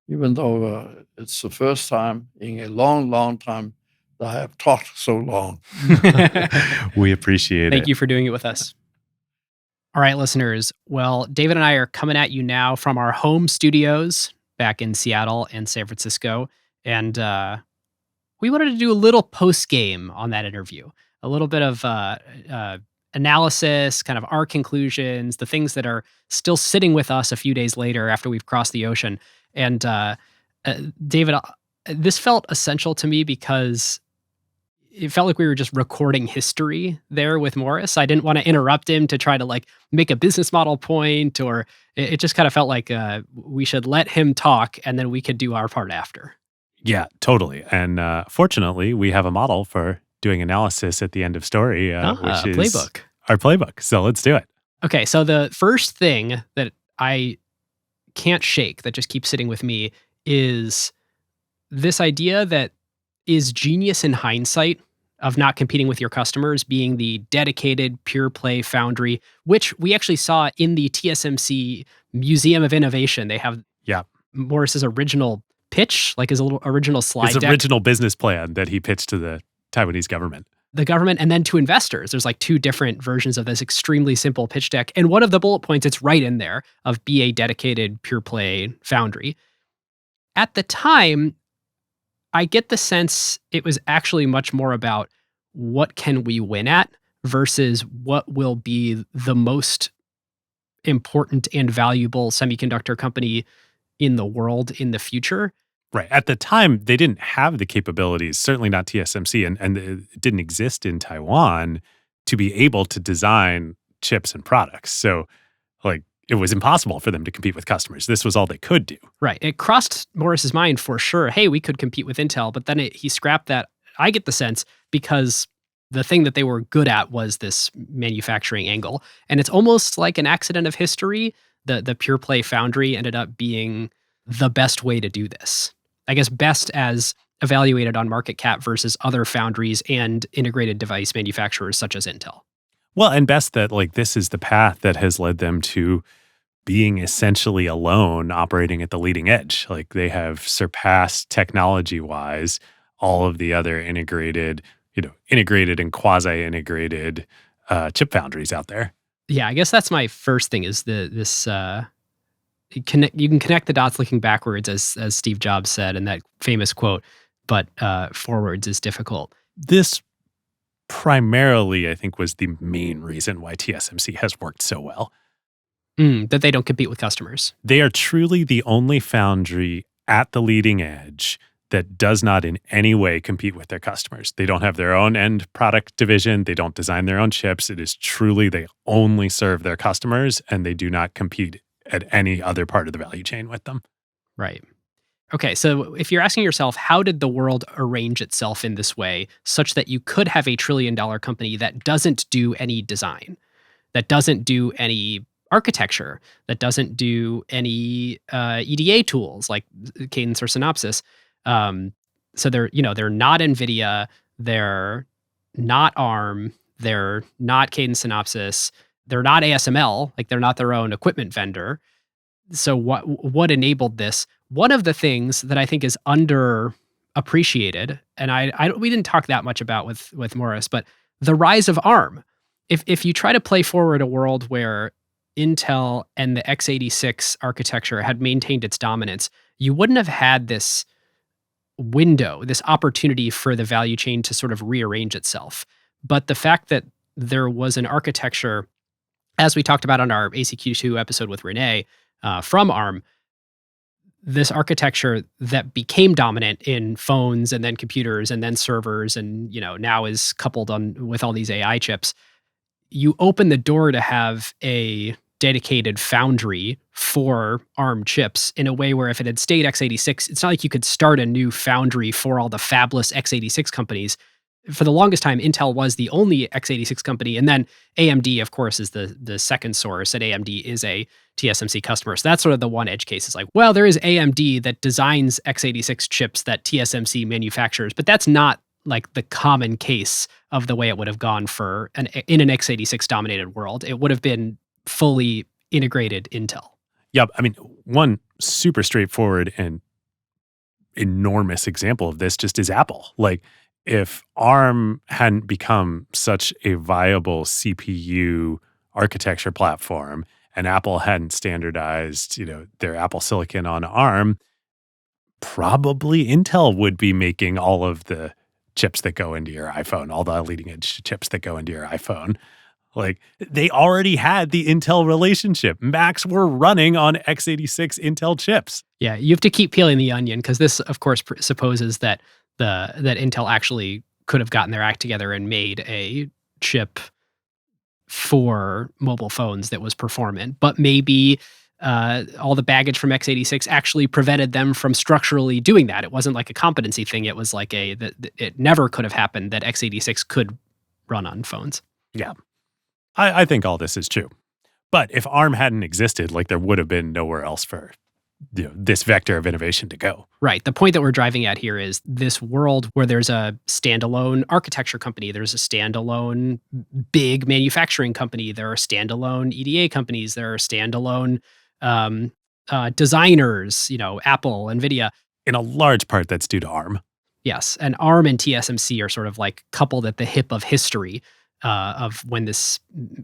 Even though it's the first time in a long, long time that I have talked so long. We appreciate it. Thank you for doing it with us. All right, listeners. Well, David and I are coming at you now from our home studios back in Seattle and San Francisco. And we wanted to do a little post-game on that interview, a little bit of analysis, kind of our conclusions, the things that are still sitting with us a few days later after we've crossed the ocean. And David, this felt essential to me because it felt like we were just recording history there with Morris. I didn't want to interrupt him to try to make a business model point, or it just kind of felt like we should let him talk and then we could do our part after. Yeah, totally. And fortunately, we have a model for doing analysis at the end of story, which is playbook. Our playbook. So let's do it. Okay, so the first thing that I can't shake that just keeps sitting with me is this idea that is genius in hindsight of not competing with your customers being the dedicated pure play foundry, which we actually saw in the TSMC Museum of Innovation. They have Morris's original pitch, his little original slide deck. His original business plan that he pitched to the Taiwanese government. The government, and then to investors. There's two different versions of this extremely simple pitch deck. And one of the bullet points, it's right in there, of be a dedicated pure play foundry. At the time, I get the sense it was actually much more about what can we win at versus what will be the most important and valuable semiconductor company in the world in the future. Right. At the time, they didn't have the capabilities, certainly not TSMC, and it didn't exist in Taiwan to be able to design chips and products. So, it was impossible for them to compete with customers. This was all they could do. Right. It crossed Morris's mind for sure. Hey, we could compete with Intel, but then he scrapped that. I get the sense because the thing that they were good at was this manufacturing angle. And it's almost like an accident of history. The pure play foundry ended up being the best way to do this. I guess best as evaluated on market cap versus other foundries and integrated device manufacturers such as Intel. Well, and best that this is the path that has led them to being essentially alone operating at the leading edge. They have surpassed technology-wise all of the other integrated and quasi-integrated chip foundries out there. Yeah, I guess that's my first thing is you can connect the dots looking backwards, as Steve Jobs said in that famous quote, but forwards is difficult. This primarily, I think, was the main reason why TSMC has worked so well. That they don't compete with customers. They are truly the only foundry at the leading edge that does not in any way compete with their customers. They don't have their own end product division. They don't design their own chips. It is truly they only serve their customers, and they do not compete at any other part of the value chain with them. Right. Okay, so if you're asking yourself, how did the world arrange itself in this way such that you could have $1 trillion company that doesn't do any design, that doesn't do any architecture, that doesn't do any EDA tools like Cadence or Synopsys? So they're not NVIDIA, they're not ARM, they're not Cadence Synopsys, they're not ASML, they're not their own equipment vendor. So what enabled this? One of the things that I think is appreciated, and we didn't talk that much about with Morris, but the rise of ARM. If you try to play forward a world where Intel and the x86 architecture had maintained its dominance, you wouldn't have had this window, this opportunity for the value chain to sort of rearrange itself. But the fact that there was an architecture, as we talked about on our ACQ2 episode with Renee, from ARM, this architecture that became dominant in phones and then computers and then servers and now is coupled with all these AI chips, you open the door to have a dedicated foundry for ARM chips in a way where if it had stayed x86, it's not like you could start a new foundry for all the fabless x86 companies. For the longest time, Intel was the only x86 company. And then AMD, of course, is the second source, and AMD is a TSMC customer. So that's sort of the one edge case. Is like, well, there is AMD that designs x86 chips that TSMC manufactures, but that's not like the common case of the way it would have gone in an x86 dominated world. It would have been fully integrated Intel. Yeah, I mean, one super straightforward and enormous example of this just is Apple. Like, if ARM hadn't become such a viable CPU architecture platform and Apple hadn't standardized, their Apple Silicon on ARM, probably Intel would be making all of the chips that go into your iPhone, all the leading edge chips that go into your iPhone. Like, they already had the Intel relationship. Macs were running on x86 Intel chips. Yeah, you have to keep peeling the onion because this, of course, supposes that that Intel actually could have gotten their act together and made a chip for mobile phones that was performant. But maybe all the baggage from x86 actually prevented them from structurally doing that. It wasn't like a competency thing. It was like it never could have happened that x86 could run on phones. Yeah. I think all this is true. But if ARM hadn't existed, like, there would have been nowhere else for this vector of innovation to go. Right. The point that we're driving at here is this world where there's a standalone architecture company, there's a standalone big manufacturing company, there are standalone EDA companies, there are standalone designers, Apple, Nvidia. In a large part, that's due to ARM. Yes. And ARM and TSMC are sort of like coupled at the hip of history of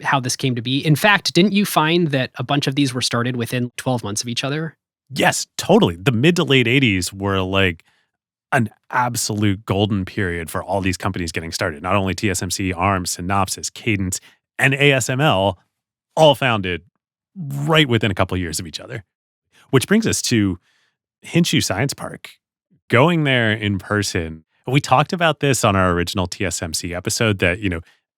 how this came to be. In fact, didn't you find that a bunch of these were started within 12 months of each other? Yes, totally. The mid to late 80s were like an absolute golden period for all these companies getting started. Not only TSMC, ARM, Synopsys, Cadence, and ASML, all founded right within a couple of years of each other. Which brings us to Hsinchu Science Park. Going there in person, we talked about this on our original TSMC episode that,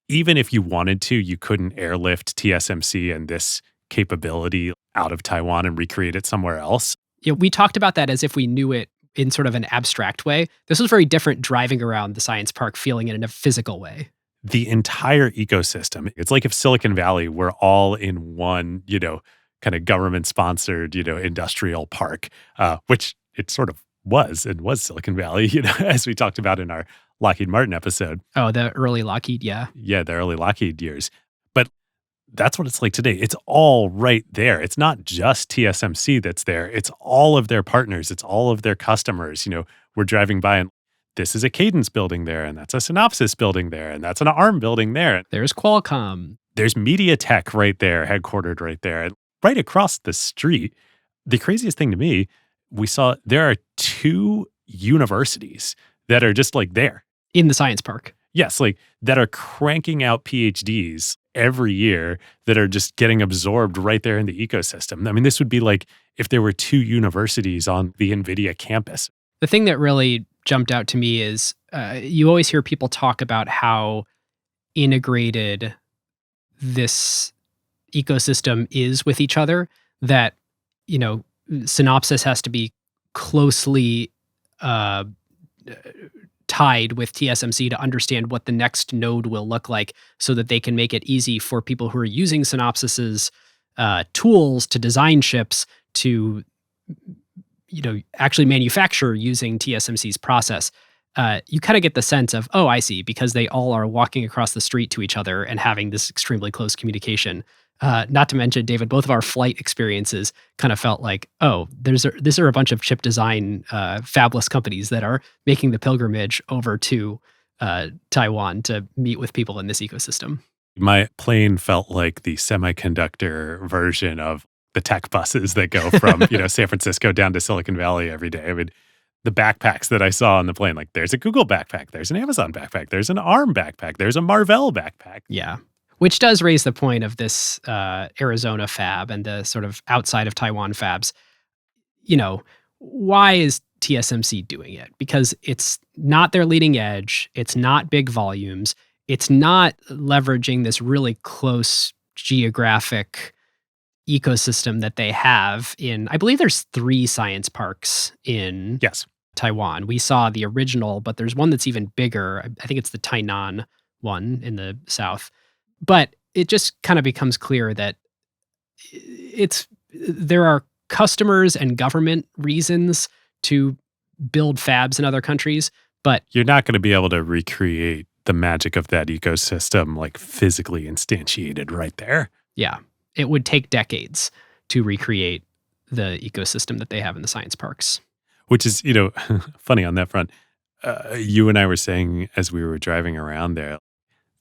even if you wanted to, you couldn't airlift TSMC and this capability out of Taiwan and recreate it somewhere else. Yeah, we talked about that as if we knew it in sort of an abstract way. This was very different driving around the science park, feeling it in a physical way. The entire ecosystem, it's like if Silicon Valley were all in one, kind of government-sponsored, industrial park, which it sort of was Silicon Valley, as we talked about in our Lockheed Martin episode. Oh, the early Lockheed, yeah. Yeah, the early Lockheed years. But that's what it's like today. It's all right there. It's not just TSMC that's there. It's all of their partners. It's all of their customers. We're driving by and this is a Cadence building there, and that's a Synopsys building there, and that's an ARM building there. There's Qualcomm. There's MediaTek right there, headquartered right there. And right across the street, the craziest thing to me, we saw there are 2 universities that are just like there. In the science park. Yes, like that are cranking out PhDs every year that are just getting absorbed right there in the ecosystem. I mean, this would be like if there were 2 universities on the NVIDIA campus. The thing that really jumped out to me is you always hear people talk about how integrated this ecosystem is with each other, that, Synopsys has to be closely tied with TSMC to understand what the next node will look like so that they can make it easy for people who are using Synopsys's tools to design chips to, actually manufacture using TSMC's process. You kind of get the sense of, oh, I see, because they all are walking across the street to each other and having this extremely close communication. Not to mention, David, both of our flight experiences kind of felt like, oh, these are a bunch of chip design fabless companies that are making the pilgrimage over to Taiwan to meet with people in this ecosystem. My plane felt like the semiconductor version of the tech buses that go from, San Francisco down to Silicon Valley every day. I mean, the backpacks that I saw on the plane, like there's a Google backpack, there's an Amazon backpack, there's an ARM backpack, there's a Marvell backpack. Yeah. Which does raise the point of this Arizona fab and the sort of outside of Taiwan fabs. Why is TSMC doing it? Because it's not their leading edge. It's not big volumes. It's not leveraging this really close geographic ecosystem that they have in, I believe there's 3 science parks in Yes. Taiwan. We saw the original, but there's one that's even bigger. I think it's the Tainan one in the south. But it just kind of becomes clear that there are customers and government reasons to build fabs in other countries, but you're not going to be able to recreate the magic of that ecosystem like physically instantiated right there. Yeah, it would take decades to recreate the ecosystem that they have in the science parks. Which is, funny on that front. You and I were saying as we were driving around there,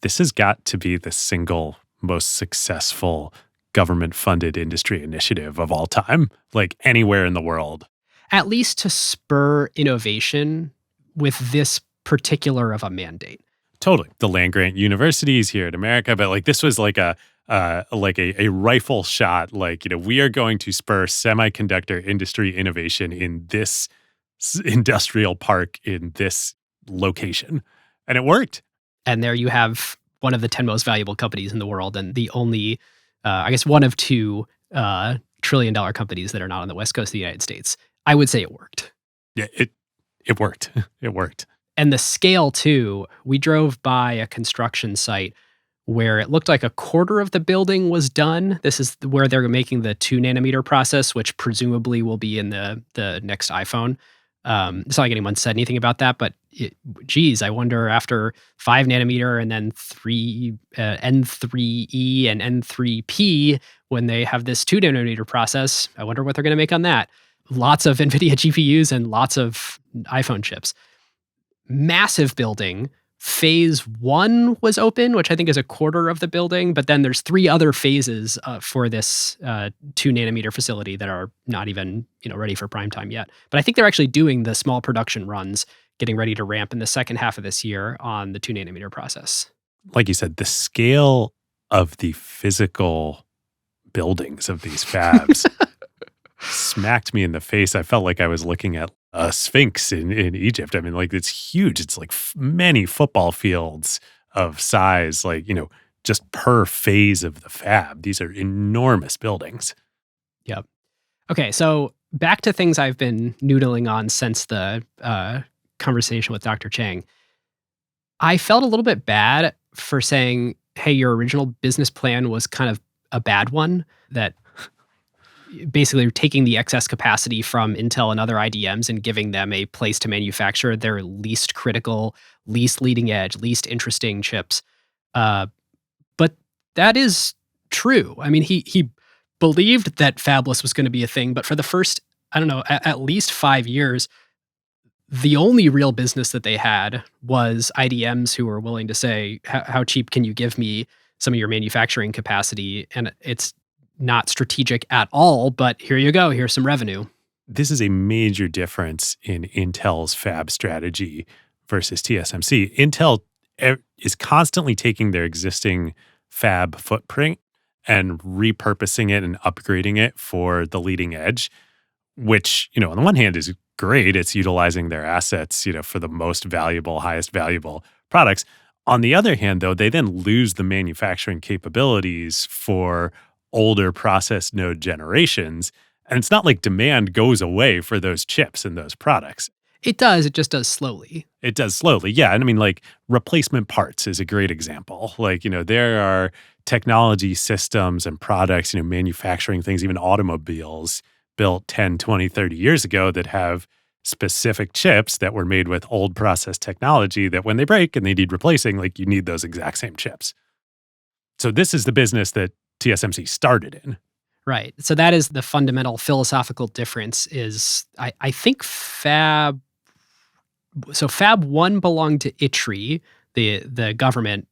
this has got to be the single most successful government-funded industry initiative of all time, like anywhere in the world. At least to spur innovation with this particular of a mandate. Totally. The land-grant universities here in America, but like this was like a rifle shot, like, we are going to spur semiconductor industry innovation in this industrial park in this location. And it worked. And there you have one of the 10 most valuable companies in the world and the only, I guess, one of 2 trillion-dollar companies that are not on the West Coast of the United States. I would say it worked. Yeah, it worked. It worked. And the scale, too, we drove by a construction site where it looked like a quarter of the building was done. This is where they're making the 2-nanometer process, which presumably will be in the next iPhone. It's not like anyone said anything about that, but I wonder after 5 nanometer and then N3E and N3P, when they have this 2-nanometer process, I wonder what they're going to make on that. Lots of NVIDIA GPUs and lots of iPhone chips. Massive building. Phase 1 was open, which I think is a quarter of the building, but then there's 3 other phases for this 2-nanometer facility that are not even ready for prime time yet. But I think they're actually doing the small production runs, getting ready to ramp in the second half of this year on the 2-nanometer process. Like you said, the scale of the physical buildings of these fabs smacked me in the face. I felt like I was looking at a sphinx in Egypt. I mean, like, it's huge. It's like many football fields of size, like, just per phase of the fab. These are enormous buildings. Yep. Okay, so back to things I've been noodling on since the conversation with Dr. Chang. I felt a little bit bad for saying, hey, your original business plan was kind of a bad one, that basically taking the excess capacity from Intel and other IDMs and giving them a place to manufacture their least critical, least leading edge, least interesting chips. But that is true. I mean, he believed that fabless was going to be a thing, but for the first, I don't know, at least 5 years, the only real business that they had was IDMs who were willing to say, how cheap can you give me some of your manufacturing capacity? And it's not strategic at all, but here you go. Here's some revenue. This is a major difference in Intel's fab strategy versus TSMC. Intel is constantly taking their existing fab footprint and repurposing it and upgrading it for the leading edge, which, on the one hand is great. It's utilizing their assets, for the most valuable, highest valuable products. On the other hand, though, they then lose the manufacturing capabilities for older process node generations. And it's not like demand goes away for those chips and those products. It does. It just does slowly. It does slowly. Yeah. And I mean, like, replacement parts is a great example. Like, there are technology systems and products, manufacturing things, even automobiles built 10, 20, 30 years ago that have specific chips that were made with old process technology that when they break and they need replacing, like, you need those exact same chips. So this is the business that TSMC started in. Right. So that is the fundamental philosophical difference is I think Fab 1 belonged to ITRI, the government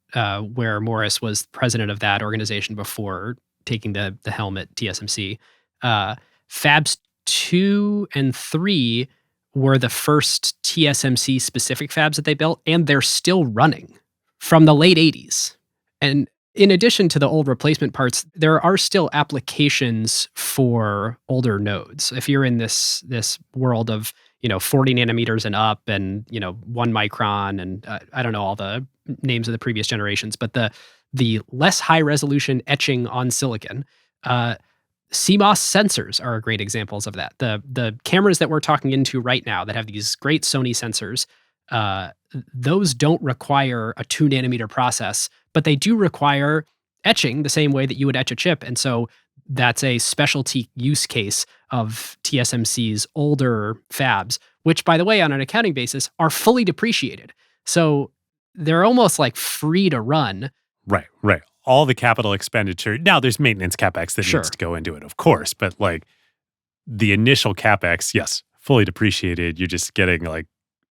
where Morris was president of that organization before taking the helm at TSMC. Fabs 2 and 3 were the first TSMC specific fabs that they built, and they're still running from the late 80s. And in addition to the old replacement parts, there are still applications for older nodes. If you're in this world of 40 nanometers and up, and 1 micron, and I don't know all the names of the previous generations, but the less high resolution etching on silicon, CMOS sensors are great examples of that. The cameras that we're talking into right now that have these great Sony sensors, those don't require a 2 nanometer process, but they do require etching the same way that you would etch a chip. And so that's a specialty use case of TSMC's older fabs, which, by the way, on an accounting basis, are fully depreciated. So they're almost like free to run. Right. All the capital expenditure. Now, there's maintenance CapEx that needs to go into it, of course. But like the initial CapEx, yes, fully depreciated. You're just getting like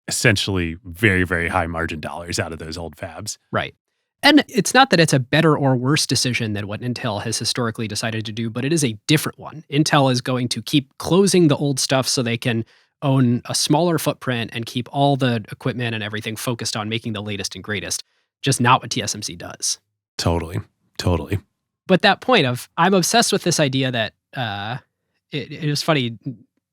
essentially very, very high margin dollars out of those old fabs. Right. And it's not that it's a better or worse decision than what Intel has historically decided to do, but it is a different one. Intel is going to keep closing the old stuff so they can own a smaller footprint and keep all the equipment and everything focused on making the latest and greatest. Just not what TSMC does. Totally. But that point of, I'm obsessed with this idea that it was funny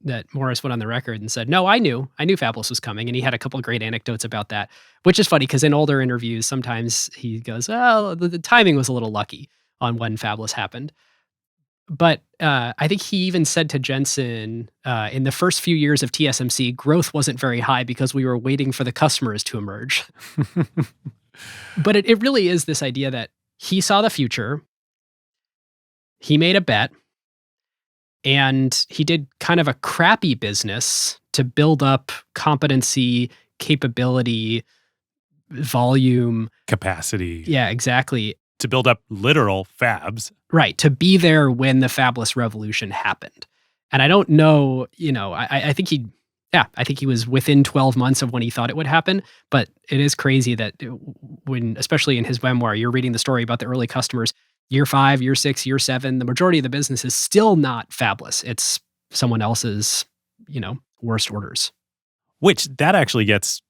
that Morris went on the record and said, no, I knew Fabless was coming. And he had a couple of great anecdotes about that, which is funny because in older interviews, sometimes he goes, well, the timing was a little lucky on when Fabless happened. But I think he even said to Jensen, in the first few years of TSMC, growth wasn't very high because we were waiting for the customers to emerge. But it really is this idea that he saw the future, he made a bet, and he did kind of a crappy business to build up competency, capability, volume. Capacity. Yeah, exactly. To build up literal fabs. Right, to be there when the fabless revolution happened. And I don't know, I think he was within 12 months of when he thought it would happen. But it is crazy that when, especially in his memoir, you're reading the story about the early customers, year 5, year 6, year 7, the majority of the business is still not fabless. It's someone else's, worst orders. Which that actually gets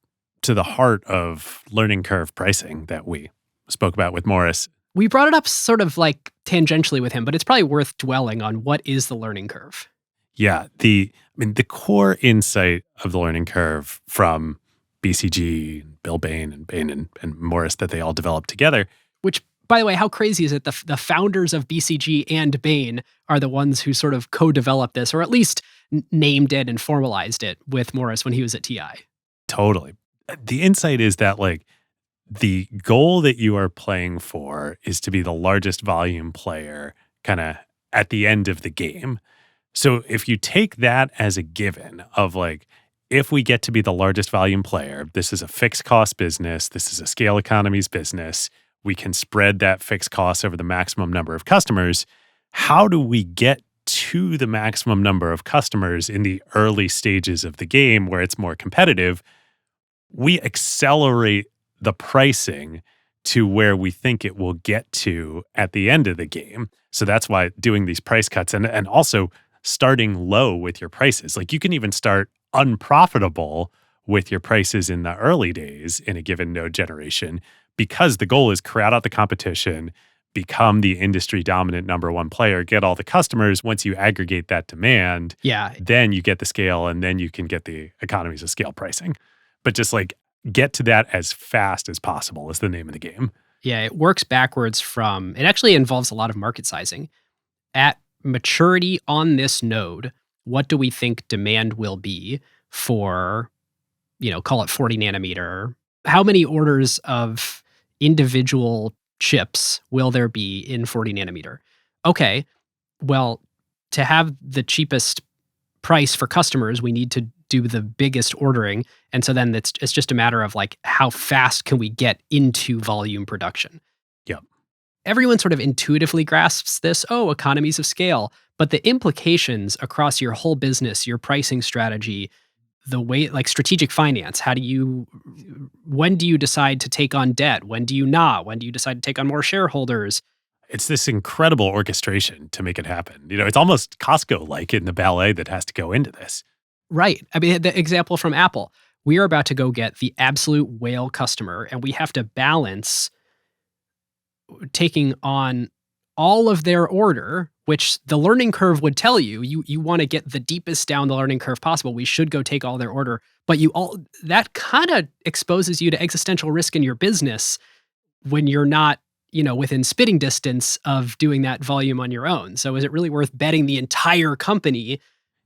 to the heart of learning curve pricing that we spoke about with Morris. We brought it up sort of like tangentially with him, but it's probably worth dwelling on what is the learning curve. Yeah, the core insight of the learning curve from BCG, Bill Bain and Morris that they all developed together. Which, by the way, how crazy is it? The founders of BCG and Bain are the ones who sort of co-developed this, or at least named it and formalized it with Morris when he was at TI. Totally. The insight is that the goal that you are playing for is to be the largest volume player kind of at the end of the game. So if you take that as a given of if we get to be the largest volume player, this is a fixed cost business, this is a scale economies business, we can spread that fixed cost over the maximum number of customers. How do we get to the maximum number of customers in the early stages of the game where it's more competitive? We accelerate the pricing to where we think it will get to at the end of the game. So that's why doing these price cuts and also starting low with your prices. You can even start unprofitable with your prices in the early days in a given node generation because the goal is crowd out the competition, become the industry dominant number one player, get all the customers. Once you aggregate that demand, then you get the scale and then you can get the economies of scale pricing. But just get to that as fast as possible is the name of the game. Yeah, it works backwards from, it actually involves a lot of market sizing. At maturity on this node, what do we think demand will be for, call it 40 nanometer? How many orders of individual chips will there be in 40 nanometer? Okay, well, to have the cheapest price for customers, we need to do the biggest ordering. And so then it's just a matter of how fast can we get into volume production? Yep. everyone sort of intuitively grasps this, oh, economies of scale. But the implications across your whole business, your pricing strategy, the way, like strategic finance, when do you decide to take on debt? When do you not? When do you decide to take on more shareholders? It's this incredible orchestration to make it happen. It's almost Costco-like in the ballet that has to go into this. Right. I mean, the example from Apple, we are about to go get the absolute whale customer, and we have to balance taking on all of their order, which the learning curve would tell you want to get the deepest down the learning curve possible. We should go take all their order, but that kind of exposes you to existential risk in your business when you're not, within spitting distance of doing that volume on your own. So is it really worth betting the entire company?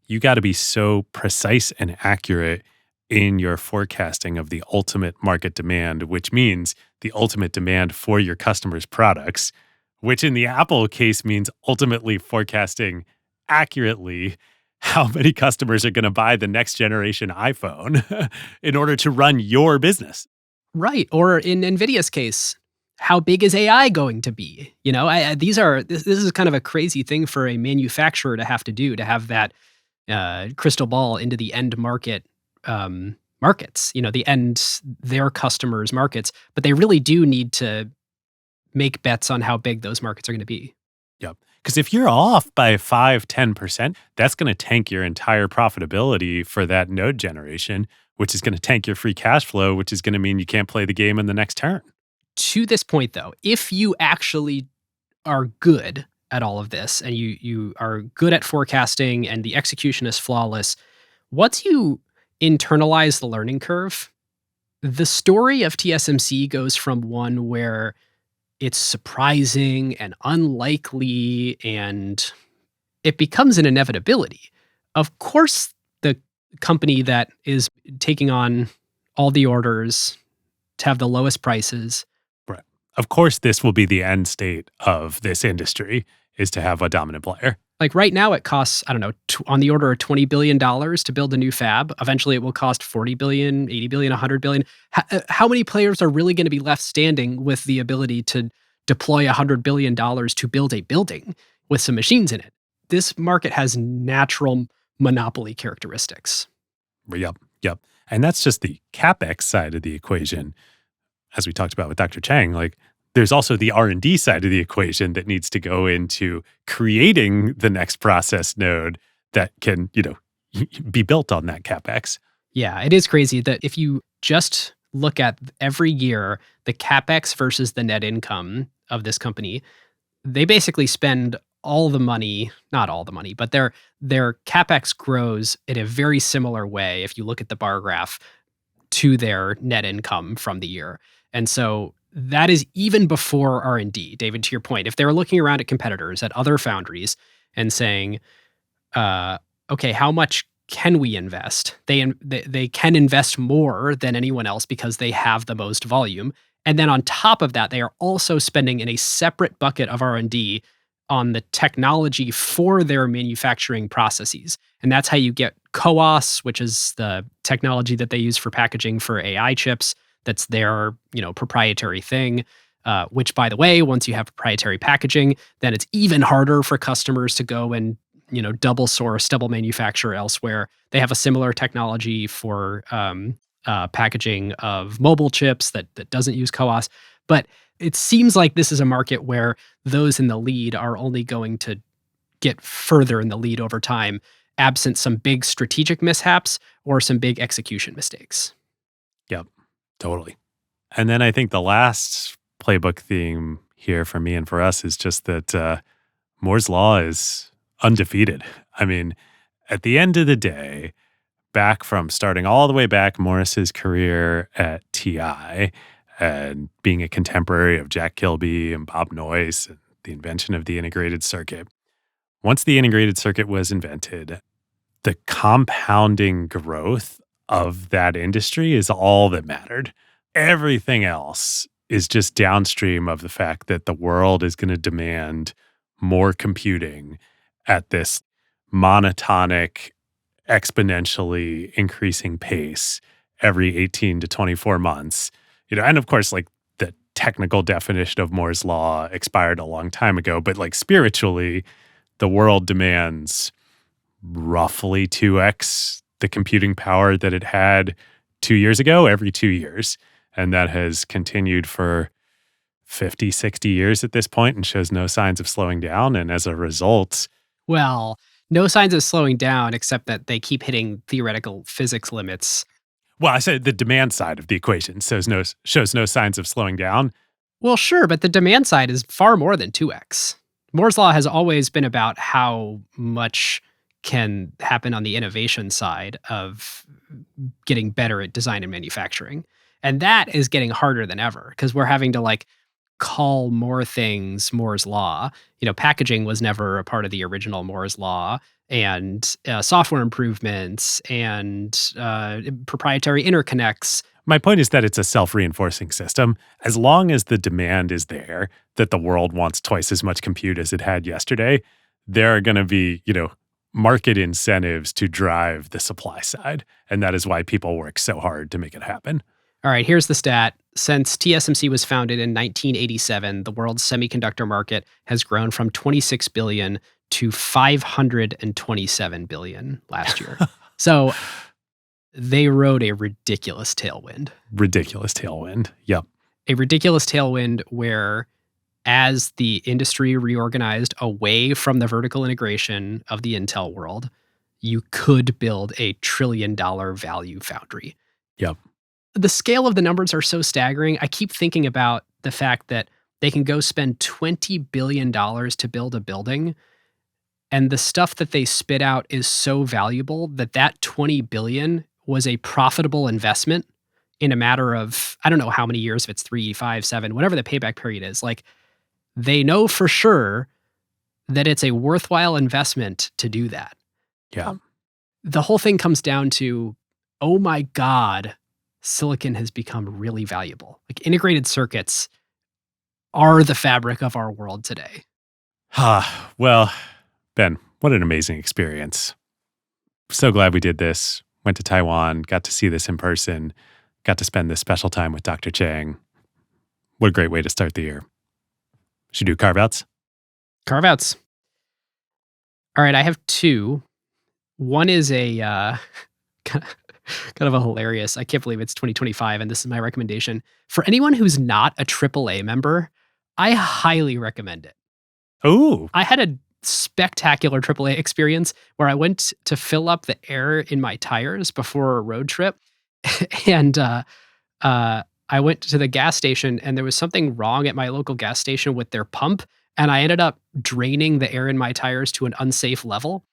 You got to be so precise and accurate in your forecasting of the ultimate market demand, which means the ultimate demand for your customers' products, which in the Apple case means ultimately forecasting accurately how many customers are going to buy the next generation iPhone in order to run your business. Right. Or in NVIDIA's case, how big is AI going to be? This is kind of a crazy thing for a manufacturer to have to do, to have that crystal ball into the end market markets, their customers' markets. But they really do need to make bets on how big those markets are going to be. Yep. Because if you're off by 5-10%, that's going to tank your entire profitability for that node generation, which is going to tank your free cash flow, which is going to mean you can't play the game in the next turn. To this point, though, if you actually are good at all of this and you are good at forecasting and the execution is flawless, once you internalize the learning curve, the story of TSMC goes from one where it's surprising and unlikely and it becomes an inevitability. Of course, the company that is taking on all the orders to have the lowest prices. Right. Of course, this will be the end state of this industry, is to have a dominant player. Like right now, it costs, I don't know, on the order of $20 billion to build a new fab. Eventually, it will cost $40 billion, $80 billion, $100 billion. How many players are really going to be left standing with the ability to deploy $100 billion to build a building with some machines in it? This market has natural monopoly characteristics. Yep. And that's just the CapEx side of the equation. As we talked about with Dr. Chang, there's also the R&D side of the equation that needs to go into creating the next process node that can, be built on that CapEx. Yeah, it is crazy that if you just look at every year, the CapEx versus the net income of this company, they basically spend all the money, not all the money, but their CapEx grows in a very similar way if you look at the bar graph to their net income from the year. And so that is even before R&D. David, to your point, if they're looking around at competitors, at other foundries, and saying, okay, how much can we invest? They can invest more than anyone else because they have the most volume. And then on top of that, they are also spending in a separate bucket of R&D on the technology for their manufacturing processes. And that's how you get CoWoS, which is the technology that they use for packaging for AI chips. That's their, proprietary thing, which, by the way, once you have proprietary packaging, then it's even harder for customers to go and, double source, double manufacture elsewhere. They have a similar technology for packaging of mobile chips that doesn't use CoWoS. But it seems like this is a market where those in the lead are only going to get further in the lead over time, absent some big strategic mishaps or some big execution mistakes. Yep. Totally. And then I think the last playbook theme here for me and for us is just that Moore's Law is undefeated. I mean, at the end of the day, back from starting all the way back Morris's career at TI and being a contemporary of Jack Kilby and Bob Noyce and the invention of the integrated circuit, once the integrated circuit was invented, the compounding growth of that industry is all that mattered. Everything else is just downstream of the fact that the world is going to demand more computing at this monotonic, exponentially increasing pace every 18 to 24 months. And of course, the technical definition of Moore's law expired a long time ago, but like spiritually, the world demands roughly 2x the computing power that it had 2 years ago every 2 years. And that has continued for 50, 60 years at this point and shows no signs of slowing down. And as a result, Well, no signs of slowing down, except that they keep hitting theoretical physics limits. well, I said the demand side of the equation shows no signs of slowing down. Well, sure, but the demand side is far more than 2x. Moore's law has always been about how much can happen on the innovation side of getting better at design and manufacturing. And that is getting harder than ever because we're having to like call more things Moore's law. Packaging was never a part of the original Moore's law, and software improvements and proprietary interconnects. My point is that it's a self-reinforcing system. As long as the demand is there, that the world wants twice as much compute as it had yesterday, there are going to be, market incentives to drive the supply side. And that is why people work so hard to make it happen. All right, here's the stat. Since TSMC was founded in 1987, the world's semiconductor market has grown from 26 billion to 527 billion last year. So they rode a ridiculous tailwind. Yep. A ridiculous tailwind where, as the industry reorganized away from the vertical integration of the Intel world, you could build a $1 trillion value foundry. Yep. The scale of the numbers are so staggering. I keep thinking about the fact that they can go spend $20 billion to build a building, and the stuff that they spit out is so valuable that $20 billion was a profitable investment in a matter of, I don't know how many years, if it's 3, 5, 7, whatever the payback period is. Like, they know for sure that it's a worthwhile investment to do that. Yeah. The whole thing comes down to, oh my God, silicon has become really valuable. Like, integrated circuits are the fabric of our world today. Well, Ben, what an amazing experience. So glad we did this. Went to Taiwan, got to see this in person, got to spend this special time with Dr. Chang. What a great way to start the year. Should we do Carve Outs? Carve Outs. All right, I have two. One is a kind of a hilarious, I can't believe it's 2025, and this is my recommendation. For anyone who's not a AAA member, I highly recommend it. Oh. I had a spectacular AAA experience where I went to fill up the air in my tires before a road trip. And I went to the gas station, and there was something wrong at my local gas station with their pump. And I ended up draining the air in my tires to an unsafe level.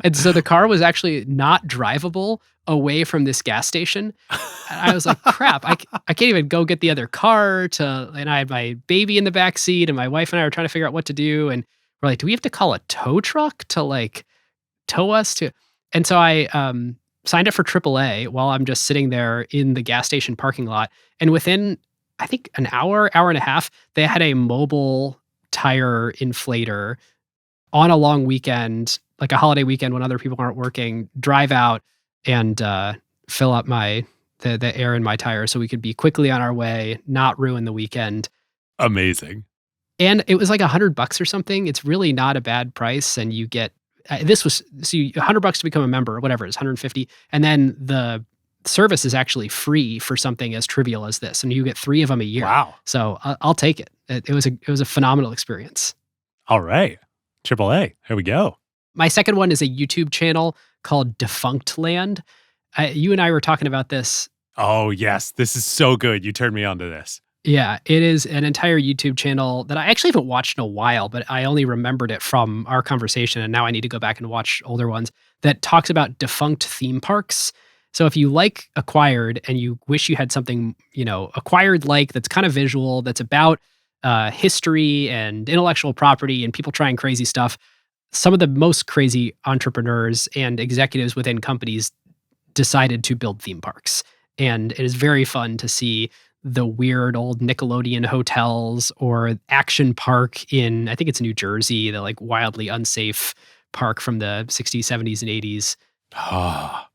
And so the car was actually not drivable away from this gas station. And I was like, crap, I can't even go get the other car and I had my baby in the back seat, and my wife and I were trying to figure out what to do. And we're like, do we have to call a tow truck to like tow us to? And so I signed up for AAA while I'm just sitting there in the gas station parking lot. And within, I think, an hour and a half, they had a mobile tire inflator on a long weekend, like a holiday weekend when other people aren't working, drive out and fill up the air in my tire so we could be quickly on our way, not ruin the weekend. Amazing. And it was like $100 or something. It's really not a bad price. And you get, $100 to become a member, or whatever, it's 150. And then the service is actually free for something as trivial as this. And you get 3 of them a year. Wow. So I'll take it. It was a phenomenal experience. All right. AAA. Here we go. My second one is a YouTube channel called Defunct Land. You and I were talking about this. Oh, yes. This is so good. You turned me on to this. Yeah, it is an entire YouTube channel that I actually haven't watched in a while, but I only remembered it from our conversation, and now I need to go back and watch older ones, that talks about defunct theme parks. So if you like Acquired and you wish you had something, Acquired-like, that's kind of visual, that's about history and intellectual property and people trying crazy stuff, some of the most crazy entrepreneurs and executives within companies decided to build theme parks. And it is very fun to see the weird old Nickelodeon hotels or Action Park in, I think it's New Jersey, the like wildly unsafe park from the 60s, 70s, and 80s. Ah,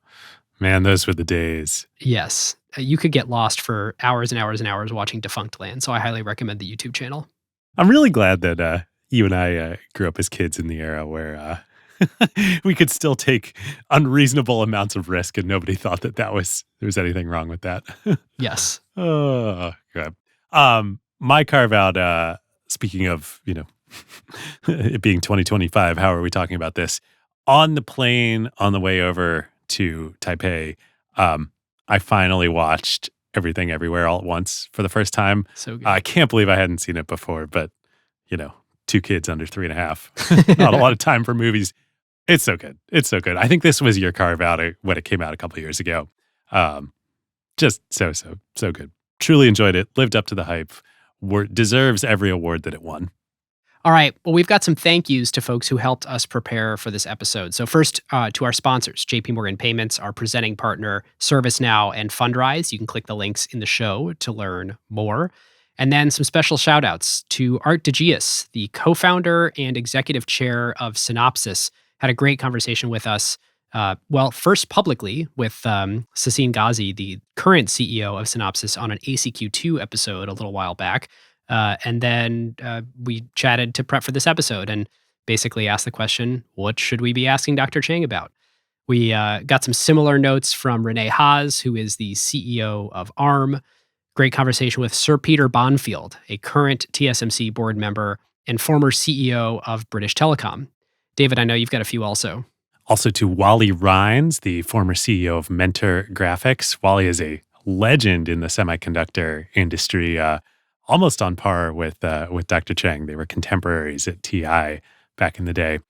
Man, those were the days. Yes. You could get lost for hours and hours and hours watching Defunct Land. So I highly recommend the YouTube channel. I'm really glad that you and I grew up as kids in the era where we could still take unreasonable amounts of risk, and nobody thought that there was anything wrong with that. Yes. Oh, good. My carve out. Speaking of, it being 2025, how are we talking about this? On the plane on the way over to Taipei, I finally watched Everything Everywhere All at Once for the first time. So good. I can't believe I hadn't seen it before, but 2 kids under 3.5, not a lot of time for movies. It's so good. It's so good. I think this was your carve out when it came out a couple of years ago. Just so good. Truly enjoyed it. Lived up to the hype. Deserves every award that it won. All right. Well, we've got some thank yous to folks who helped us prepare for this episode. So first, to our sponsors, JP Morgan Payments, our presenting partner, ServiceNow, and Fundrise. You can click the links in the show to learn more. And then some special shout outs to Art DeGius, the co-founder and executive chair of Synopsys. Had a great conversation with us. First publicly with Sassine Ghazi, the current CEO of Synopsys, on an ACQ2 episode a little while back. And then we chatted to prep for this episode and basically asked the question, what should we be asking Dr. Chang about? We got some similar notes from Renee Haas, who is the CEO of ARM. Great conversation with Sir Peter Bonfield, a current TSMC board member and former CEO of British Telecom. David, I know you've got a few also. Also to Wally Rines, the former CEO of Mentor Graphics. Wally is a legend in the semiconductor industry, almost on par with Dr. Chang. They were contemporaries at TI back in the day.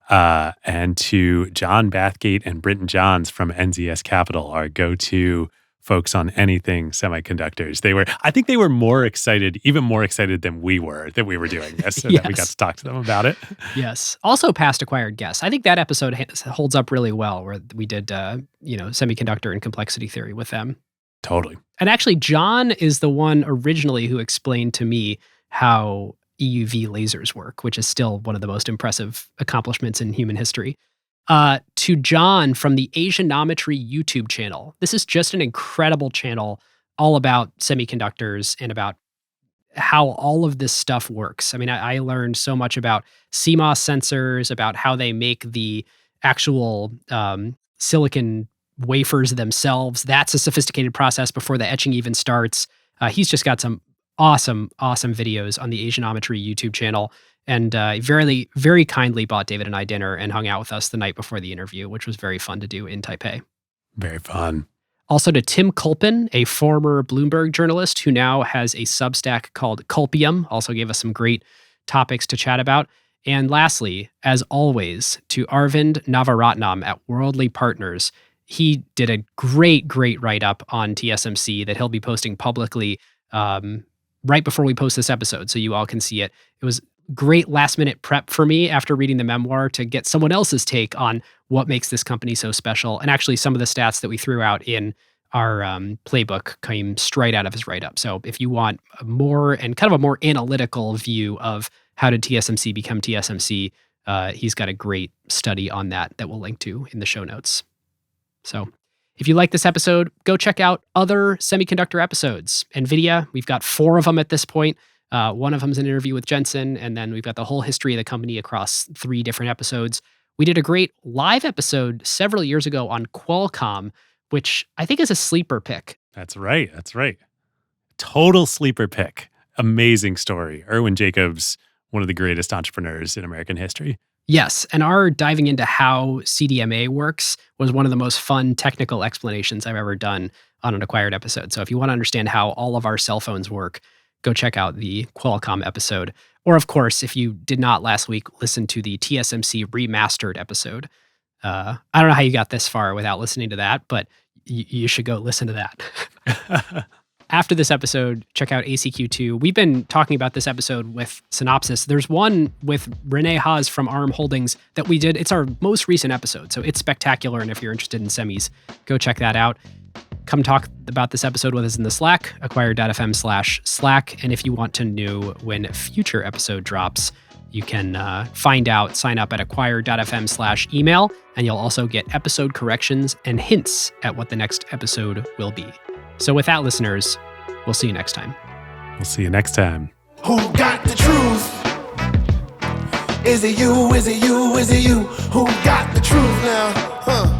And to John Bathgate and Britton Johns from NZS Capital, our go-to folks on anything semiconductors. I think they were even more excited than we were that we were doing this, and Yes. that we got to talk to them about it. Yes. Also past acquired guests. I think that episode holds up really well, where we did, semiconductor and complexity theory with them. Totally. And actually, John is the one originally who explained to me how EUV lasers work, which is still one of the most impressive accomplishments in human history. To John from the Asianometry YouTube channel. This is just an incredible channel all about semiconductors and about how all of this stuff works. I mean, I learned so much about CMOS sensors, about how they make the actual silicon wafers themselves. That's a sophisticated process before the etching even starts. He's just got some awesome videos on the Asianometry YouTube channel. And very, very kindly bought David and I dinner and hung out with us the night before the interview, which was very fun to do in Taipei. Very fun. Also to Tim Culpin, a former Bloomberg journalist who now has a Substack called Culpium, also gave us some great topics to chat about. And lastly, as always, to Arvind Navaratnam at Worldly Partners. He did a great write-up on TSMC that he'll be posting publicly right before we post this episode, so you all can see it. It was great last-minute prep for me after reading the memoir to get someone else's take on what makes this company so special. And actually, some of the stats that we threw out in our playbook came straight out of his write-up. So if you want a more analytical view of how did TSMC become TSMC, he's got a great study on that we'll link to in the show notes. So if you like this episode, go check out other semiconductor episodes. NVIDIA, we've got 4 of them at this point. One of them is an interview with Jensen, and then we've got the whole history of the company across 3 different episodes. We did a great live episode several years ago on Qualcomm, which I think is a sleeper pick. That's right. Total sleeper pick. Amazing story. Irwin Jacobs, one of the greatest entrepreneurs in American history. Yes, and our diving into how CDMA works was one of the most fun technical explanations I've ever done on an acquired episode. So if you want to understand how all of our cell phones work, go check out the Qualcomm episode. Or of course, if you did not last week, listen to the TSMC remastered episode. I don't know how you got this far without listening to that, but you should go listen to that. After this episode, check out ACQ2. We've been talking about this episode with Synopsys. There's one with Renee Haas from ARM Holdings that we did. It's our most recent episode, so it's spectacular. And if you're interested in semis, go check that out. Come talk about this episode with us in the Slack, acquire.fm/Slack. And if you want to know when future episode drops, You can find out, sign up at acquire.fm/email, and you'll also get episode corrections and hints at what the next episode will be. So with that, listeners, we'll see you next time. We'll see you next time. Who got the truth? Is it you? Is it you? Is it you? Who got the truth now?